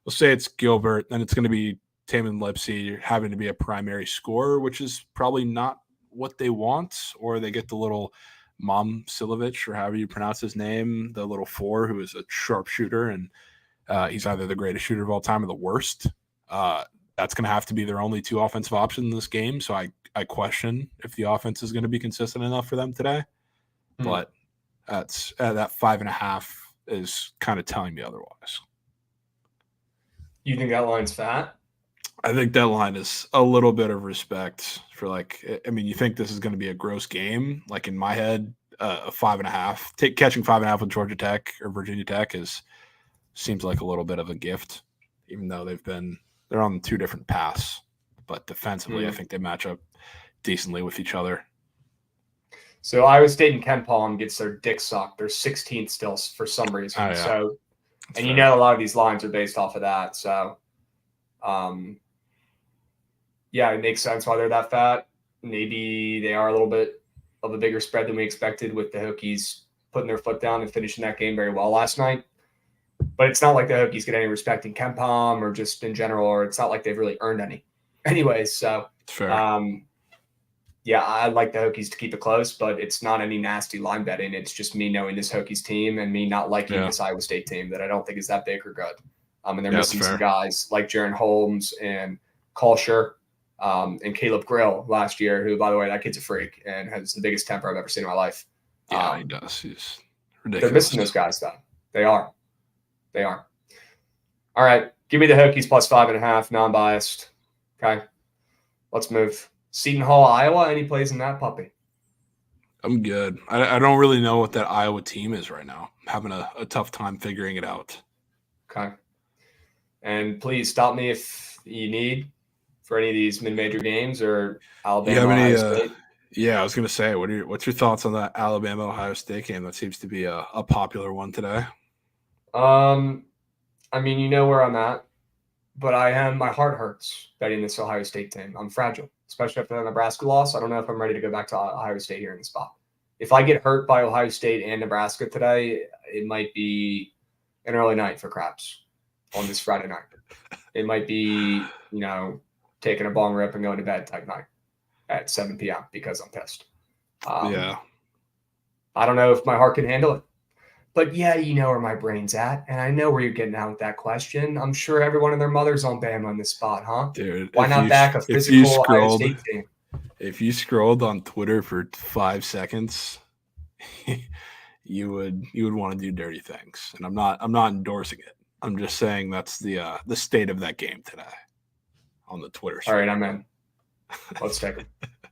we'll say it's Gilbert, then it's going to be Tamin Lipsey having to be a primary scorer, which is probably not what they want, or they get the little Mom Silovich, or however you pronounce his name, the little 4 who is a sharpshooter, and he's either the greatest shooter of all time or the worst. That's going to have to be their only 2 offensive options in this game. So I question if the offense is going to be consistent enough for them today. But that's that 5.5 is kind of telling me otherwise. You think that line's fat? I think that line is a little bit of respect for, like, I mean, you think this is going to be a gross game. Like in my head, a 5.5. Catching 5.5 with Georgia Tech or Virginia Tech seems like a little bit of a gift, even though they're on 2 different paths. But defensively, I think they match up decently with each other. So Iowa State and Ken Palm gets their dick sucked. They're 16th still for some reason. Oh, yeah. So, That's and fair. you know a lot of these lines are based off of that. So, yeah, it makes sense why they're that fat. Maybe they are a little bit of a bigger spread than we expected, with the Hokies putting their foot down and finishing that game very well last night. But it's not like the Hokies get any respect in Ken Palm or just in general, or it's not like they've really earned any. Anyways, so It's fair. yeah, I like the Hokies to keep it close, but it's not any nasty line betting. It's just me knowing this Hokies team and me not liking this Iowa State team that I don't think is that big or good. And they're missing some guys like Jaron Holmes and Kolscher and Caleb Grill last year, who, by the way, that kid's a freak and has the biggest temper I've ever seen in my life. Yeah, he does. He's ridiculous. They're missing those guys, though. They are. All right. Give me the Hokies plus 5.5, non-biased. Okay. Let's move. Seton Hall, Iowa. Any plays in that puppy? I'm good. I don't really know what that Iowa team is right now. I'm having a tough time figuring it out. Okay. And please stop me if you need for any of these mid-major games or Alabama, Ohio State. Yeah, I was going to say, what's your thoughts on that Alabama-Ohio State game? That seems to be a popular one today. I mean, you know where I'm at, but my heart hurts betting this Ohio State team. I'm fragile, especially after the Nebraska loss. I don't know if I'm ready to go back to Ohio State here in the spot. If I get hurt by Ohio State and Nebraska today, it might be an early night for craps on this Friday night. It might be, taking a bong rip and going to bed type night at 7 p.m. because I'm pissed. Yeah. I don't know if my heart can handle it. But yeah, you know where my brain's at, and I know where you're getting at with that question. I'm sure everyone and their mother's on Bama on this spot, huh? Dude, why not back a physical Ohio State team? If you scrolled on Twitter for 5 seconds, you would want to do dirty things. And I'm not endorsing it. I'm just saying that's the state of that game today on the Twitter stream. All right, I'm in. Let's take it.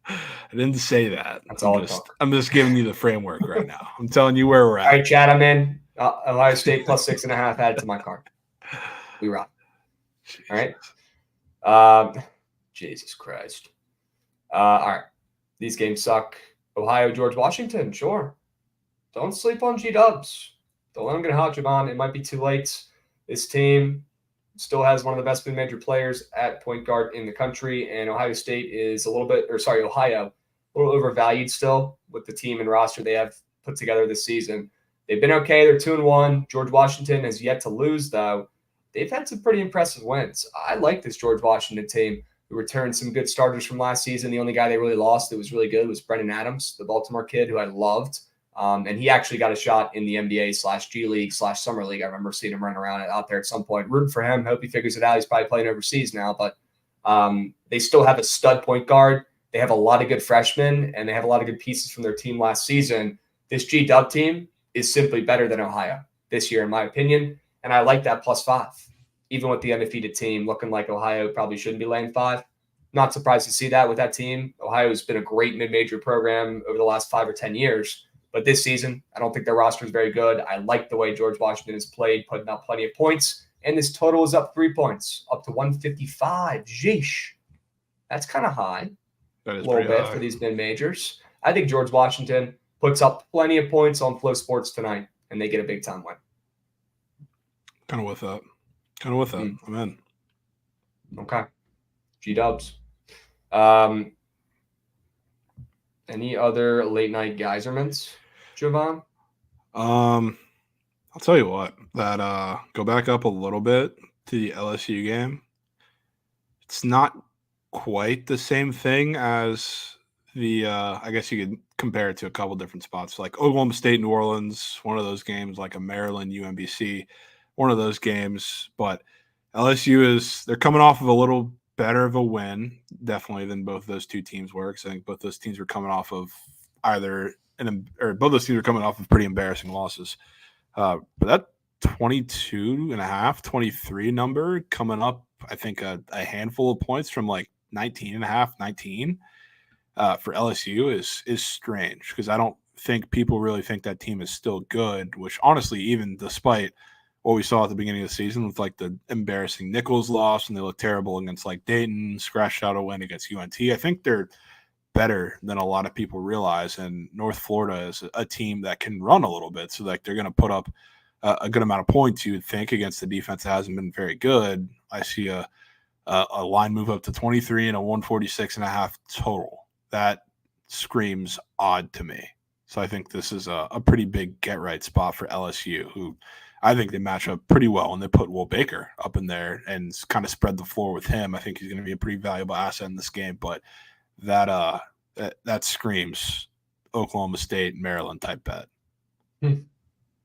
I didn't say that. That's all I'm just giving you the framework right now. I'm telling you where we're at. All right, Chad, I'm in. Ohio State plus 6.5 added to my card. We rock. Jesus. All right. Jesus Christ. All right. These games suck. Ohio, George Washington, sure. Don't sleep on G-Dubs. Don't let them get hot, Javon. It might be too late. This team still has one of the best mid-major players at point guard in the country, and Ohio State is Ohio, a little overvalued still with the team and roster they have put together this season. They've been okay. They're 2-1. George Washington has yet to lose, though. They've had some pretty impressive wins. I like this George Washington team, who returned some good starters from last season. The only guy they really lost that was really good was Brendan Adams, the Baltimore kid, who I loved. And he actually got a shot in the NBA/G League/Summer League. I remember seeing him run around out there at some point. Rooting for him. Hope he figures it out. He's probably playing overseas now. But they still have a stud point guard. They have a lot of good freshmen, and they have a lot of good pieces from their team last season. This G-Dub team is simply better than Ohio this year, in my opinion. And I like that +5. Even with the undefeated team looking like Ohio probably shouldn't be laying 5. Not surprised to see that with that team. Ohio has been a great mid-major program over the last 5 or 10 years. But this season, I don't think their roster is very good. I like the way George Washington has played, putting up plenty of points. And this total is up 3 points, up to 155. Jeesh. That's kind of high. That is A little bit high for these mid-majors. I think George Washington puts up plenty of points on Flow Sports tonight, and they get a big-time win. Kind of with that. I'm in. Okay. G-dubs. Any other late-night geyserments, Javon? I'll tell you what. That go back up a little bit to the LSU game. It's not quite the same thing as the I guess you could compare it to a couple different spots like Oklahoma State, New Orleans, one of those games, like a Maryland, UMBC, one of those games. But LSU they're coming off of a little better of a win, definitely, than both those two teams were. Because I think both those teams were coming off of both those teams were coming off of pretty embarrassing losses. But that 22.5, 23 number coming up, I think a handful of points from like 19.5, 19 for LSU is strange, because I don't think people really think that team is still good, which honestly, even despite what we saw at the beginning of the season with like the embarrassing Nichols loss and they look terrible against like Dayton, scratched out a win against UNT, I think they're better than a lot of people realize. And North Florida is a team that can run a little bit, so like they're going to put up a good amount of points, you would think, against the defense that hasn't been very good. I see a line move up to 23 and a 146.5 total. That screams odd to me. So I think this is a pretty big get right spot for LSU, who I think they match up pretty well, and they put Will Baker up in there and kind of spread the floor with him. I think he's going to be a pretty valuable asset in this game, but that screams Oklahoma State, Maryland type bet.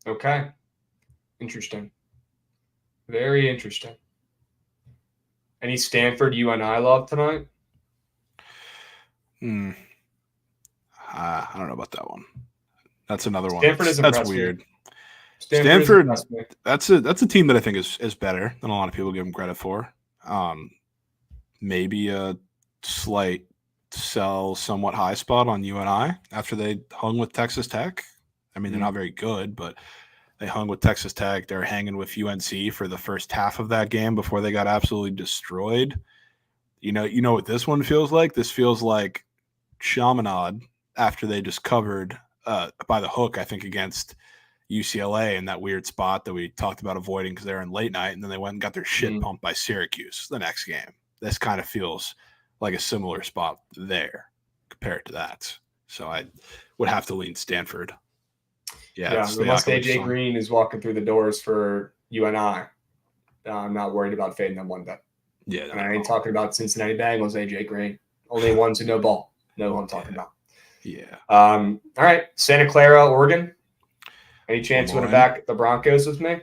Okay. Interesting. Very interesting. Any Stanford UNI love tonight? I don't know about that one. That's another Stanford one. That's weird. Me. Stanford, that's a team that I think is better than a lot of people give them credit for. Maybe a slight sell somewhat high spot on UNI after they hung with Texas Tech. I mean, they're not very good, but they hung with Texas Tech. They're hanging with UNC for the first half of that game before they got absolutely destroyed. You know what this one feels like? This feels like Chaminade after they just covered by the hook, I think, against UCLA in that weird spot that we talked about avoiding because they were in late night, and then they went and got their shit pumped by Syracuse the next game. This kind of feels like a similar spot there compared to that. So I would have to lean Stanford. Yeah, unless AJ Green is walking through the doors for UNI, I'm not worried about fading them one bit. Yeah, and I ain't talking about Cincinnati Bengals, AJ Green. Only ones who know ball know who I'm talking about. Yeah. All right, Santa Clara, Oregon. Any chance you want to back the Broncos with me?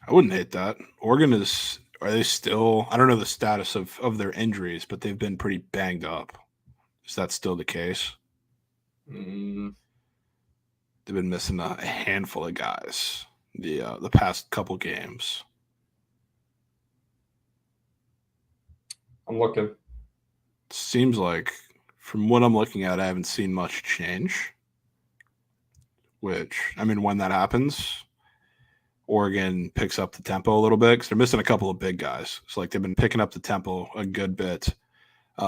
I wouldn't hate that. Oregon are they still, I don't know the status of their injuries, but they've been pretty banged up. Is that still the case? They've been missing a handful of guys the past couple games. I'm looking. Seems like, from what I'm looking at, I haven't seen much change. Which, I mean, when that happens, Oregon picks up the tempo a little bit because they're missing a couple of big guys. So, like, they've been picking up the tempo a good bit,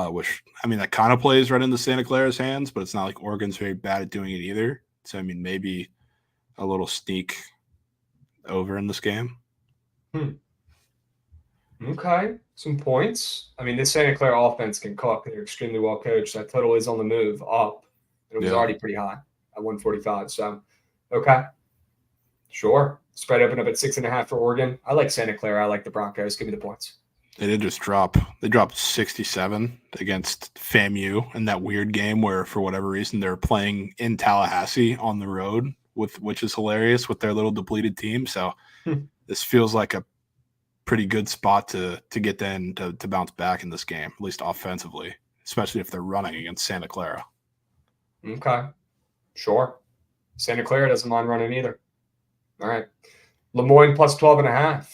which, I mean, that kind of plays right into Santa Clara's hands, but it's not like Oregon's very bad at doing it either. So, I mean, maybe a little sneak over in this game. Okay, some points. I mean, this Santa Clara offense can cook. They're extremely well coached. That total is on the move up. It was already pretty high at 145. So, okay, sure. Spread open up at 6.5 for Oregon. I like Santa Clara. I like the Broncos. Give me the points. They did just drop. They dropped 67 against FAMU in that weird game where, for whatever reason, they're playing in Tallahassee on the road, which is hilarious with their little depleted team. So this feels like a pretty good spot to get them to bounce back in this game, at least offensively, especially if they're running against Santa Clara. Okay, sure. Santa Clara doesn't mind running either. All right. Lemoyne plus 12.5.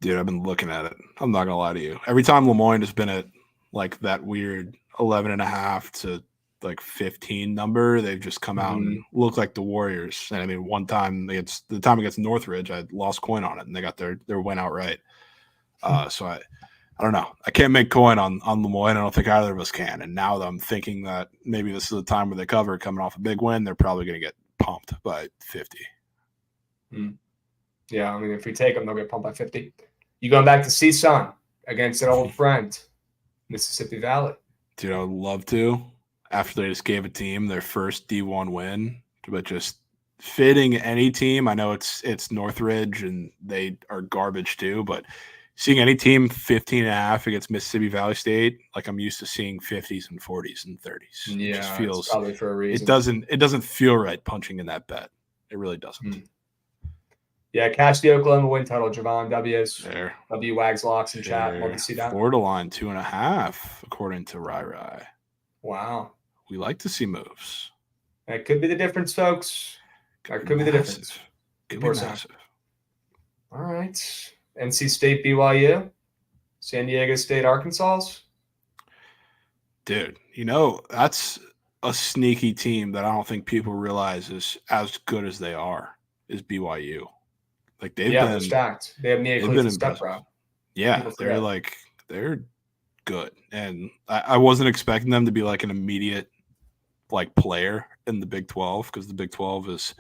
Dude, I've been looking at it. I'm not going to lie to you. Every time Lemoyne has been at like that weird 11.5 to like 15 number. They've just come out and look like the Warriors. And I mean, one time against Northridge, I lost coin on it, and they got their win outright. So I don't know. I can't make coin on Lemoyne. I don't think either of us can. And now that I'm thinking that maybe this is the time where they cover coming off a big win, they're probably going to get pumped by 50. Yeah, I mean, if we take them, they'll get pumped by 50. You going back to CSUN against an old friend, Mississippi Valley. Dude, I would love to. After they just gave a team their first D1 win, but just fitting any team. I know it's Northridge and they are garbage too, but seeing any team 15.5 against Mississippi Valley State, like I'm used to seeing 50s and 40s and 30s. Yeah, it just feels probably for a reason. It doesn't feel right punching in that bet. It really doesn't. Yeah, catch the Oklahoma win total, Javon W's. There. W Wags locks in chat. Love to see that. Florida line 2.5, according to Rai. Wow. We like to see moves. That could be the difference, folks. That could be the difference. Could be massive. All right. NC State, BYU. San Diego State, Arkansas. Dude, that's a sneaky team that I don't think people realize is as good as they are, is BYU. Like they're stacked. They have Mia Khalifa Stepbro. Yeah, they're good. And I wasn't expecting them to be like an immediate player in the Big 12, because the Big 12 is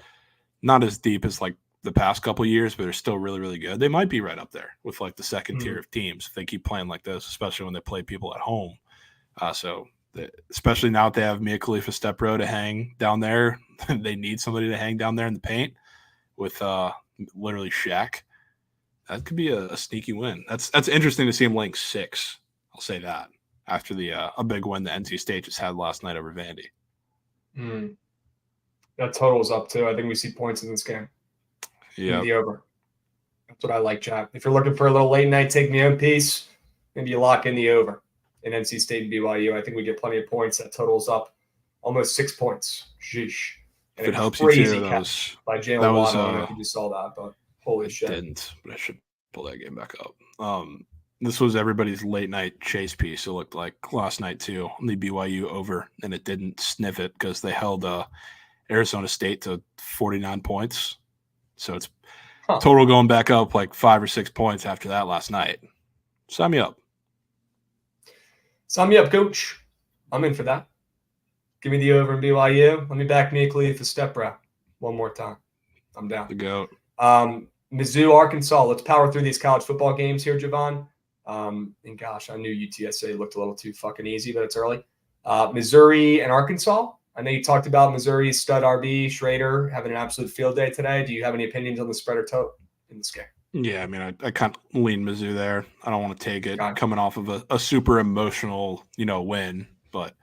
not as deep as like the past couple of years, but they're still really, really good. They might be right up there with like the second tier of teams if they keep playing like this, especially when they play people at home. Especially now that they have Mia Khalifa Stepbro to hang down there, they need somebody to hang down there in the paint with literally Shaq. That could be a sneaky win. That's interesting to see him laying 6. I'll say that after a big win that NC State just had last night over Vandy. That total's up too. I think we see points in this game. Yeah, the over. That's what I like, Jack. If you're looking for a little late night take me home piece, maybe you lock in the over in NC State and BYU. I think we get plenty of points. That totals up almost 6 points. Sheesh. And if it helps you too, by Jalen Watt. I don't know if you just saw that, but holy shit. Didn't, but I should pull that game back up. This was everybody's late night chase piece. It looked like last night too, on the BYU over, and it didn't sniff it because they held Arizona State to 49 points. So it's total going back up like 5 or 6 points after that last night. Sign me up. Sign me up, coach. I'm in for that. Give me the over in BYU. Let me back Mia Khalifa Stepbro one more time. I'm down. The GOAT. Mizzou, Arkansas. Let's power through these college football games here, Javon. And gosh, I knew UTSA looked a little too fucking easy, but it's early. Missouri and Arkansas. I know you talked about Missouri's stud RB, Schrader, having an absolute field day today. Do you have any opinions on the spread or total in this game? Yeah, I mean, I kind of lean Mizzou there. I don't want to take it coming off of a super emotional, win, but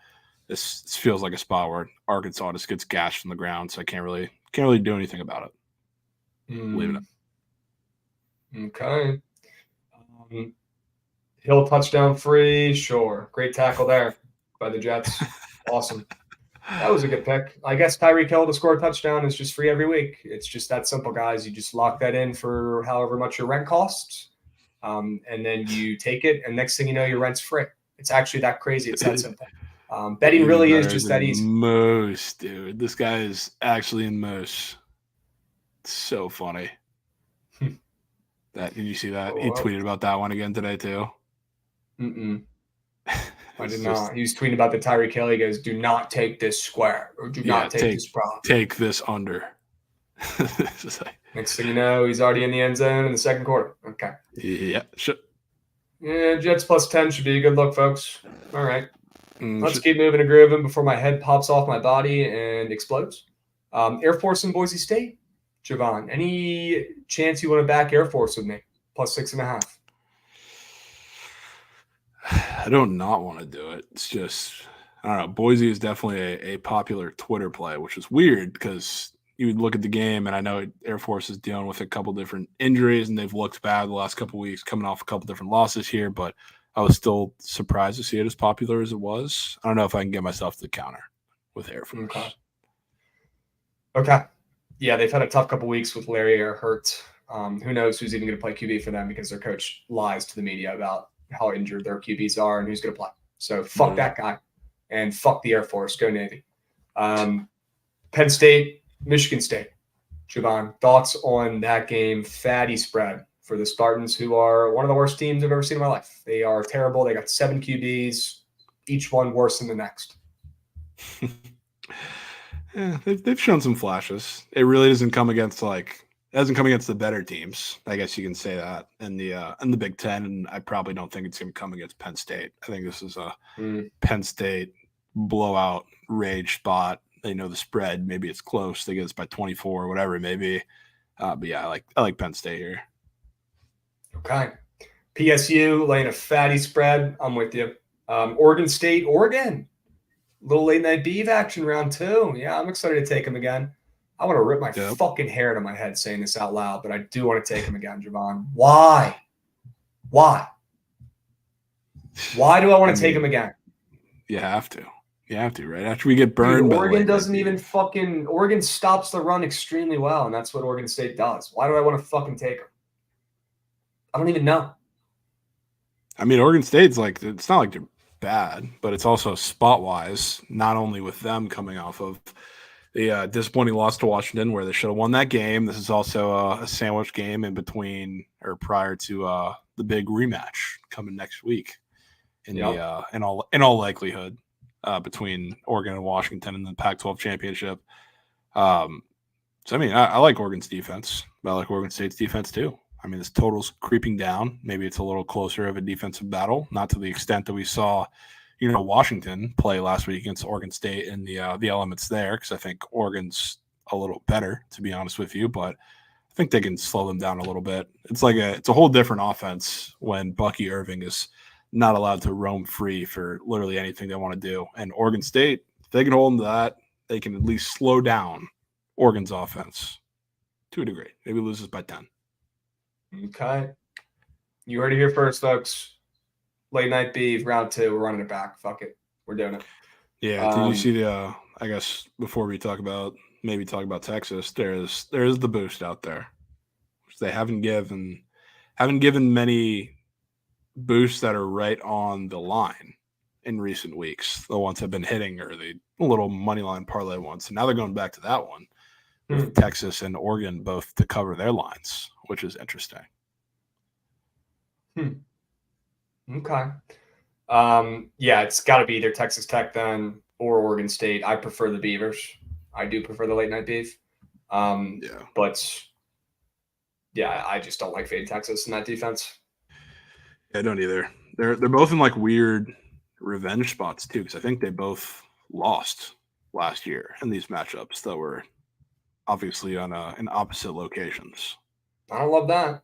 this feels like a spot where Arkansas just gets gashed on the ground, so I can't really do anything about it. Leaving it. Okay. Hill touchdown free, sure. Great tackle there by the Jets. Awesome. That was a good pick. I guess Tyreek Hill to score a touchdown is just free every week. It's just that simple, guys. You just lock that in for however much your rent costs, and then you take it, and next thing you know, your rent's free. It's actually that crazy. It's that simple. Betting really is just that easy. Moose, dude. This guy is actually in Moose. It's so funny. Did you see that? He tweeted about that one again today too. I did not. He was tweeting about the Tyreek Hill. He goes, "Do not take this square, or do not take this prop. Take this under." Next thing you know, he's already in the end zone in the second quarter. Okay. Yeah. Sure. Yeah, Jets plus 10 should be a good look, folks. All right. Let's keep moving and grooving before my head pops off my body and explodes. Air Force and Boise State. Javon, any chance you want to back Air Force with me? Plus 6.5. I don't not want to do it. It's just, I don't know. Boise is definitely a popular Twitter play, which is weird because you would look at the game, and I know Air Force is dealing with a couple different injuries, and they've looked bad the last couple of weeks, coming off a couple different losses here, but I was still surprised to see it as popular as it was. I don't know if I can get myself to the counter with Air Force. Okay. Yeah, they've had a tough couple weeks with Larry hurt. Who knows who's even going to play QB for them because their coach lies to the media about how injured their QBs are and who's going to play. So fuck that guy And fuck the Air Force. Go Navy. Penn State, Michigan State. Javon, thoughts on that game? Fatty spread for the Spartans, who are one of the worst teams I've ever seen in my life. They are terrible. They got 7 QBs, each one worse than the next. Yeah, they've shown some flashes. It really doesn't come against the better teams. I guess you can say that in the Big Ten, and I probably don't think it's going to come against Penn State. I think this is a Penn State blowout rage spot. They know the spread. Maybe it's close. They get us by 24 or whatever it may be. But yeah, I like Penn State here. Okay. PSU laying a fatty spread. I'm with you. Oregon State, Oregon. Little late night beef action round 2. Yeah, I'm excited to take him again. I want to rip my fucking hair out of my head saying this out loud, but I do want to take him again, Javon. Why? Why do I want to take him again? You have to. You have to, right? After we get burned. Dude, Oregon doesn't even fucking – Oregon stops the run extremely well, and that's what Oregon State does. Why do I want to fucking take him? I don't even know. I mean, Oregon State's it's not like they're bad, but it's also spot-wise, not only with them coming off of the disappointing loss to Washington where they should have won that game. This is also a sandwich game in between or prior to the big rematch coming next week in all likelihood between Oregon and Washington in the Pac-12 championship. So, I mean, I like Oregon's defense, but I like Oregon State's defense too. I mean, this total's creeping down. Maybe it's a little closer of a defensive battle, not to the extent that we saw, Washington play last week against Oregon State and the elements there, because I think Oregon's a little better, to be honest with you, but I think they can slow them down a little bit. It's a whole different offense when Bucky Irving is not allowed to roam free for literally anything they want to do. And Oregon State, if they can hold them to that, they can at least slow down Oregon's offense to a degree. Maybe loses by 10. Okay. You heard it here first, folks. Late night beef, round 2. We're running it back. Fuck it. We're doing it. Yeah. Did you see the I guess before we talk about Texas, there's the boost out there, which they haven't given many boosts that are right on the line in recent weeks. The ones have been hitting or the little money line parlay ones. So now they're going back to that one with Texas and Oregon both to cover their lines, which is interesting. Okay. Yeah, it's got to be either Texas Tech then or Oregon State. I prefer the Beavers. I do prefer the late night beef. But yeah, I just don't like fading Texas in that defense. Yeah, I don't either. They're both in weird revenge spots too, because I think they both lost last year in these matchups that were obviously in opposite locations. I don't love that.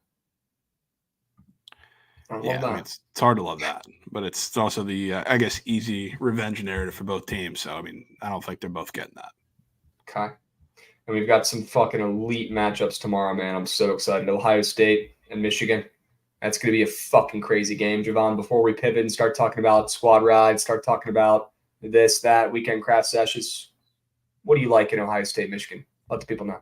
I mean, it's hard to love that, but it's also the I guess easy revenge narrative for both teams. So I mean, I don't think they're both getting that. Okay. And we've got some fucking elite matchups tomorrow, man. I'm so excited. Ohio State and Michigan. That's going to be a fucking crazy game, Javon. Before we pivot and start talking about squad rides, start talking about this, that, weekend craft sessions, what do you like in Ohio State, Michigan? Let the people know.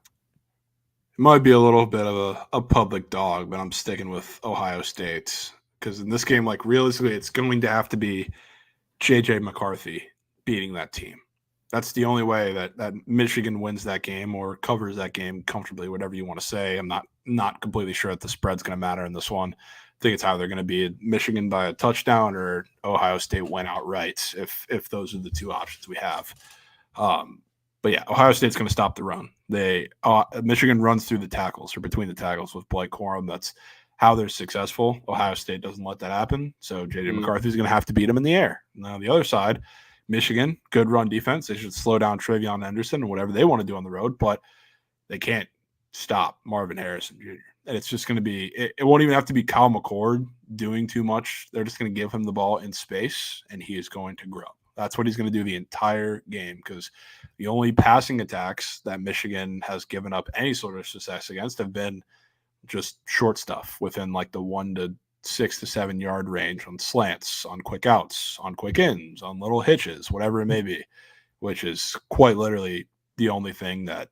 It might be a little bit of a public dog, but I'm sticking with Ohio State because in this game, realistically, it's going to have to be J.J. McCarthy beating that team. That's the only way that Michigan wins that game or covers that game comfortably, whatever you want to say. I'm not completely sure that the spread's going to matter in this one. I think it's either going to be Michigan by a touchdown or Ohio State win outright if those are the two options we have. But yeah, Ohio State's going to stop the run. Michigan runs through the tackles or between the tackles with Blake Corum. That's how they're successful. Ohio State doesn't let that happen. So J.J. McCarthy's going to have to beat them in the air. Now on the other side, Michigan, good run defense. They should slow down Travion Henderson and whatever they want to do on the road, but they can't stop Marvin Harrison Jr. And it's just going to be – it won't even have to be Kyle McCord doing too much. They're just going to give him the ball in space, and he is going to grow. That's what he's going to do the entire game because the only passing attacks that Michigan has given up any sort of success against have been just short stuff within the 1 to 6 to 7 yard range on slants, on quick outs, on quick ins, on little hitches, whatever it may be, which is quite literally the only thing that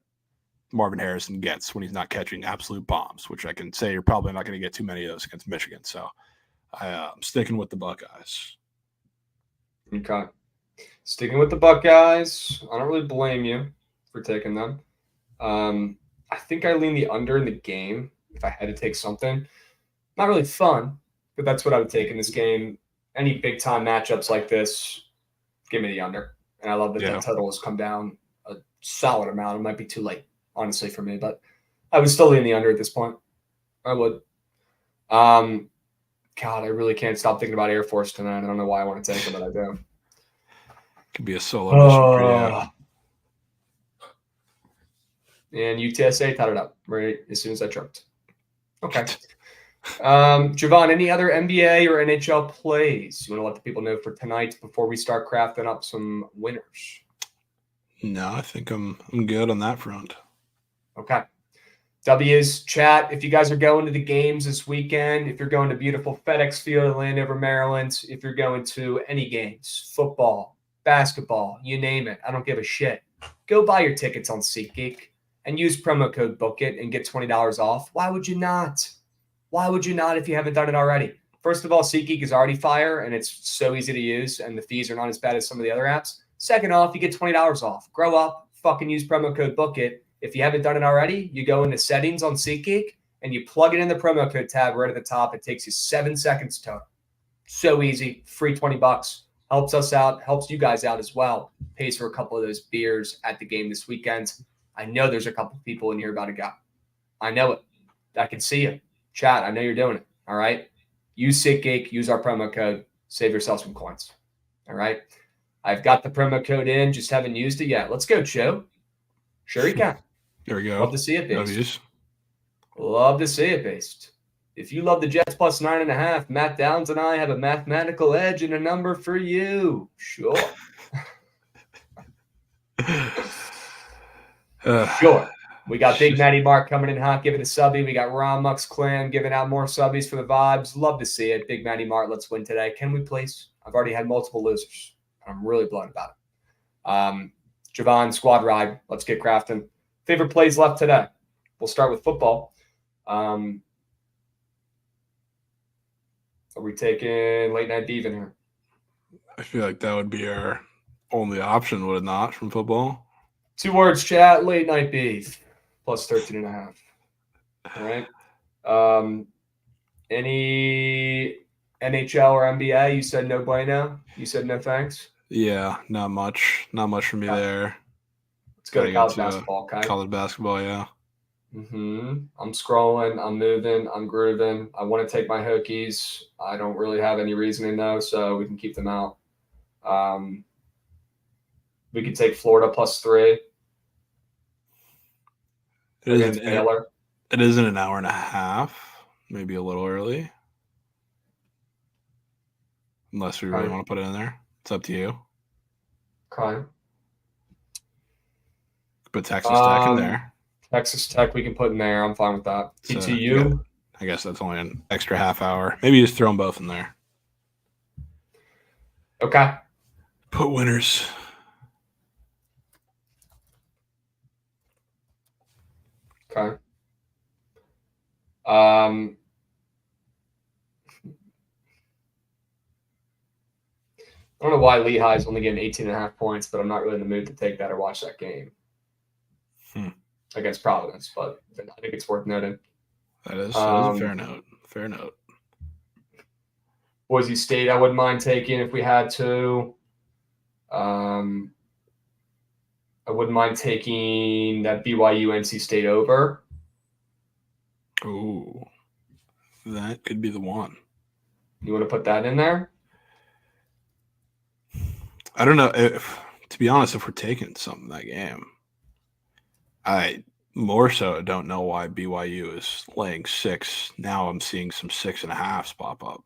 Marvin Harrison gets when he's not catching absolute bombs, which I can say you're probably not going to get too many of those against Michigan. So I'm sticking with the Buckeyes. Okay. Sticking with the Buckeyes. I don't really blame you for taking them. I think I lean the under in the game if I had to take something. Not really fun, but that's what I would take in this game. Any big-time matchups like this, give me the under. And I love that the total has come down a solid amount. It might be too late, honestly, for me, but I would still lean the under at this point. I would. God, I really can't stop thinking about Air Force tonight. I don't know why I want to take them, but I do. Could be a solo mission for you. And UTSA tied it up right as soon as I choked. Okay. Javon, any other NBA or NHL plays you want to let the people know for tonight before we start crafting up some winners? No, I think I'm good on that front. Okay. W's chat. If you guys are going to the games this weekend, if you're going to beautiful FedEx Field in Landover, Maryland, if you're going to any games, football, basketball, you name it, I don't give a shit. Go buy your tickets on SeatGeek and use promo code BOOKIT and get $20 off. Why would you not? Why would you not if you haven't done it already? First of all, SeatGeek is already fire, and it's so easy to use, and the fees are not as bad as some of the other apps. Second off, you get $20 off. Grow up, fucking use promo code BOOKIT. If you haven't done it already, you go into settings on SeatGeek, and you plug it in the promo code tab right at the top. It takes you 7 seconds total. So easy, free $20. Helps us out, helps you guys out as well. Pays for a couple of those beers at the game this weekend. I know there's a couple of people in here about to go. I know it. I can see you. Chat, I know you're doing it. All right? Use SeatGeek. Use our promo code. Save yourself some coins. All right? I've got the promo code in. Just haven't used it yet. Let's go, Joe. Sure you can. There we go. Love to see it, Based. W's. Love to see it, Based. If you love the Jets plus 9.5, Matt Downs and I have a mathematical edge and a number for you. Sure. Sure. We got Big Matty Mark coming in hot, giving a subby. We got Ron Mux Clan giving out more subbies for the vibes. Love to see it. Big Matty Mark, let's win today. Can we please? I've already had multiple losers. I'm really blown about it. Javon, squad ride. Let's get crafting. Favorite plays left today? We'll start with football. Are we taking late night Beaven here? I feel like that would be our only option, would it not, from football? 2 words, chat. Late night beef. Plus 13.5. All right. Any NHL or NBA? You said no bueno. You said no thanks. Yeah, not much. Not much for me there. Let's go to college basketball, Kai. College basketball, yeah. I'm scrolling. I'm moving. I'm grooving. I want to take my Hokies. I don't really have any reasoning, though, so we can keep them out. We could take Florida plus 3. It isn't an hour and a half, maybe a little early. Unless we really want to put it in there. It's up to you. Okay. Put Texas Tech in there. Texas Tech we can put in there. I'm fine with that. So, TCU. yeah, I guess that's only an extra half hour. Maybe just throw them both in there. Okay. Put winners. Okay. I don't know why Lehigh's only getting 18.5 points, but I'm not really in the mood to take that or watch that game against Providence. But I think it's worth noting. That is a fair note. Fair note. Boise State, I wouldn't mind taking if we had to. I wouldn't mind taking that BYU NC State over. Ooh, that could be the one. You want to put that in there? I don't know. To be honest, if we're taking something in that game, I more so don't know why BYU is laying 6. Now I'm seeing some 6.5s pop up.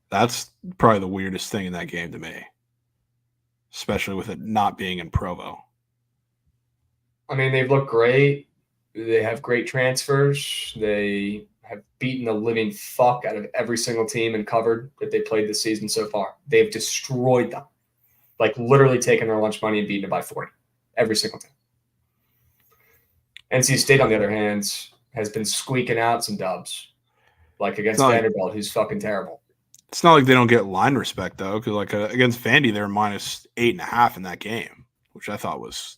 That's probably the weirdest thing in that game to me, especially with it not being in Provo. I mean, they've looked great. They have great transfers. They have beaten the living fuck out of every single team and covered that they played this season so far. They've destroyed them. Like literally taken their lunch money and beaten it by 40. Every single team. NC State, on the other hand, has been squeaking out some dubs. Like against Vanderbilt, who's fucking terrible. It's not like they don't get line respect though, because like against Vandy, they're minus 8.5 in that game, which I thought was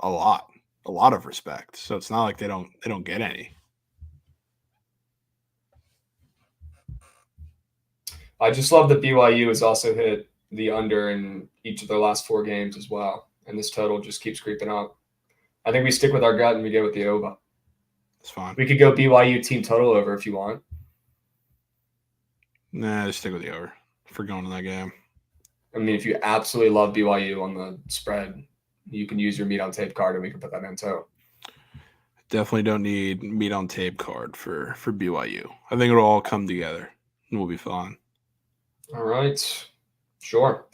a lot of respect. So it's not like they don't get any. I just love that BYU has also hit the under in each of their last 4 games as well, and this total just keeps creeping up. I think we stick with our gut and we go with the over. It's fine. We could go BYU team total over if you want. Nah, just stick with the over for going in that game. I mean, if you absolutely love BYU on the spread, you can use your meat on tape card and we can put that in too. Definitely don't need meat on tape card for BYU. I think it'll all come together and we'll be fine. All right. Sure.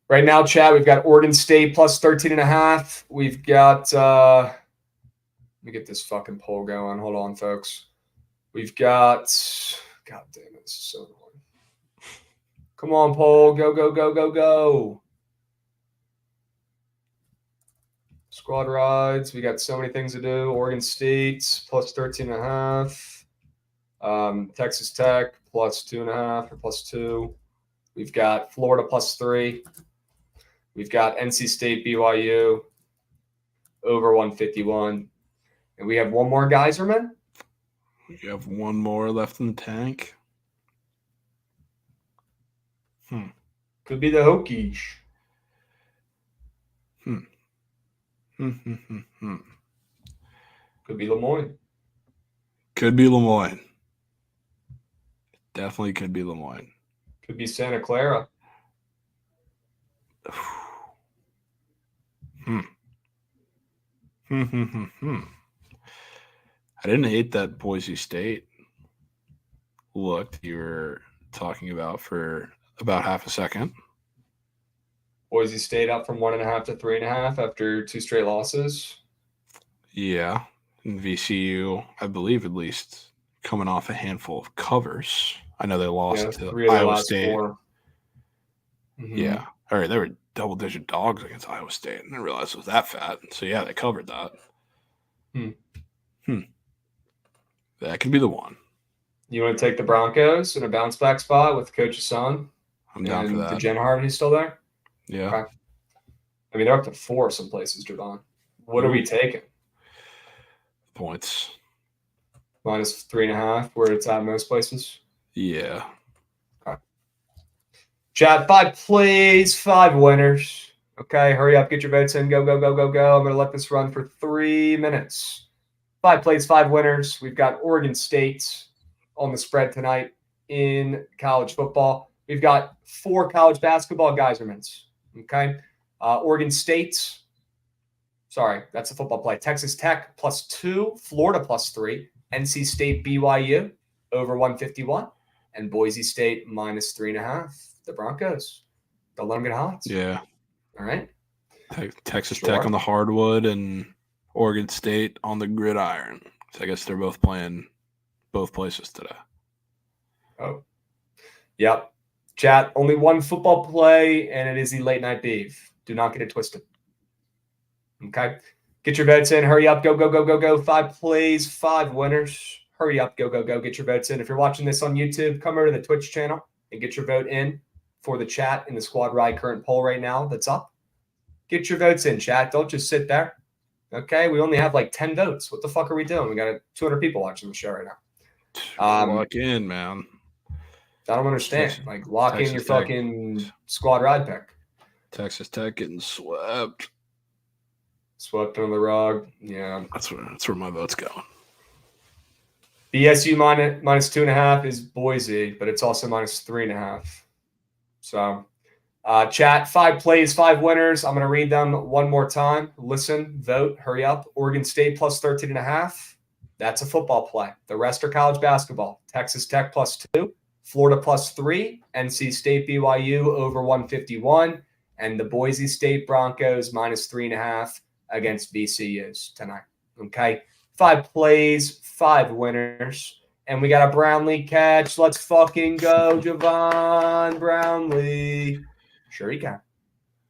Right now, Chad, we've got Oregon State plus 13.5. We've got let me get this fucking poll going. Hold on, folks. We've got God damn it, this is so annoying. Come on, poll. Go, go, go, go, go. Squad rides. We got so many things to do. Oregon State plus 13.5. Texas Tech plus 2.5 or plus 2. We've got Florida plus 3. We've got NC State BYU over 151. And we have one more Geyserman. You have one more left in the tank. Could be the Hokies. Could be Lemoyne. Could be Lemoyne. Definitely could be Lemoyne. Could be Santa Clara. I didn't hate that Boise State look you were talking about for about half a second. Boise State up from 1.5 to 3.5 after 2 straight losses. Yeah. And VCU, I believe, at least coming off a handful of covers. I know they lost to Iowa State. 4. Mm-hmm. Yeah. All right. They were double-digit dogs against Iowa State. I didn't realize it was that fat. So, yeah, they covered that. That could be the one. You want to take the Broncos in a bounce-back spot with Coach Hassan? I'm down for that. The Jen Hart, who's still there? Yeah. Okay. I mean, they're up to 4 some places, Javon. What are we taking? Points. Minus 3.5, where it's at most places? Yeah. Okay. Chat, 5 plays, 5 winners. Okay, hurry up, get your votes in. Go, go, go, go, go. I'm going to let this run for 3 minutes. 5 plays, 5 winners. We've got Oregon State on the spread tonight in college football. We've got 4 college basketball Geysermans. Okay. Oregon State. Sorry, that's a football play. Texas Tech plus 2, Florida plus 3, NC State BYU over 151, and Boise State minus 3.5. The Broncos. Don't let them get hot. Yeah. All right. Texas Tech on the hardwood and Oregon State on the gridiron. So I guess they're both playing both places today. Oh, yep. Chat, only one football play, and it is the late night beef. Do not get it twisted. Okay. Get your votes in. Hurry up. Go, go, go, go, go. 5 plays, 5 winners. Hurry up. Go, go, go. Get your votes in. If you're watching this on YouTube, come over to the Twitch channel and get your vote in for the chat in the Squad Ride current poll right now that's up. Get your votes in, chat. Don't just sit there. Okay. We only have like 10 votes. What the fuck are we doing? We got 200 people watching the show right now. Lock in, man. I don't understand. Like, lock Texas in your Tech. fucking Squad Ride pick. Texas Tech getting swept. Swept under the rug. Yeah. That's where my vote's going. BSU minus 2.5 is Boise, but it's also minus 3.5. So, chat, 5 plays, 5 winners. I'm going to read them one more time. Listen, vote, hurry up. Oregon State plus 13.5. That's a football play. The rest are college basketball. Texas Tech plus 2, Florida plus 3, NC State BYU over 151, and the Boise State Broncos minus 3.5 against VCUs tonight. Okay. 5 plays, 5 winners. And we got a Brownlee catch. Let's fucking go, Javon Brownlee. Sure you can.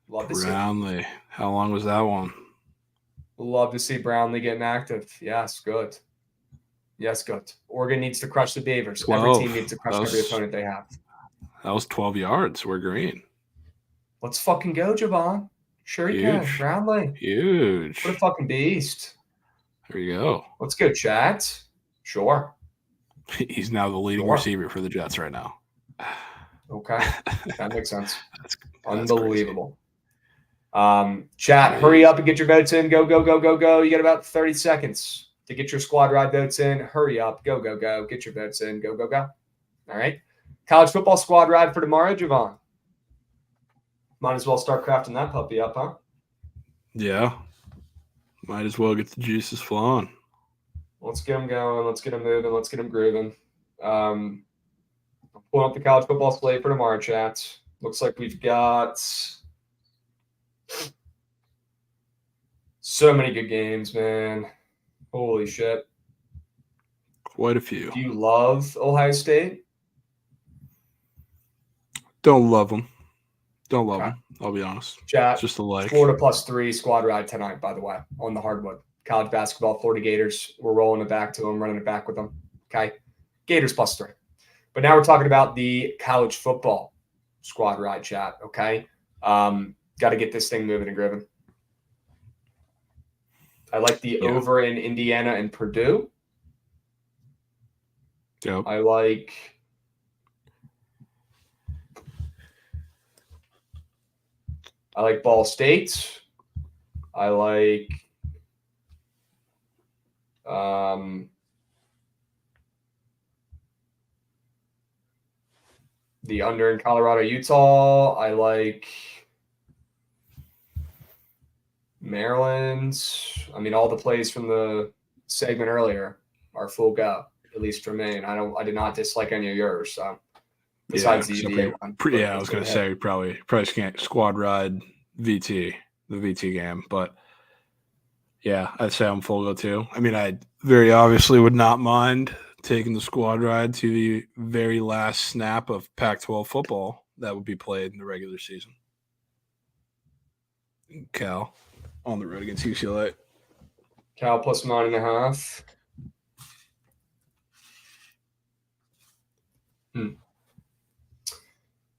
Love to see it. Brownlee. How long was that one? Love to see Brownlee getting active. Yes, good. Yes, good. Oregon needs to crush the Beavers. 12. Every team needs to crush every opponent they have. That was 12 yards. We're green. Let's fucking go, Javon. Sure you can. Huge. Brownlee. Huge. What a fucking beast. There you go. Let's go, chat. Sure. He's now the leading Sure. receiver for the Jets right now. Okay. That makes sense. That's Unbelievable. Chat, hurry up and get your votes in. Go, go, go, go, go. You got about 30 seconds to get your squad ride votes in. Hurry up. Go, go, go. Get your votes in. Go, go, go. All right. College football squad ride for tomorrow, Javon. Might as well start crafting that puppy up, huh? Yeah. Might as well get the juices flowing. Let's get them going. Let's get them moving. Let's get them grooving. I'm pulling up the college football slate for tomorrow, chat. Looks like we've got so many good games, man. Holy shit. Quite a few. Do you love Ohio State? Don't love them. Don't love Okay. them. I'll be honest. Chat. It's just a like. Florida +3 squad ride tonight, by the way, on the hardwood. College basketball, Florida Gators. We're rolling it back to them, running it back with them. Okay. Gators +3. But now we're talking about the college football squad ride, chat. Okay. Got to get this thing moving and grooving. I like the over in Indiana and Purdue. Yep. I like Ball State. I like the under in Colorado, Utah. I like Maryland. I mean, all the plays from the segment earlier are full go, at least for me. And I did not dislike any of yours. So besides the UVA one. I was going to say probably can't squad ride the VT game, but yeah, I'd say I'm full go too. I mean, I very obviously would not mind taking the squad ride to the very last snap of Pac-12 football that would be played in the regular season. Cal on the road against UCLA. Cal +9.5.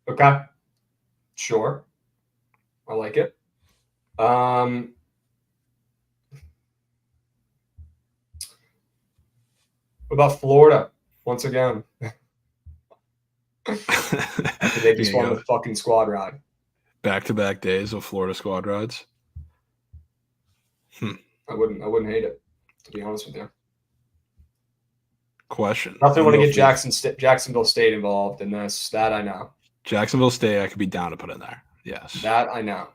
Okay. Sure. I like it. What about Florida? Once again. They just won the fucking squad ride. Back-to-back days of Florida squad rides. I wouldn't hate it, to be honest with you. Question. Nothing want to get Jacksonville State involved in this. That I know. Jacksonville State, I could be down to put in there. Yes. That I know.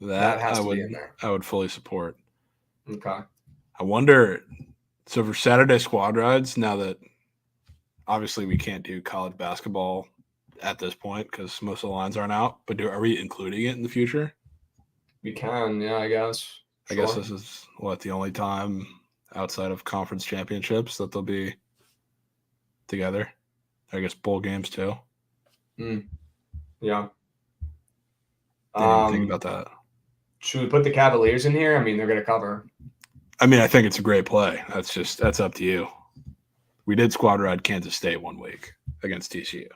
That has to be in there. I would fully support. Okay. I wonder, so for Saturday squad rides, now that obviously we can't do college basketball at this point because most of the lines aren't out, but are we including it in the future? We can, yeah, I guess. I guess this is the only time outside of conference championships that they'll be together. I guess bowl games too. Yeah. Didn't even think about that. Should we put the Cavaliers in here? I mean, they're going to cover. I mean, I think it's a great play. That's up to you. We did squad ride Kansas State one week against TCU,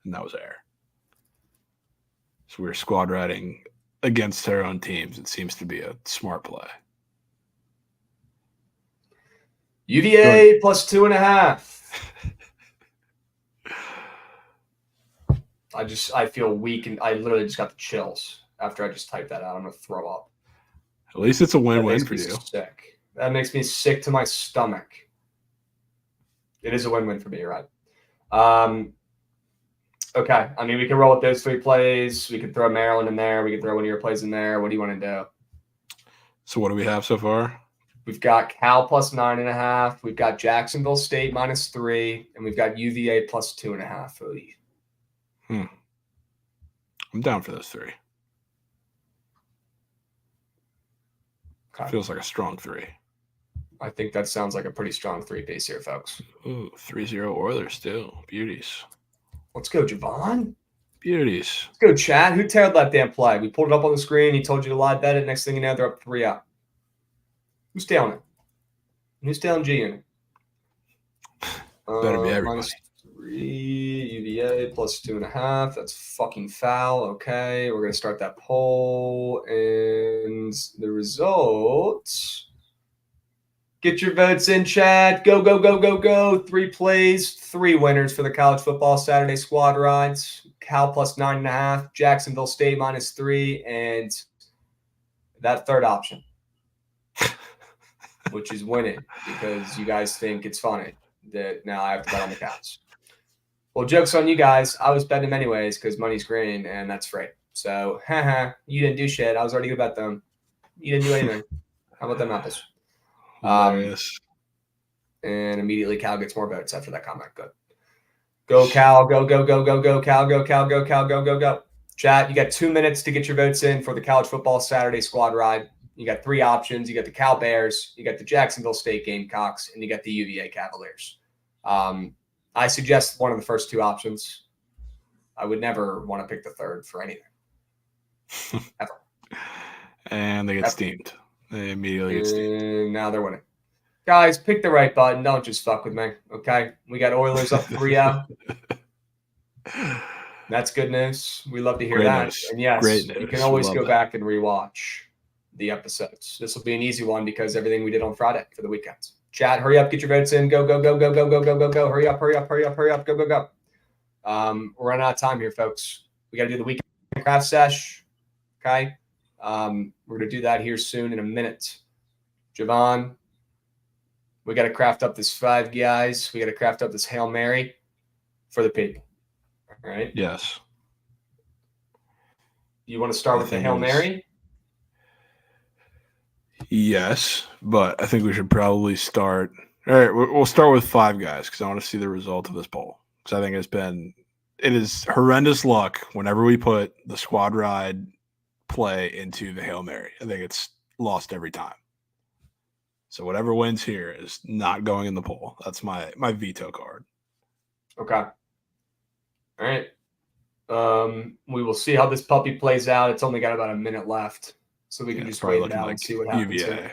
and that was air. So we're squad riding against their own teams. It seems to be a smart play. UVA +2.5. I feel weak, and I literally just got the chills after I just typed that out. I'm going to throw up. At least it's a win-win for you. Sick. That makes me sick to my stomach. It is a win-win for me, you're right. Okay. I mean, we can roll with those 3 plays. We could throw Maryland in there. We could throw one of your plays in there. What do you want to do? So what do we have so far? We've got Cal +9.5. We've got Jacksonville State -3, and we've got UVA +2.5. I'm down for those 3. Okay. Feels like a strong 3. I think that sounds like a pretty strong 3-piece here, folks. Ooh, 3-0 Oilers too. Beauties. Let's go, Javon. Beauties. Let's go, Chad. Who tailed that damn play? We pulled it up on the screen. He told you to live bet it. Next thing you know, they're up 3-0. Who's tailing it? Who's tailing G in it? Better be everybody. UVA plus 2.5. That's fucking foul. Okay, we're gonna start that poll, and the results. Get your votes in, chat. Go, go, go, go, go. 3 plays, 3 winners for the college football Saturday squad rides. Cal plus 9.5, Jacksonville State minus 3, and that third option, which is winning because you guys think it's funny that now I have to bet on the Cats. Well, joke's on you guys. I was betting them anyways because money's green and that's free. So, you didn't do shit. I was already going to bet them. You didn't do anything. How about them apples? Hilarious. And immediately Cal gets more votes after that comment. Good. Go Cal, go, go, go, go, go, Cal, go, Cal, go, Cal, go, go, go. Chat, you got 2 minutes to get your votes in for the college football Saturday squad ride. You got 3 options. You got the Cal Bears, you got the Jacksonville State Gamecocks, and you got the UVA Cavaliers. I suggest one of the first 2 options. I would never want to pick the third for anything. Ever. And they get steamed. They immediately get steamed. And now they're winning. Guys, pick the right button. Don't just fuck with me, okay? We got Oilers up 3-0. That's good news. We love to hear Great that. news. And yes, Great you news. can always Love go that. back and rewatch the episodes. This will be an easy one because everything we did on Friday for the weekend. Chat, hurry up, get your votes in. Go, go, go, go, go, go, go, go, go. Hurry up, hurry up, hurry up, hurry up. Go, go, go. We're running out of time here, folks. We got to do the weekend craft sesh. Okay. We're going to do that here soon in a minute. Javon, we got to craft up this 5 guys. We got to craft up this Hail Mary for the people. All right. Yes. You want to start with the Hail Mary? Yes, but I think we should probably start. All right, we'll start with 5 guys because I want to see the result of this poll. Because I think it is horrendous luck whenever we put the squad ride play into the Hail Mary. I think it's lost every time. So whatever wins here is not going in the poll. That's my veto card. Okay. All right. We will see how this puppy plays out. It's only got about a minute left, so we can It's just probably wait it looking out like and see what happens. UVA. Here.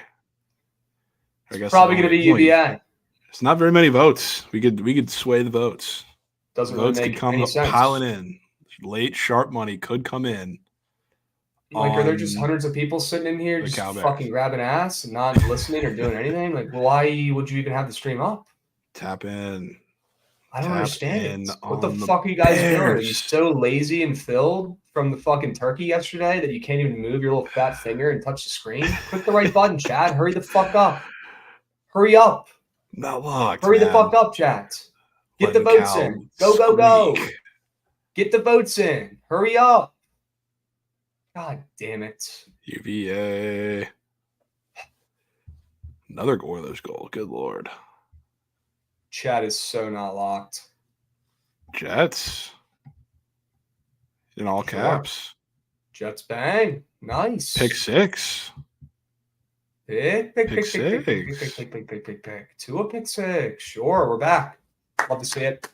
I guess Probably going to be UVA. It's not very many votes. We could sway the votes. Doesn't Votes really could make come any sense. piling in. Late sharp money could come in. Like, are there just on hundreds of people sitting in here the just Cal Bears. fucking grabbing ass and not listening or doing anything? Like, why would you even have the stream up? Tap in. I don't Tap understand in it. What the on the fuck are you guys doing? Are you Bears. so lazy and filled from the fucking turkey yesterday that you can't even move your little fat finger and touch the screen? Click the right button, Chad. Hurry the fuck up. Hurry up. Not locked. Hurry the man. fuck up, chat. Get the Letting votes Cal in. Go, go, go. squeak. Get the votes in. Hurry up. God damn it. UVA. Another Oilers goal. Good Lord. Chat is so not locked. Jets. In all Sure. caps. Jets bang. Nice. Pick 6. Pick. Two a pick 6. Sure, we're back. Love to see it.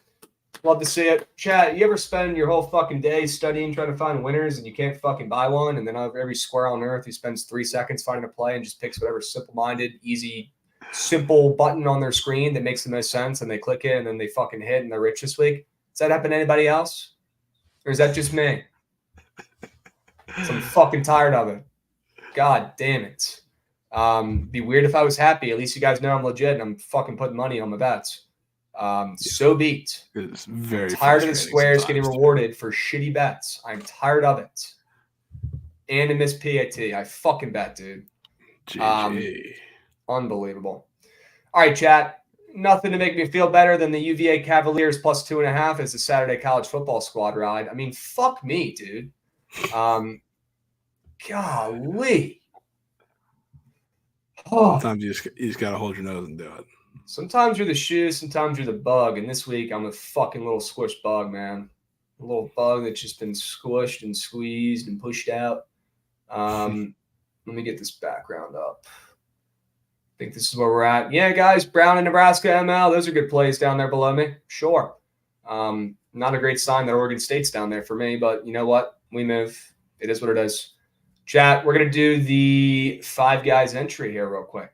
Love to see it. Chat, you ever spend your whole fucking day studying, trying to find winners, and you can't fucking buy one, and then every square on earth who spends 3 seconds finding a play and just picks whatever simple-minded, easy, simple button on their screen that makes the most sense, and they click it, and then they fucking hit, and they're rich this week? Does that happen to anybody else? Or is that just me? So I'm fucking tired of it. God damn it. Be weird if I was happy. At least you guys know I'm legit, and I'm fucking putting money on my bets. So beat. It's very Tired of the frustrating squares getting sometimes. rewarded for shitty bets. I'm tired of it. And a missed PAT. I fucking bet, dude. GG. Unbelievable. All right, chat. Nothing to make me feel better than the UVA Cavaliers plus 2.5 as the Saturday college football squad ride. I mean, fuck me, dude. Golly. Oh. Sometimes you just got to hold your nose and do it. Sometimes you're the shoe, sometimes you're the bug. And this week, I'm a fucking little squished bug, man. A little bug that's just been squished and squeezed and pushed out. Let me get this background up. I think this is where we're at. Yeah, guys, Brown and Nebraska ML. Those are good plays down there below me. Sure. Not a great sign that Oregon State's down there for me, but you know what? We move. It is what it is. Chat, we're going to do the 5 guys entry here real quick.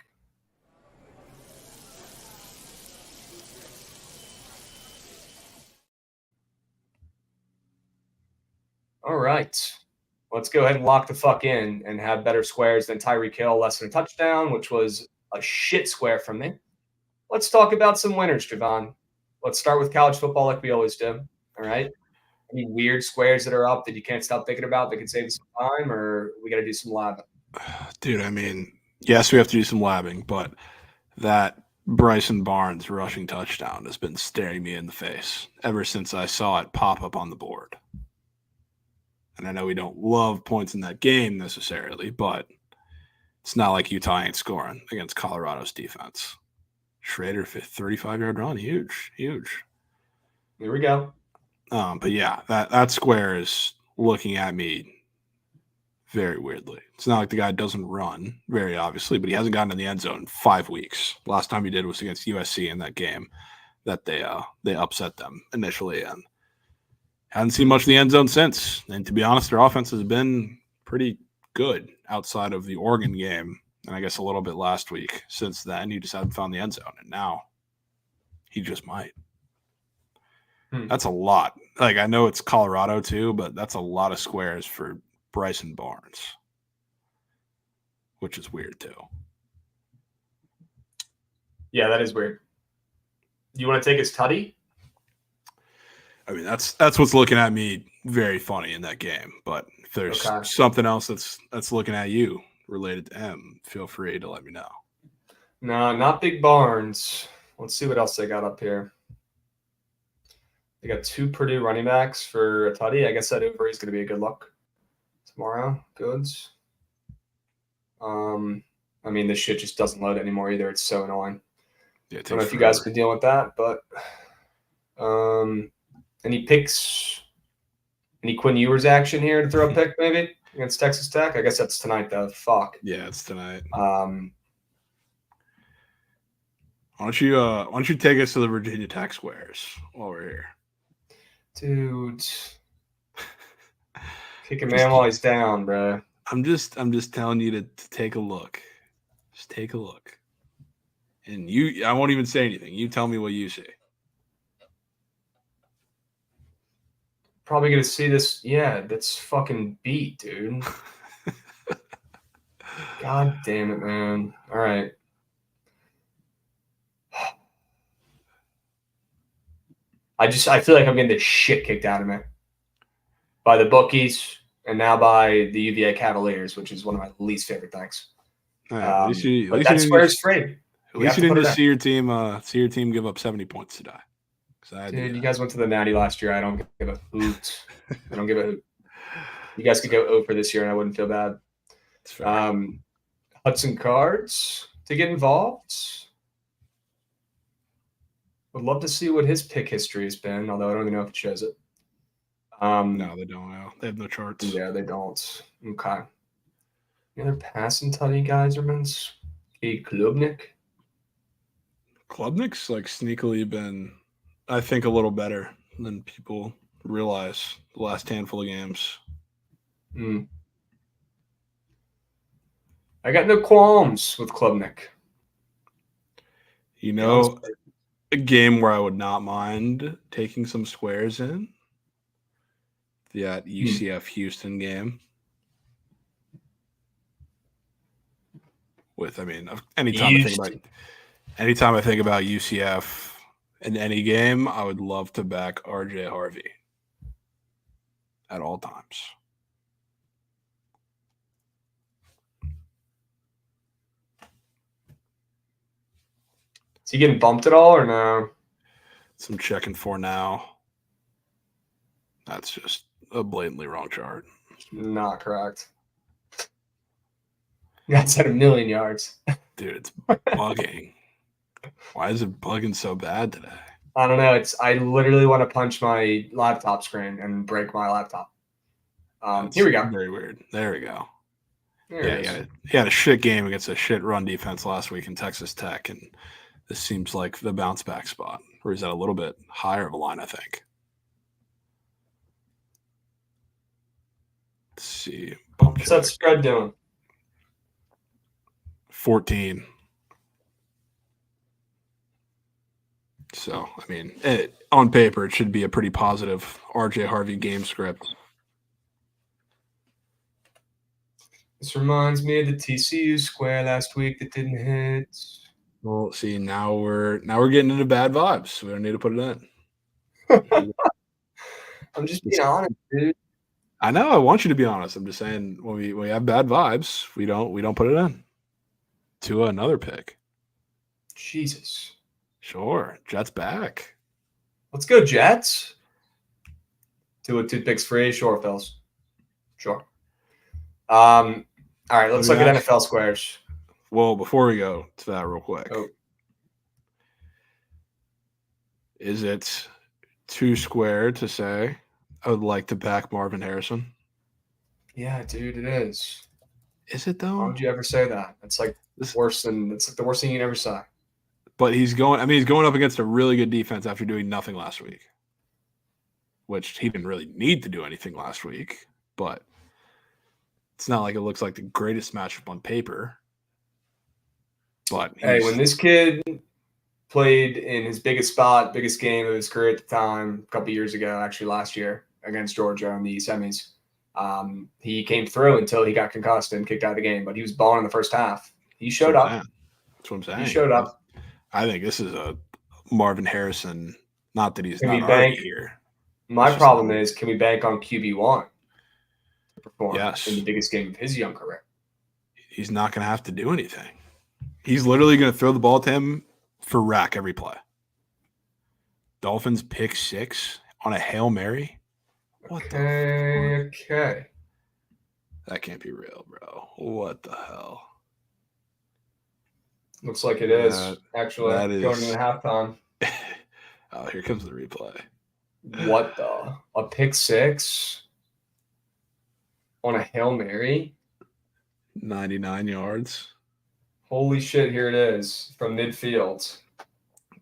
All right. Let's go ahead and lock the fuck in and have better squares than Tyreek Hill, less than a touchdown, which was a shit square from me. Let's talk about some winners, Javon. Let's start with college football like we always do. All right. Any weird squares that are up that you can't stop thinking about that can save you some time, or we got to do some labbing? Dude, I mean, yes, we have to do some labbing, but that Bryson Barnes rushing touchdown has been staring me in the face ever since I saw it pop up on the board. And I know we don't love points in that game necessarily, but it's not like Utah ain't scoring against Colorado's defense. Schrader, 35-yard run, huge. Here we go. But yeah, that square is looking at me very weirdly. It's not like the guy doesn't run, very obviously, but he hasn't gotten in the end zone in 5 weeks. Last time he did was against USC in that game that they upset them initially, and haven't seen much of the end zone since. And to be honest, their offense has been pretty good outside of the Oregon game, and I guess a little bit last week. Since then, he just hasn't found the end zone, and now he just might. That's a lot. Like, I know it's Colorado too, but that's a lot of squares for Bryson Barnes, which is weird too. Yeah, that is weird. You want to take his tutty? I mean, that's what's looking at me very funny in that game. But if there's something else that's looking at you related to him, feel free to let me know. No, not Big Barnes. Let's see what else they got up here. They got 2 Purdue running backs for a tutty. I guess that over is going to be a good look tomorrow. Goods. I mean, this shit just doesn't load anymore either. It's so annoying. Yeah, I don't know if you guys could deal with that, but any picks? Any Quinn Ewers action here to throw a pick maybe against Texas Tech? I guess that's tonight though. Fuck. Yeah, it's tonight. Um, Why don't you take us to the Virginia Tech squares while we're here? Dude. Kick a man while he's down, bro. I'm just telling you to take a look. Just take a look. And I won't even say anything. You tell me what you see. Probably gonna see this. Yeah, that's fucking beat, dude. God damn it, man. All right. I feel like I'm getting the shit kicked out of me by the bookies and now by the UVA Cavaliers, which is one of my least favorite things. At least that square is free. At least you didn't just see your team give up 70 points today. Dude, you guys went to the Natty last year. I don't give a hoot. I don't give a hoot. You guys could go 0 for this year, and I wouldn't feel bad. Hudson Cards to get involved. Would love to see what his pick history has been, although I don't even know if it shows it. No, they don't know. They have no charts. Yeah, they don't. Okay. The other passing tutty guys are been Klubnik. Klubnik's like sneakily been, I think, a little better than people realize the last handful of games. I got no qualms with Klubnik. You know, a game where I would not mind taking some squares in, that UCF Houston game. Anytime I think about UCF in any game, I would love to back RJ Harvey at all times. Is he getting bumped at all or no? I'm checking for now. That's just a blatantly wrong chart. Not correct. That's at 1,000,000 yards. Dude, it's bugging. Why is it bugging so bad today? I don't know. I literally want to punch my laptop screen and break my laptop. Here we go. Very weird. There we go. He had a shit game against a shit run defense last week in Texas Tech, and this seems like the bounce back spot, or is that a little bit higher of a line, I think. Let's see. What's that spread doing? 14. So, I mean, on paper, it should be a pretty positive RJ Harvey game script. This reminds me of the TCU square last week that didn't hit. Well, see, now we're getting into bad vibes. We don't need to put it in. I'm just being honest, dude. I know. I want you to be honest. I'm just saying when we have bad vibes, we don't put it in. To another pick. Jesus. Sure. Jets back. Let's go, Jets. Two picks free. Sure, Phils. Sure. All right, let's look at NFL squares. Well, before we go to that real quick. Oh. Is it too square to say I would like to back Marvin Harrison? Yeah, dude, it is. Is it though? Why would you ever say that? It's like it's like the worst thing you can ever say. But he's going up against a really good defense after doing nothing last week. Which he didn't really need to do anything last week, but it's not like it looks like the greatest matchup on paper. But hey, when this kid played in his biggest game of his career at the time, a couple years ago, actually last year against Georgia in the semis, he came through until he got concussed and kicked out of the game. But he was balling in the first half. He showed up. That's what I'm saying. He showed up. I think this is a Marvin Harrison. Not that he's not already here. My problem is, can we bank on QB1 to perform Yes. in the biggest game of his young career? He's not going to have to do anything. He's literally going to throw the ball to him for rack every play. Dolphins pick 6 on a Hail Mary. What Okay. That can't be real, bro. What the hell? Looks like it is. Actually, going into halftime. Oh, here comes the replay. What the? A pick 6 on a Hail Mary? 99 yards. Holy shit, here it is from midfield.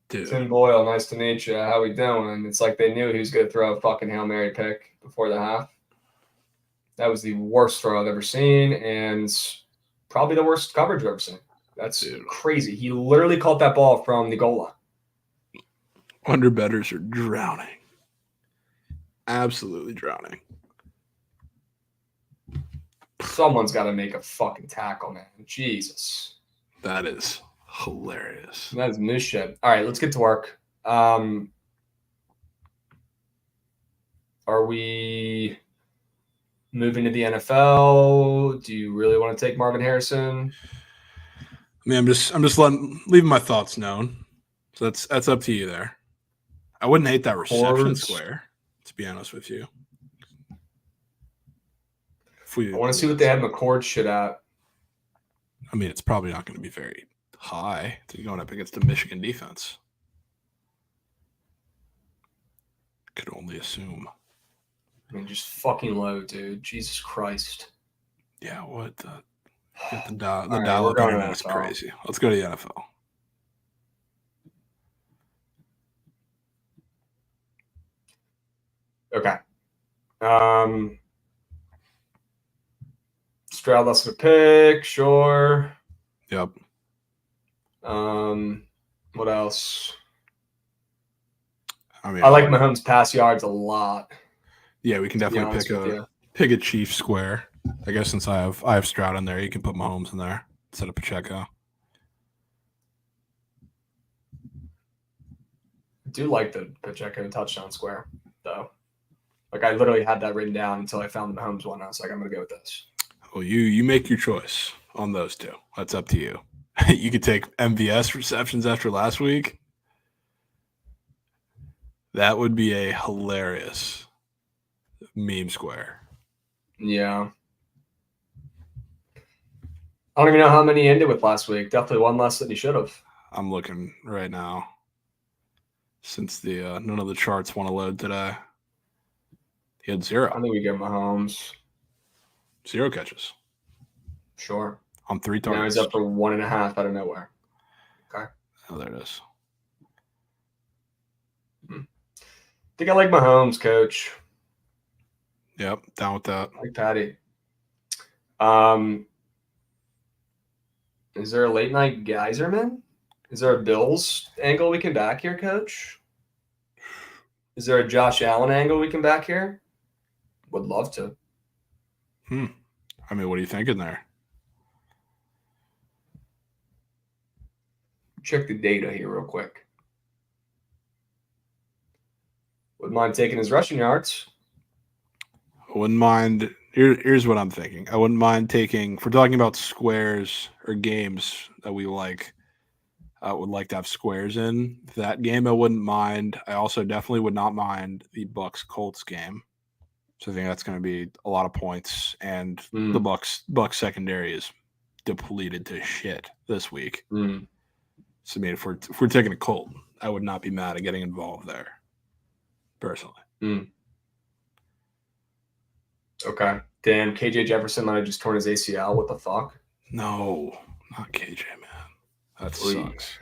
Dude. Tim Boyle, nice to meet you. How we doing? It's like they knew he was going to throw a fucking Hail Mary pick before the half. That was the worst throw I've ever seen and probably the worst coverage I've ever seen. That's crazy. He literally caught that ball from the goal line. Underbetters are drowning. Absolutely drowning. Someone's got to make a fucking tackle, man. Jesus. That is hilarious. That is moose shit. All right, let's get to work. Are we moving to the NFL? Do you really want to take Marvin Harrison? I mean, I'm just leaving my thoughts known. So that's up to you there. I wouldn't hate that reception square, to be honest with you. I want to see what they have McCord shit at. I mean, it's probably not going to be very high. It's going up against the Michigan defense. Could only assume. I mean, just fucking low, dude. Jesus Christ. Yeah, what the dial up internet is crazy. Let's go to the NFL. Okay. Stroud less of a pick, sure. Yep. What else? I mean, I like Mahomes' pass yards a lot. Yeah, we can definitely pick a Chiefs square. I guess since I have Stroud in there, you can put Mahomes in there instead of Pacheco. I do like the Pacheco touchdown square, though. Like, I literally had that written down until I found the Mahomes one. I was like, I'm going to go with this. Well, you make your choice on those two. That's up to you. You could take MVS receptions after last week. That would be a hilarious meme square. Yeah. I don't even know how many he ended with last week. Definitely one less than he should have. I'm looking right now. Since the none of the charts want to load today. He had 0. I think we get Mahomes. 0 catches. Sure. On 3 targets. Now he's up for 1.5 out of nowhere. Okay. Oh, there it is. I think I like Mahomes, coach. Yep, down with that. I like Patty. Is there a late night Geyserman? Is there a Bills angle we can back here, coach? Is there a Josh Allen angle we can back here? Would love to. I mean, what are you thinking there? check the data here real quick. Wouldn't mind taking his rushing yards. I wouldn't mind. Here's what I'm thinking. I wouldn't mind taking, if we're talking about squares or games that we like, I would like to have squares in that game. I wouldn't mind. I also definitely would not mind the Bucks Colts game. So I think that's going to be a lot of points, and the Bucks secondary is depleted to shit this week. So I mean, if we're taking a Colt, I would not be mad at getting involved there, personally. Okay. Damn, KJ Jefferson might have just torn his ACL. What the fuck? No, not KJ, man. That sucks.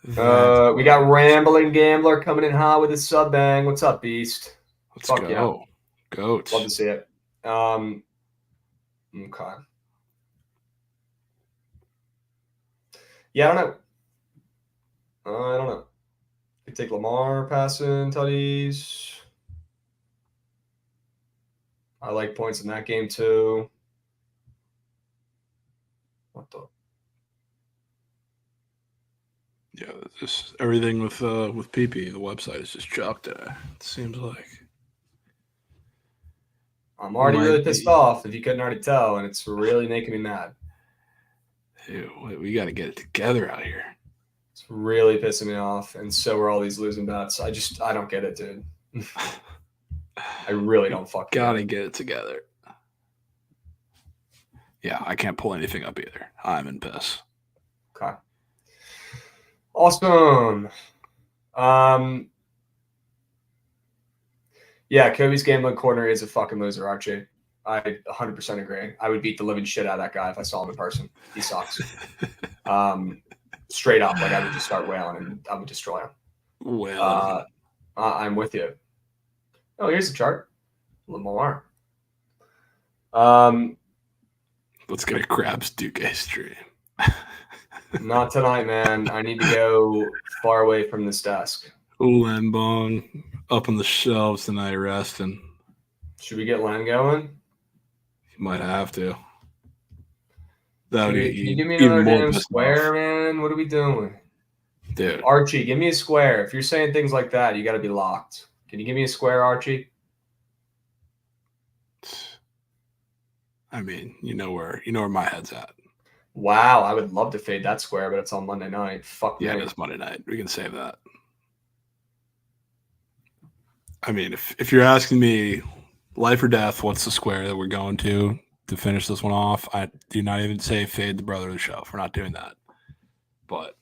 We got Rambling Gambler coming in hot with his sub bang. What's up, Beast? Let's Fuck go. yeah. Goats. Love to see it. Okay. Yeah, I don't know. Could take Lamar passing tutties. I like points in that game too. What the? Yeah, just everything with PP, the website is just chalk today. It seems like. I'm already really pissed off, if you couldn't already tell, and it's really making me mad. Dude, we got to get it together out here. It's really pissing me off, and so are all these losing bets. I don't get it, dude. I really don't fucking gotta get it together. Yeah, I can't pull anything up either. I'm in piss. Okay. Awesome. Yeah, Kobe's gambling corner is a fucking loser, Archie. I 100% agree. I would beat the living shit out of that guy if I saw him in person. He sucks. Straight up, like I would just start wailing and I would destroy him. Well, I'm with you. Oh, here's the chart. Lamar. let's get a Crabs Duke stream. Not tonight, man. I need to go far away from this desk. Len Bong up on the shelves tonight, resting. Should we get Len going? You might have to. That would Can be you give me even another more damn pissed square, off. man? What are we doing? Dude. Archie, give me a square. If you're saying things like that, you got to be locked. Can you give me a square, Archie? I mean, you know where my head's at. Wow, I would love to fade that square, but it's on Monday night. Fuck Yeah, me. it's Monday night. We can save that. I mean, if you're asking me life or death, what's the square that we're going to finish this one off? I do not even say fade the brother of the show. We're not doing that. But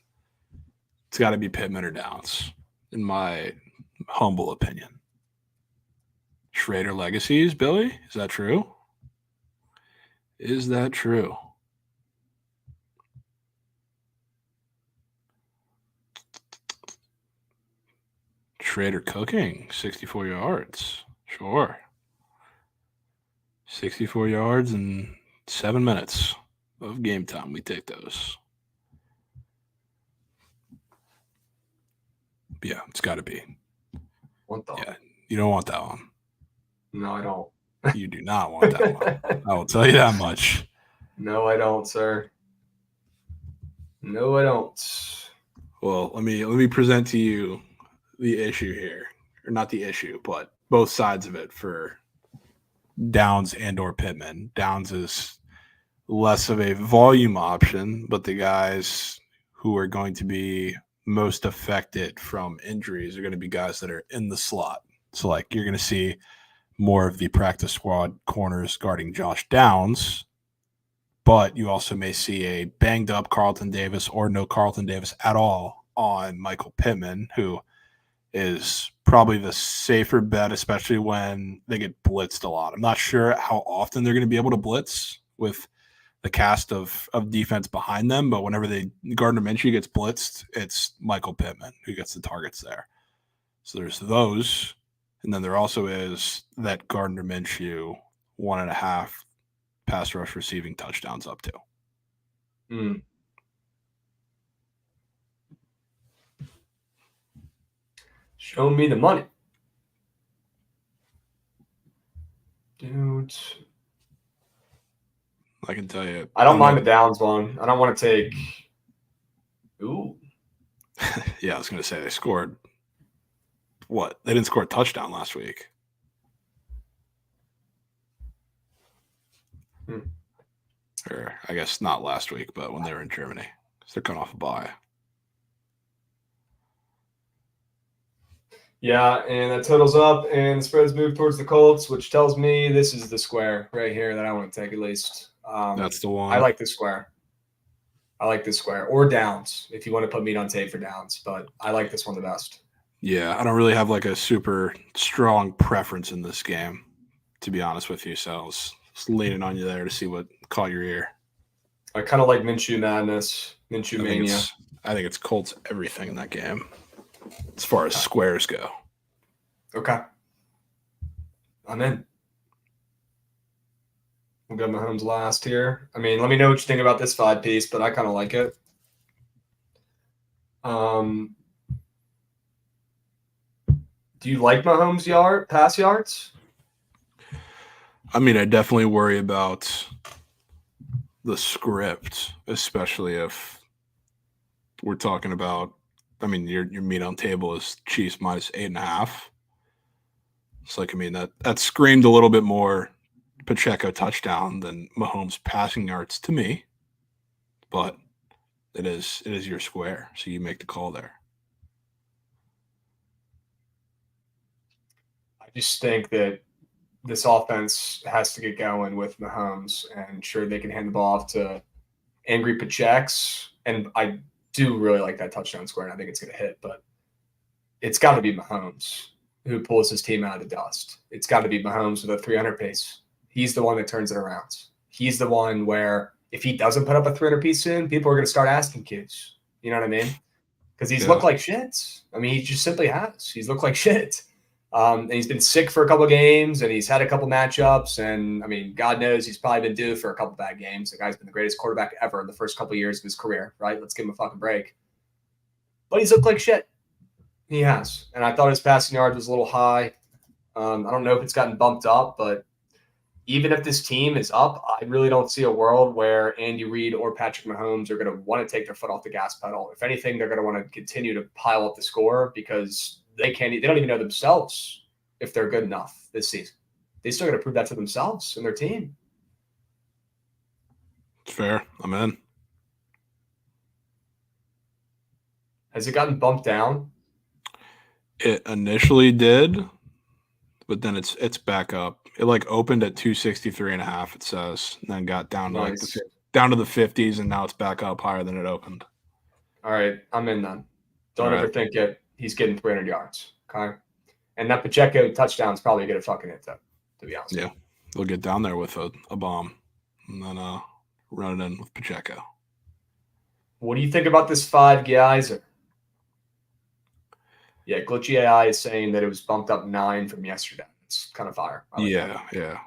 it's got to be Pittman or Downs, in my humble opinion. Schrader legacies, Billy? Is that true? Is that true? Schrader cooking, 64 yards. Sure. 64 yards in 7 minutes of game time. We take those. But yeah, it's got to be. What the? Yeah, you don't want that one. No, I don't. You do not want that one. I will tell you that much. No, I don't, sir. No, I don't. Well, let me present to you the issue here, or not the issue, but both sides of it for Downs and or Pittman. Downs is less of a volume option, but the guys who are going to be most affected from injuries are going to be guys that are in the slot. So like you're going to see more of the practice squad corners guarding Josh Downs, but you also may see a banged up Carlton Davis or no Carlton Davis at all on Michael Pittman, who is probably the safer bet, especially when they get blitzed a lot. I'm not sure how often they're going to be able to blitz with the cast of defense behind them, but whenever Gardner Minshew gets blitzed, it's Michael Pittman who gets the targets there. So there's those. And then there also is that Gardner Minshew 1.5 pass rush receiving touchdowns up to. Show me the money. Dude. I can tell you. I don't mind the Downs one. I don't want to take Ooh. Yeah, I was going to say they scored. What? They didn't score a touchdown last week. Or I guess not last week, but when they were in Germany. Because they're coming off a bye. Yeah, and that totals up, and the spreads move towards the Colts, which tells me this is the square right here that I want to take at least. That's the one. I like this square. Or downs, if you want to put meat on tape for downs. But I like this one the best. Yeah, I don't really have like a super strong preference in this game, to be honest with you. So I was leaning on you there to see what caught your ear. I kind of like Minshew madness, Minshew mania. I think it's Colts everything in that game, as far as squares go. Okay. I'm in. We'll go Mahomes last here. I mean, let me know what you think about this 5-piece, but I kind of like it. Do you like Mahomes' pass yards? I mean, I definitely worry about the script, especially if we're talking about. I mean, your meat on table is Chiefs minus 8.5. It's like, I mean, that screamed a little bit more Pacheco touchdown than Mahomes passing yards to me, but it is your square, so you make the call there. I just think that this offense has to get going with Mahomes, and sure, they can hand the ball off to angry Pachecs, and I do really like that touchdown square, and I think it's going to hit, but it's got to be Mahomes who pulls his team out of the dust. It's got to be Mahomes with a 300 pace. He's the one that turns it around. He's the one where if he doesn't put up a 300 piece soon, people are going to start asking kids. You know what I mean? Because he's looked like shit. I mean, he just simply has. He's looked like shit. And he's been sick for a couple games, and he's had a couple matchups. And, I mean, God knows he's probably been due for a couple bad games. The guy's been the greatest quarterback ever in the first couple of years of his career, right? Let's give him a fucking break. But he's looked like shit. He has. And I thought his passing yard was a little high. I don't know if it's gotten bumped up, but even if this team is up, I really don't see a world where Andy Reid or Patrick Mahomes are going to want to take their foot off the gas pedal. If anything, they're going to want to continue to pile up the score because they don't even know themselves if they're good enough this season. They still got to prove that to themselves and their team. It's fair. I'm in. Has it gotten bumped down? It initially did, but then it's back up. It like opened at 263.5, it says, and then got down to down to the 50s, and now it's back up higher than it opened. All right, I'm in then. Don't ever think it. He's getting 300 yards. Okay, and that Pacheco touchdown is probably going to fucking hit though. To be honest. Yeah, they'll get down there with a bomb, and then run it in with Pacheco. What do you think about this 5 Geyser? Yeah, Glitchy AI is saying that it was bumped up 9 from yesterday. It's kind of fire. Yeah.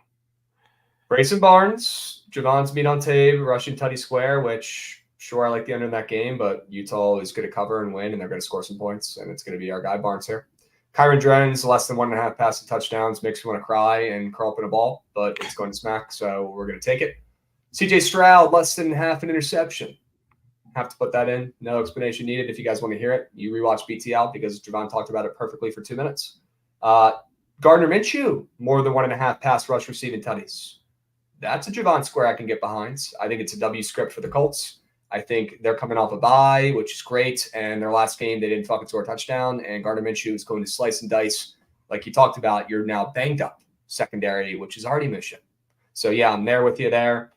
Grayson Barnes, Javon's meat on tape, rushing Tutty Square, which sure I like the under in that game, but Utah is going to cover and win, and they're going to score some points, and it's going to be our guy Barnes here. Kyron Drones, less than 1.5 passing touchdowns, makes me want to cry and curl up in a ball, but it's going to smack, so we're going to take it. CJ Stroud, less than half an interception. Have to put that in. No explanation needed. If you guys want to hear it, you rewatch BTL because Javon talked about it perfectly for 2 minutes. Gardner Minshew, more than 1.5 pass rush receiving tutties. That's a Javon square I can get behind. I think it's a W script for the Colts. I think they're coming off a bye, which is great. And their last game, they didn't fucking score a touchdown. And Gardner Minshew is going to slice and dice. Like you talked about, you're now banged up secondary, which is already mission. So, yeah, I'm there with you there.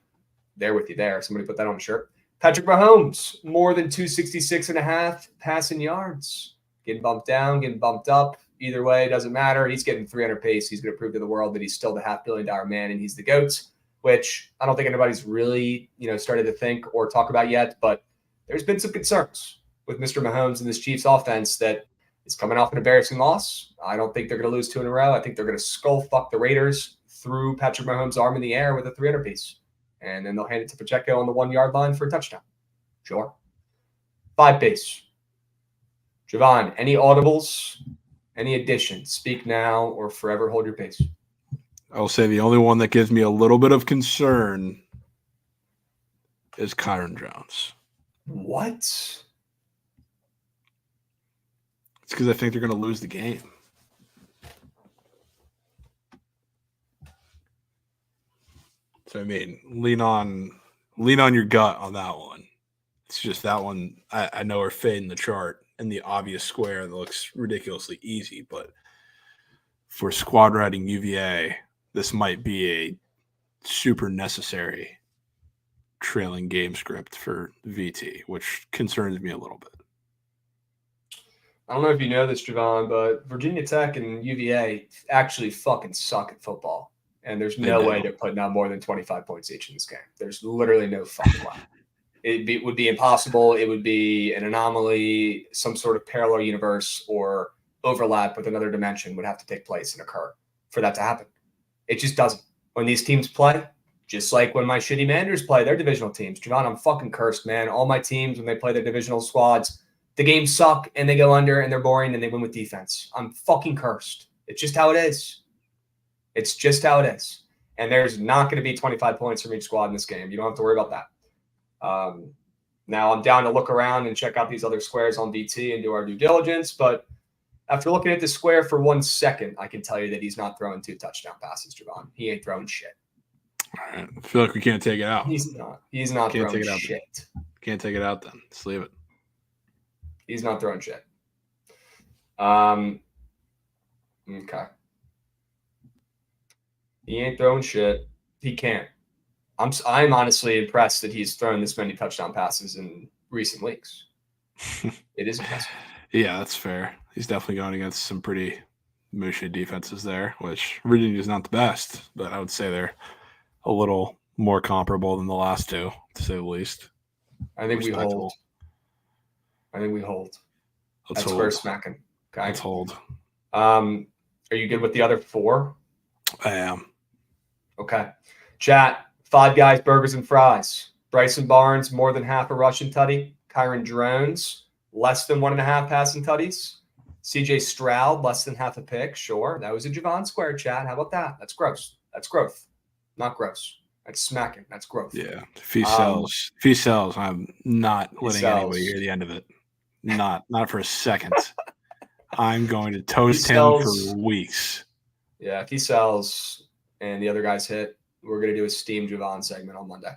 There with you there. Somebody put that on a shirt. Patrick Mahomes, more than 266.5 passing yards. Getting bumped down, getting bumped up. Either way, it doesn't matter. He's getting 300 pace. He's going to prove to the world that he's still the $500 million man and he's the GOAT, which I don't think anybody's really, started to think or talk about yet. But there's been some concerns with Mr. Mahomes and this Chiefs offense that is coming off an embarrassing loss. I don't think they're going to lose 2 in a row. I think they're going to skull fuck the Raiders through Patrick Mahomes' arm in the air with a 300 piece. And then they'll hand it to Pacheco on the 1-yard line for a touchdown. Sure. 5 base. Javon, any audibles, any additions? Speak now or forever hold your pace. I'll say the only one that gives me a little bit of concern is Kyron Drones. What? It's because I think they're going to lose the game. So I mean, lean on your gut on that one. It's just that one I know are fading the chart in the obvious square that looks ridiculously easy, but for squad riding UVA, this might be a super necessary trailing game script for VT, which concerns me a little bit. I don't know if you know this, Javon, but Virginia Tech and UVA actually fucking suck at football. And there's no way they're putting out more than 25 points each in this game. There's literally no fucking way. It would be impossible. It would be an anomaly, some sort of parallel universe or overlap with another dimension would have to take place and occur for that to happen. It just doesn't. When these teams play, just like when my shitty Manders play their divisional teams, Javon, I'm fucking cursed, man. All my teams, when they play their divisional squads, the games suck and they go under and they're boring and they win with defense. I'm fucking cursed. It's just how it is. It's just how it is. And there's not going to be 25 points from each squad in this game. You don't have to worry about that. Now I'm down to look around and check out these other squares on VT and do our due diligence. But after looking at the square for 1 second, I can tell you that he's not throwing 2 touchdown passes, Javon. He ain't throwing shit. All right. I feel like we can't take it out. He's not. He's not Can't throwing take it out shit. Can't take it out then. Just leave it. He's not throwing shit. Okay. He ain't throwing shit. He can't. I'm honestly impressed that he's thrown this many touchdown passes in recent weeks. It is impressive. Yeah, that's fair. He's definitely going against some pretty mushy defenses there, which Virginia's not the best, but I would say they're a little more comparable than the last two, to say the least. I think we hold. Let's That's hold. Spurs smacking. Okay. Let's hold. Are you good with the other 4? I am. Okay. Chat, 5 Guys, Burgers, and Fries. Bryson Barnes, more than half a rushing tutty. Kyron Drones, less than 1.5 passing tutties. CJ Stroud, less than half a pick. Sure. That was a Javon Square, chat. How about that? That's gross. That's growth. Not gross. That's smacking. That's growth. Yeah. If he sells, I'm not letting anybody hear the end of it. Not for a second. I'm going to toast him for weeks. Yeah, if he sells and the other guys hit, we're going to do a Steam Javon segment on Monday.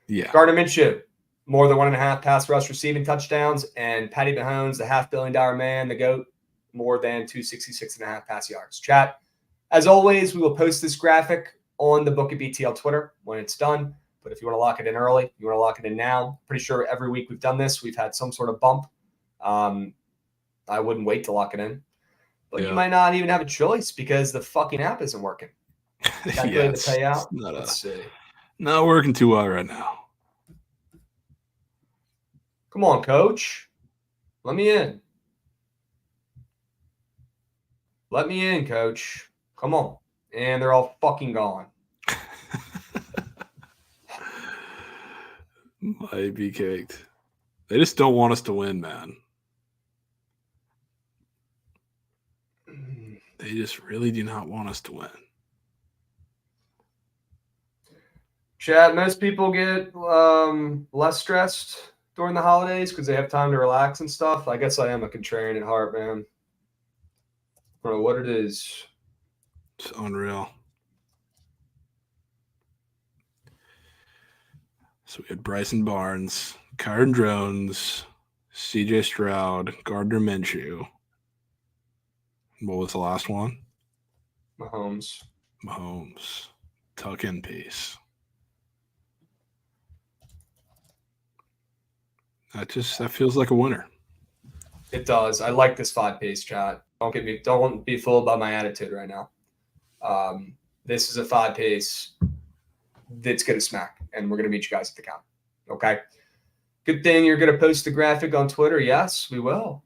Yeah. Gardner Minshew, more than 1.5 pass rush receiving touchdowns, and Patty Mahomes, the $500 million man, the GOAT, more than 266.5 pass yards. Chat, as always, we will post this graphic on the Book of BTL Twitter when it's done. But if you want to lock it in early, you want to lock it in now. Pretty sure every week we've done this, we've had some sort of bump. I wouldn't wait to lock it in. But you might not even have a choice because the fucking app isn't working. Calculating the payout. Let's see. Not working too well right now. Come on, coach. Let me in. Let me in, coach. Come on. And they're all fucking gone. Might be caked. They just don't want us to win, man. They just really do not want us to win. Chad, most people get less stressed during the holidays because they have time to relax and stuff. I guess I am a contrarian at heart, man. I don't know what it is. It's unreal. So we had Bryson Barnes, Kyron Drones, CJ Stroud, Gardner Minshew. What was the last one? Mahomes. Tuck in piece. That feels like a winner. It does. I like this 5-piece, chat. Don't be fooled by my attitude right now. This is a 5-piece that's gonna smack, and we're gonna meet you guys at the count. Okay. Good thing you're gonna post the graphic on Twitter. Yes, we will.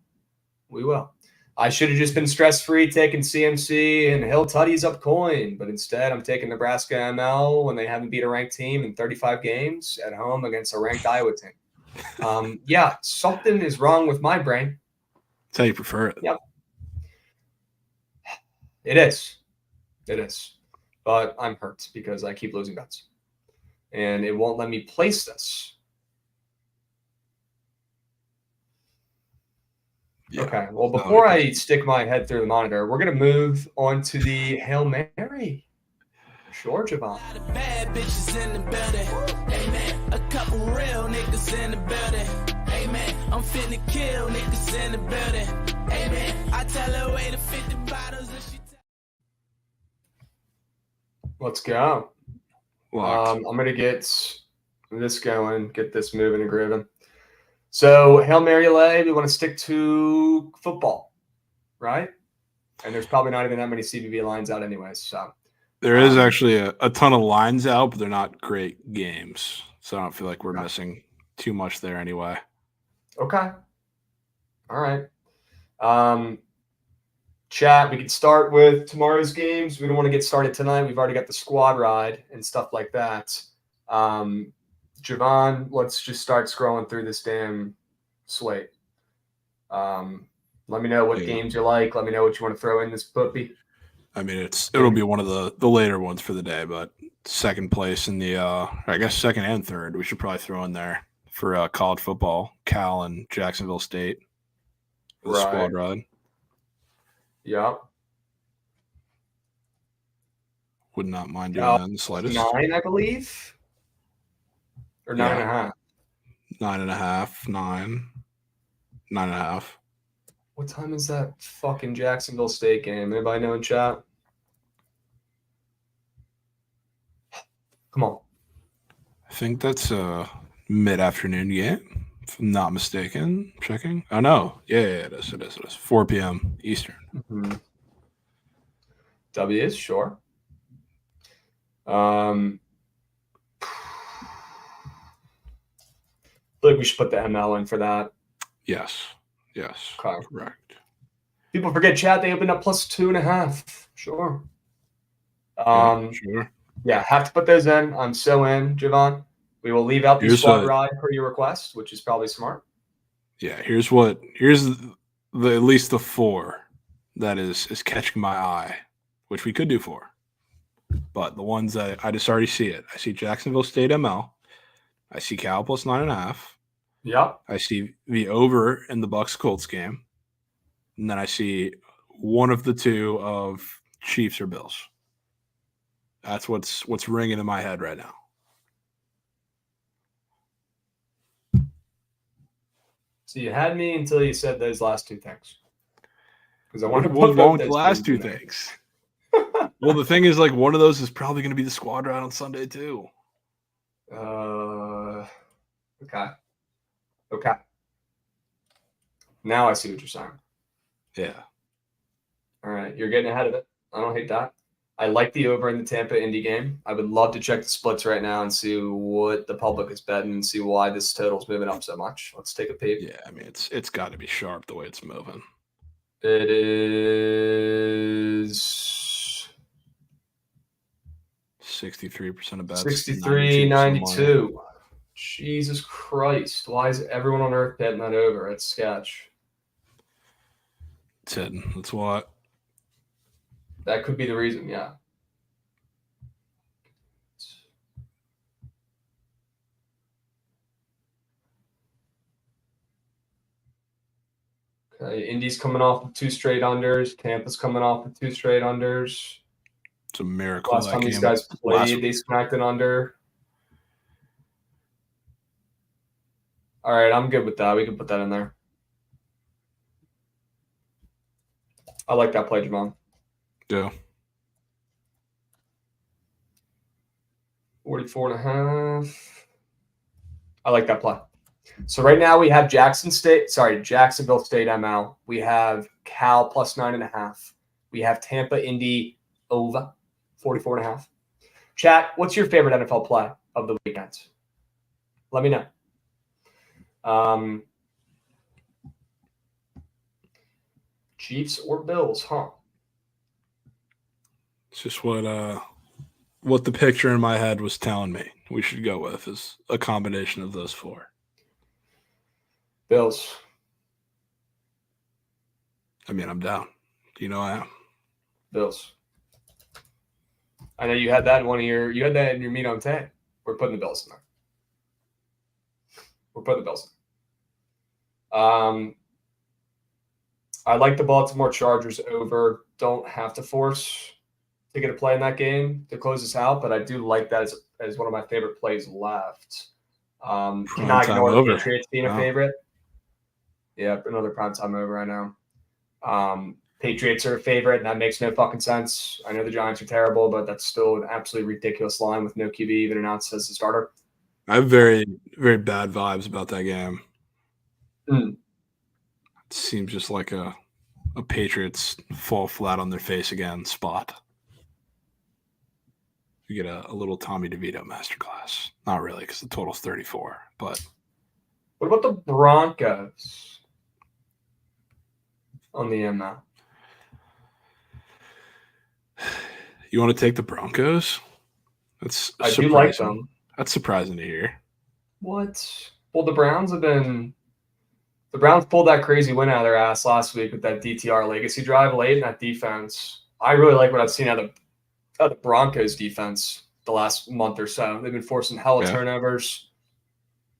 We will. I should have just been stress-free taking CMC and Hill Tutties up coin, but instead I'm taking Nebraska ML when they haven't beat a ranked team in 35 games at home against a ranked Iowa team. Yeah, something is wrong with my brain. That's how you prefer it. Yep. It is. It is. But I'm hurt because I keep losing bets. And it won't let me place this. Yeah. Okay. Well, No, before it I stick my head through the monitor, we're going to move on to the Hail Mary. Sure, Javon. Bad bitches in the building. Amen. A couple real niggas in the building. Amen. I'm finna kill niggas in the building. Amen. I tell her way to 50 bottles and she Let's go. locked. I'm going to get this going, get this moving and grooving. So, Hail Mary lay, we want to stick to football, right? And there's probably not even that many CBB lines out anyways. So, There is actually a ton of lines out, but they're not great games. So I don't feel like we're missing too much there anyway. okay. All right. Chat, we can start with tomorrow's games. We don't want to get started tonight. We've already got the squad ride and stuff like that. Javon, let's just start scrolling through this damn slate. Let me know what games you like. Let me know what you want to throw in this puppy. I mean, it'll be one of the later ones for the day, but second place in the I guess second and third, we should probably throw in there for college football, Cal and Jacksonville State. The squad ride. Yep. Would not mind doing that in the slightest. 9, I believe. Or 9.5. 9.5, 9.5. What time is that fucking Jacksonville State game? Anybody know in chat? Come on. I think that's a mid-afternoon game, if I'm not mistaken. Checking. Oh, no. Yeah, it is. It is. 4 p.m. Eastern. Mm-hmm. W is sure. I feel like we should put the ML in for that. Yes. Okay. Correct. People forget chat. They opened up plus 2.5. Sure. Sure. Yeah, have to put those in. I'm so in, Javon. We will leave out the squad ride per your request, which is probably smart. Yeah, here's the at least the 4 that is catching my eye, which we could do 4. But the ones that I just already see it. I see Jacksonville State ML. I see Cal plus 9.5. Yep. I see the over in the Bucks Colts game. And then I see one of the 2 of Chiefs or Bills. That's what's ringing in my head right now. So you had me until you said those last 2 things. Because I want to What's put wrong with the those last 2 together. things? Well, the thing is, like, one of those is probably going to be the squad ride on Sunday too. Okay. Now I see what you're saying. Yeah. All right, you're getting ahead of it. I don't hate that. I like the over in the Tampa Indy game. I would love to check the splits right now and see what the public is betting and see why this total's moving up so much. Let's take a peek. Yeah, I mean it's got to be sharp the way it's moving. It is 63% of bets. 63.92. Jesus Christ. Why is everyone on earth betting that over? It's sketch. It's hidden. That's what. That could be the reason, yeah. Okay, Indy's coming off with 2 straight unders. Tampa's coming off with 2 straight unders. It's a miracle. Last time these guys played, they smacked an under. All right, I'm good with that. We can put that in there. I like that play, Javon. Yeah. 44.5. I like that play. So right now we have Jacksonville State ML. We have Cal plus 9.5. We have Tampa Indy over 44.5. Chat, what's your favorite NFL play of the weekend? Let me know. Chiefs or Bills, huh? It's just what the picture in my head was telling me we should go with is a combination of those 4. Bills. I mean, I'm down. You know I am. Bills. I know you had that in you had that in your meat on tape. We're putting the Bills in there. We're putting the Bills in. I like the Baltimore Chargers over. Don't have to force to get a play in that game to close this out, but I do like that as one of my favorite plays left. Cannot Primetime ignore the over. Patriots being a Wow. favorite. Yeah, another primetime over right now. Patriots are a favorite, and that makes no fucking sense. I know the Giants are terrible, but that's still an absolutely ridiculous line with no QB even announced as the starter. I have very, very bad vibes about that game. Mm. It seems just like a Patriots fall flat on their face again spot. You get a little Tommy DeVito masterclass. Not really, because the total's 34. But What about the Broncos on the ML? you want to take the Broncos? That's I do like surprising. them. That's surprising to hear. What? Well, the Browns pulled that crazy win out of their ass last week with that DTR legacy drive late in that defense. I really like what I've seen out of the Broncos defense the last month or so. They've been forcing hell of turnovers.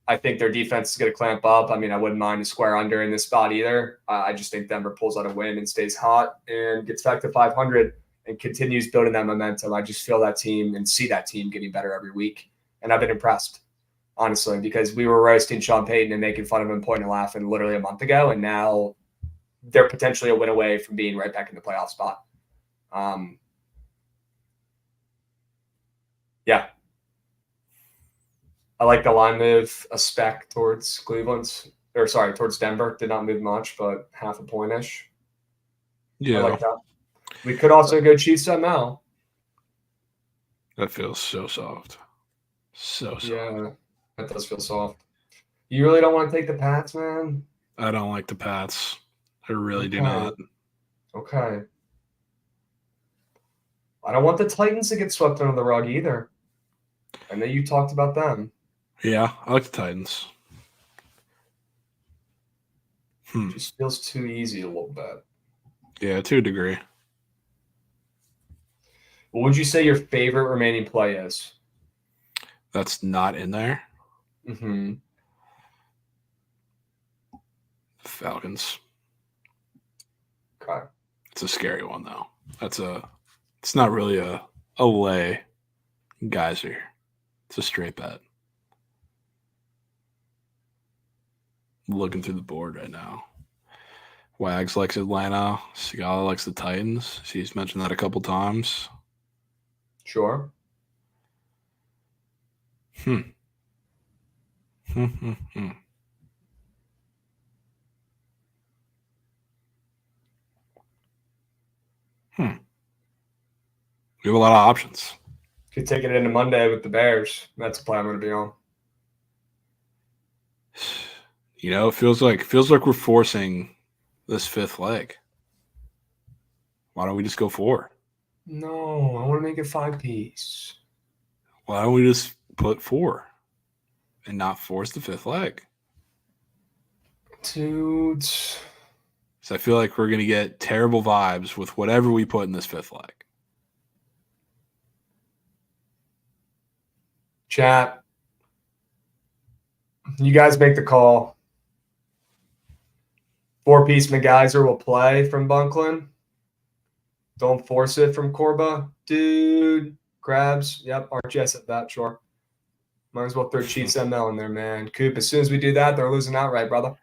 I think their defense is going to clamp up. I mean, I wouldn't mind a square under in this spot either. I just think Denver pulls out a win and stays hot and gets back to 500 and continues building that momentum. I just feel that team and see that team getting better every week. And I've been impressed, honestly, because we were roasting Sean Payton and making fun of him, pointing and laughing literally a month ago. And now they're potentially a win away from being right back in the playoff spot. Yeah. I like the line move, a spec towards towards Denver. Did not move much, but half a point-ish. Yeah, I like that. We could also go Chiefs ML. that feels so soft. So soft. Yeah, that does feel soft. You really don't want to take the Pats, man? I don't like the Pats. I really do Okay. not. Okay. I don't want the Titans to get swept under the rug either. I know you talked about them. Yeah, I like the Titans. Just feels too easy a little bit. Yeah, to a degree. What would you say your favorite remaining play is? That's not in there. Mm-hmm. Falcons. Okay. It's a scary one though. It's not really a lay geyser. It's a straight bet. I'm looking through the board right now. Wags likes Atlanta. Sigala likes the Titans. She's mentioned that a couple times. Sure. We have a lot of options. Could take it into Monday with the Bears. That's a play I'm going to be on. You know, it feels like we're forcing this fifth leg. Why don't we just go 4? No, I want to make it 5-piece. Why don't we just put 4 and not force the fifth leg? Dude. So I feel like we're going to get terrible vibes with whatever we put in this fifth leg. Chat. You guys make the call. 4-piece McGeyser will play from Bunklin. Don't force it from Corba. Dude. Crabs. Yep. RGS said that. Sure. Might as well throw Chiefs ML in there, man. Coop, as soon as we do that, they're losing outright, brother.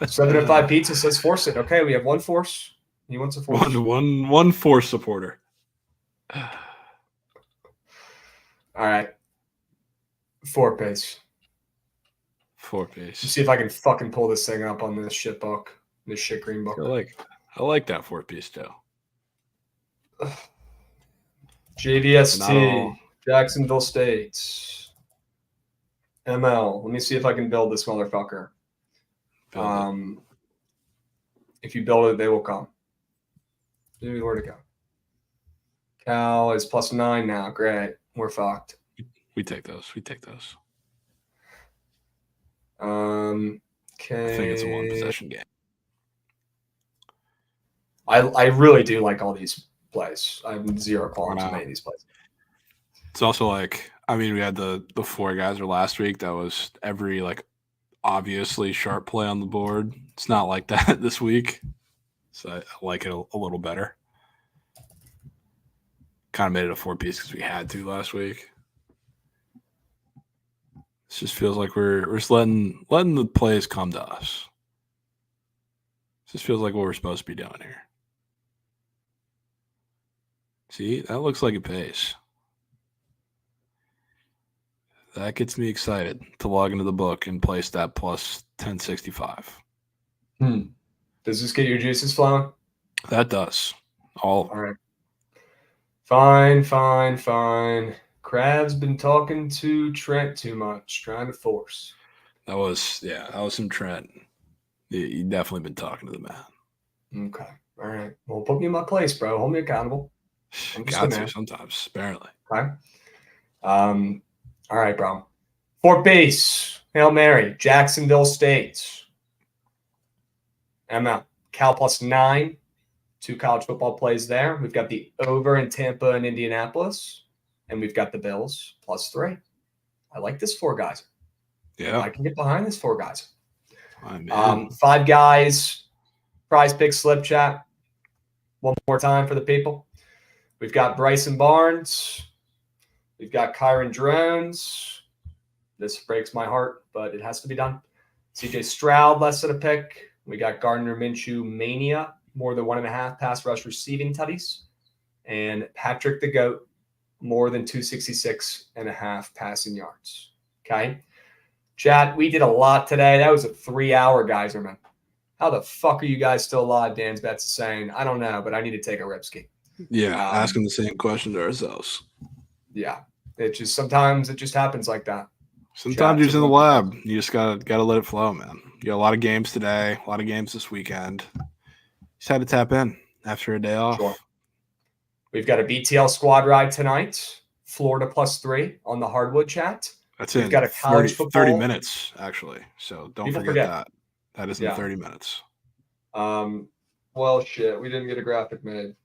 7 and 5 pizza says force it. Okay, we have one force. He wants a force. One force supporter. All right. 4-piece. 4-piece. Let's see if I can fucking pull this thing up on this shit book. This shit green book. I like that 4-piece too. JVST, Jacksonville State, ML. Let me see if I can build this motherfucker. If you build it, they will come. Dude, where'd it go? Cal is +9 now. Great. We're fucked. We take those. Okay. I think it's a 1-possession game. I really do like all these plays. I have zero qualms with any of these plays. It's also like, I mean, we had the 4 guys last week. That was every like obviously sharp play on the board. It's not like that this week, so I like it a little better. Kind of made it a 4-piece because we had to last week. It just feels like we're just letting the plays come to us. It just feels like what we're supposed to be doing here. See, that looks like it pays. That gets me excited to log into the book and place that plus 1065. Does this get your juices flowing? That does. All right. Fine. Crab's been talking to Trent too much, trying to force. That was some Trent. You definitely been talking to the man. Okay. All right. Well, put me in my place, bro. Hold me accountable. Got to sometimes, apparently. Okay. All right, bro. 4 base. Hail Mary. Jacksonville State. ML. Cal plus 9. 2 college football plays there. We've got the over in Tampa and Indianapolis. And we've got the Bills plus 3. I like this 4 guys. Yeah. I can get behind this 4 guys. 5 guys. Prize pick slip chat. One more time for the people. We've got Bryson Barnes. We've got Kyron Drones. This breaks my heart, but it has to be done. CJ Stroud, less than a pick. We got Gardner Minshew Mania, more than 1.5 pass rush receiving tutties. And Patrick the GOAT, more than 266.5 passing yards. Okay. Chat, we did a lot today. That was a 3-hour Geyserman. How the fuck are you guys still alive? Dan's Bets is saying, I don't know, but I need to take a rip ski. Yeah, asking the same question to ourselves. Yeah. Sometimes it just happens like that. Sometimes you're just in the lab. You just gotta let it flow, man. You got a lot of games today, a lot of games this weekend. Just had to tap in after a day off. Sure. We've got a BTL squad ride tonight. Florida plus 3 on the hardwood chat. That's We've in got a college 30 minutes, actually. So don't People forget forget. that. That is in 30 minutes. Well, shit. We didn't get a graphic made.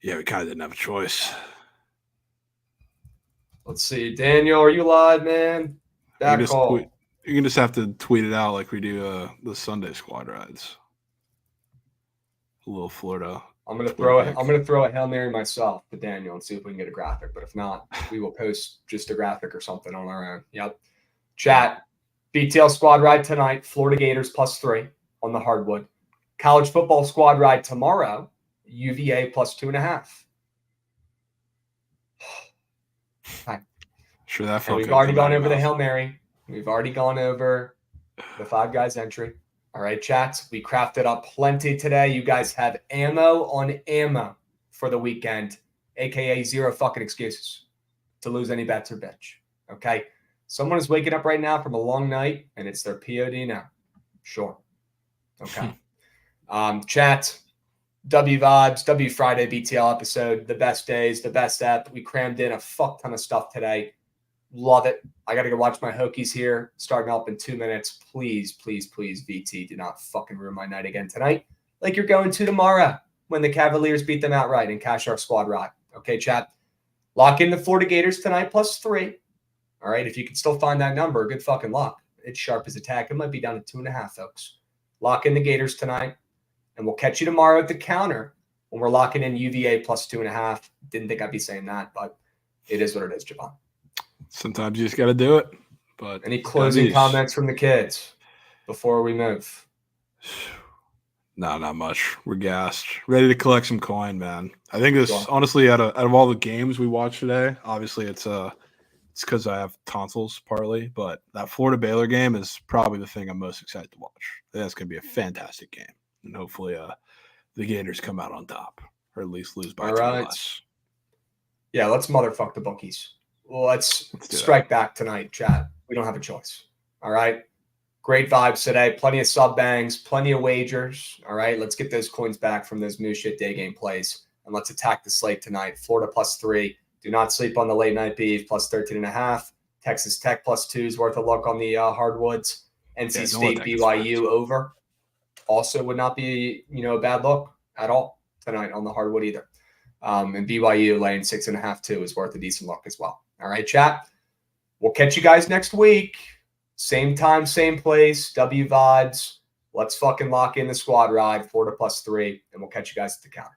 Yeah, we kind of didn't have a choice. Let's see. Daniel, are you live, man? You can just have to tweet it out like we do the Sunday squad rides. A little Florida. I'm gonna throw a Hail Mary myself to Daniel and see if we can get a graphic. But if not, we will post just a graphic or something on our own. Yep. Chat. BTL squad ride tonight. Florida Gators plus 3 on the hardwood. College football squad ride tomorrow. UVA plus 2.5. Sure, that and we've already gone over the Hail Mary. We've already gone over the 5 guys entry. All right, chats. We crafted up plenty today. You guys have ammo on ammo for the weekend, aka 0 fucking excuses to lose any bets or bitch. Okay. Someone is waking up right now from a long night, and it's their POD now. Sure. Okay. Chat. W Vibes, W Friday BTL episode, the best days, the best app. We crammed in a fuck ton of stuff today. Love it. I got to go watch my Hokies here, starting up in 2 minutes. Please, VT, do not fucking ruin my night again tonight, like you're going to tomorrow when the Cavaliers beat them outright and cash our squad ride. Okay, chat. Lock in the Florida Gators tonight plus 3. All right, if you can still find that number, good fucking luck. It's sharp as attack. It might be down to 2.5, folks. Lock in the Gators tonight. And we'll catch you tomorrow at the counter when we're locking in UVA plus 2.5. Didn't think I'd be saying that, but it is what it is, Javon. Sometimes you just got to do it. But any closing comments from the kids before we move? No, not much. We're gassed. Ready to collect some coin, man. I think this, honestly, out of all the games we watched today, obviously it's because I have tonsils partly, but that Florida Baylor game is probably the thing I'm most excited to watch. I think that's going to be a fantastic game. And hopefully the Gators come out on top, or at least lose by 2 less. Yeah, let's motherfuck the bookies. Well, let's strike back tonight, chat. We don't have a choice. All right? Great vibes today. Plenty of sub bangs, plenty of wagers. All right? Let's get those coins back from those moose shit day game plays, and let's attack the slate tonight. Florida plus 3. Do not sleep on the late night beef, plus 13.5. Texas Tech plus 2 is worth a look on the hardwoods. NC State BYU over. Also would not be, a bad look at all tonight on the hardwood either. And BYU laying 6.5 too is worth a decent look as well. All right, chat. We'll catch you guys next week. Same time, same place, W VODs. Let's fucking lock in the squad ride, Florida +3, and we'll catch you guys at the counter.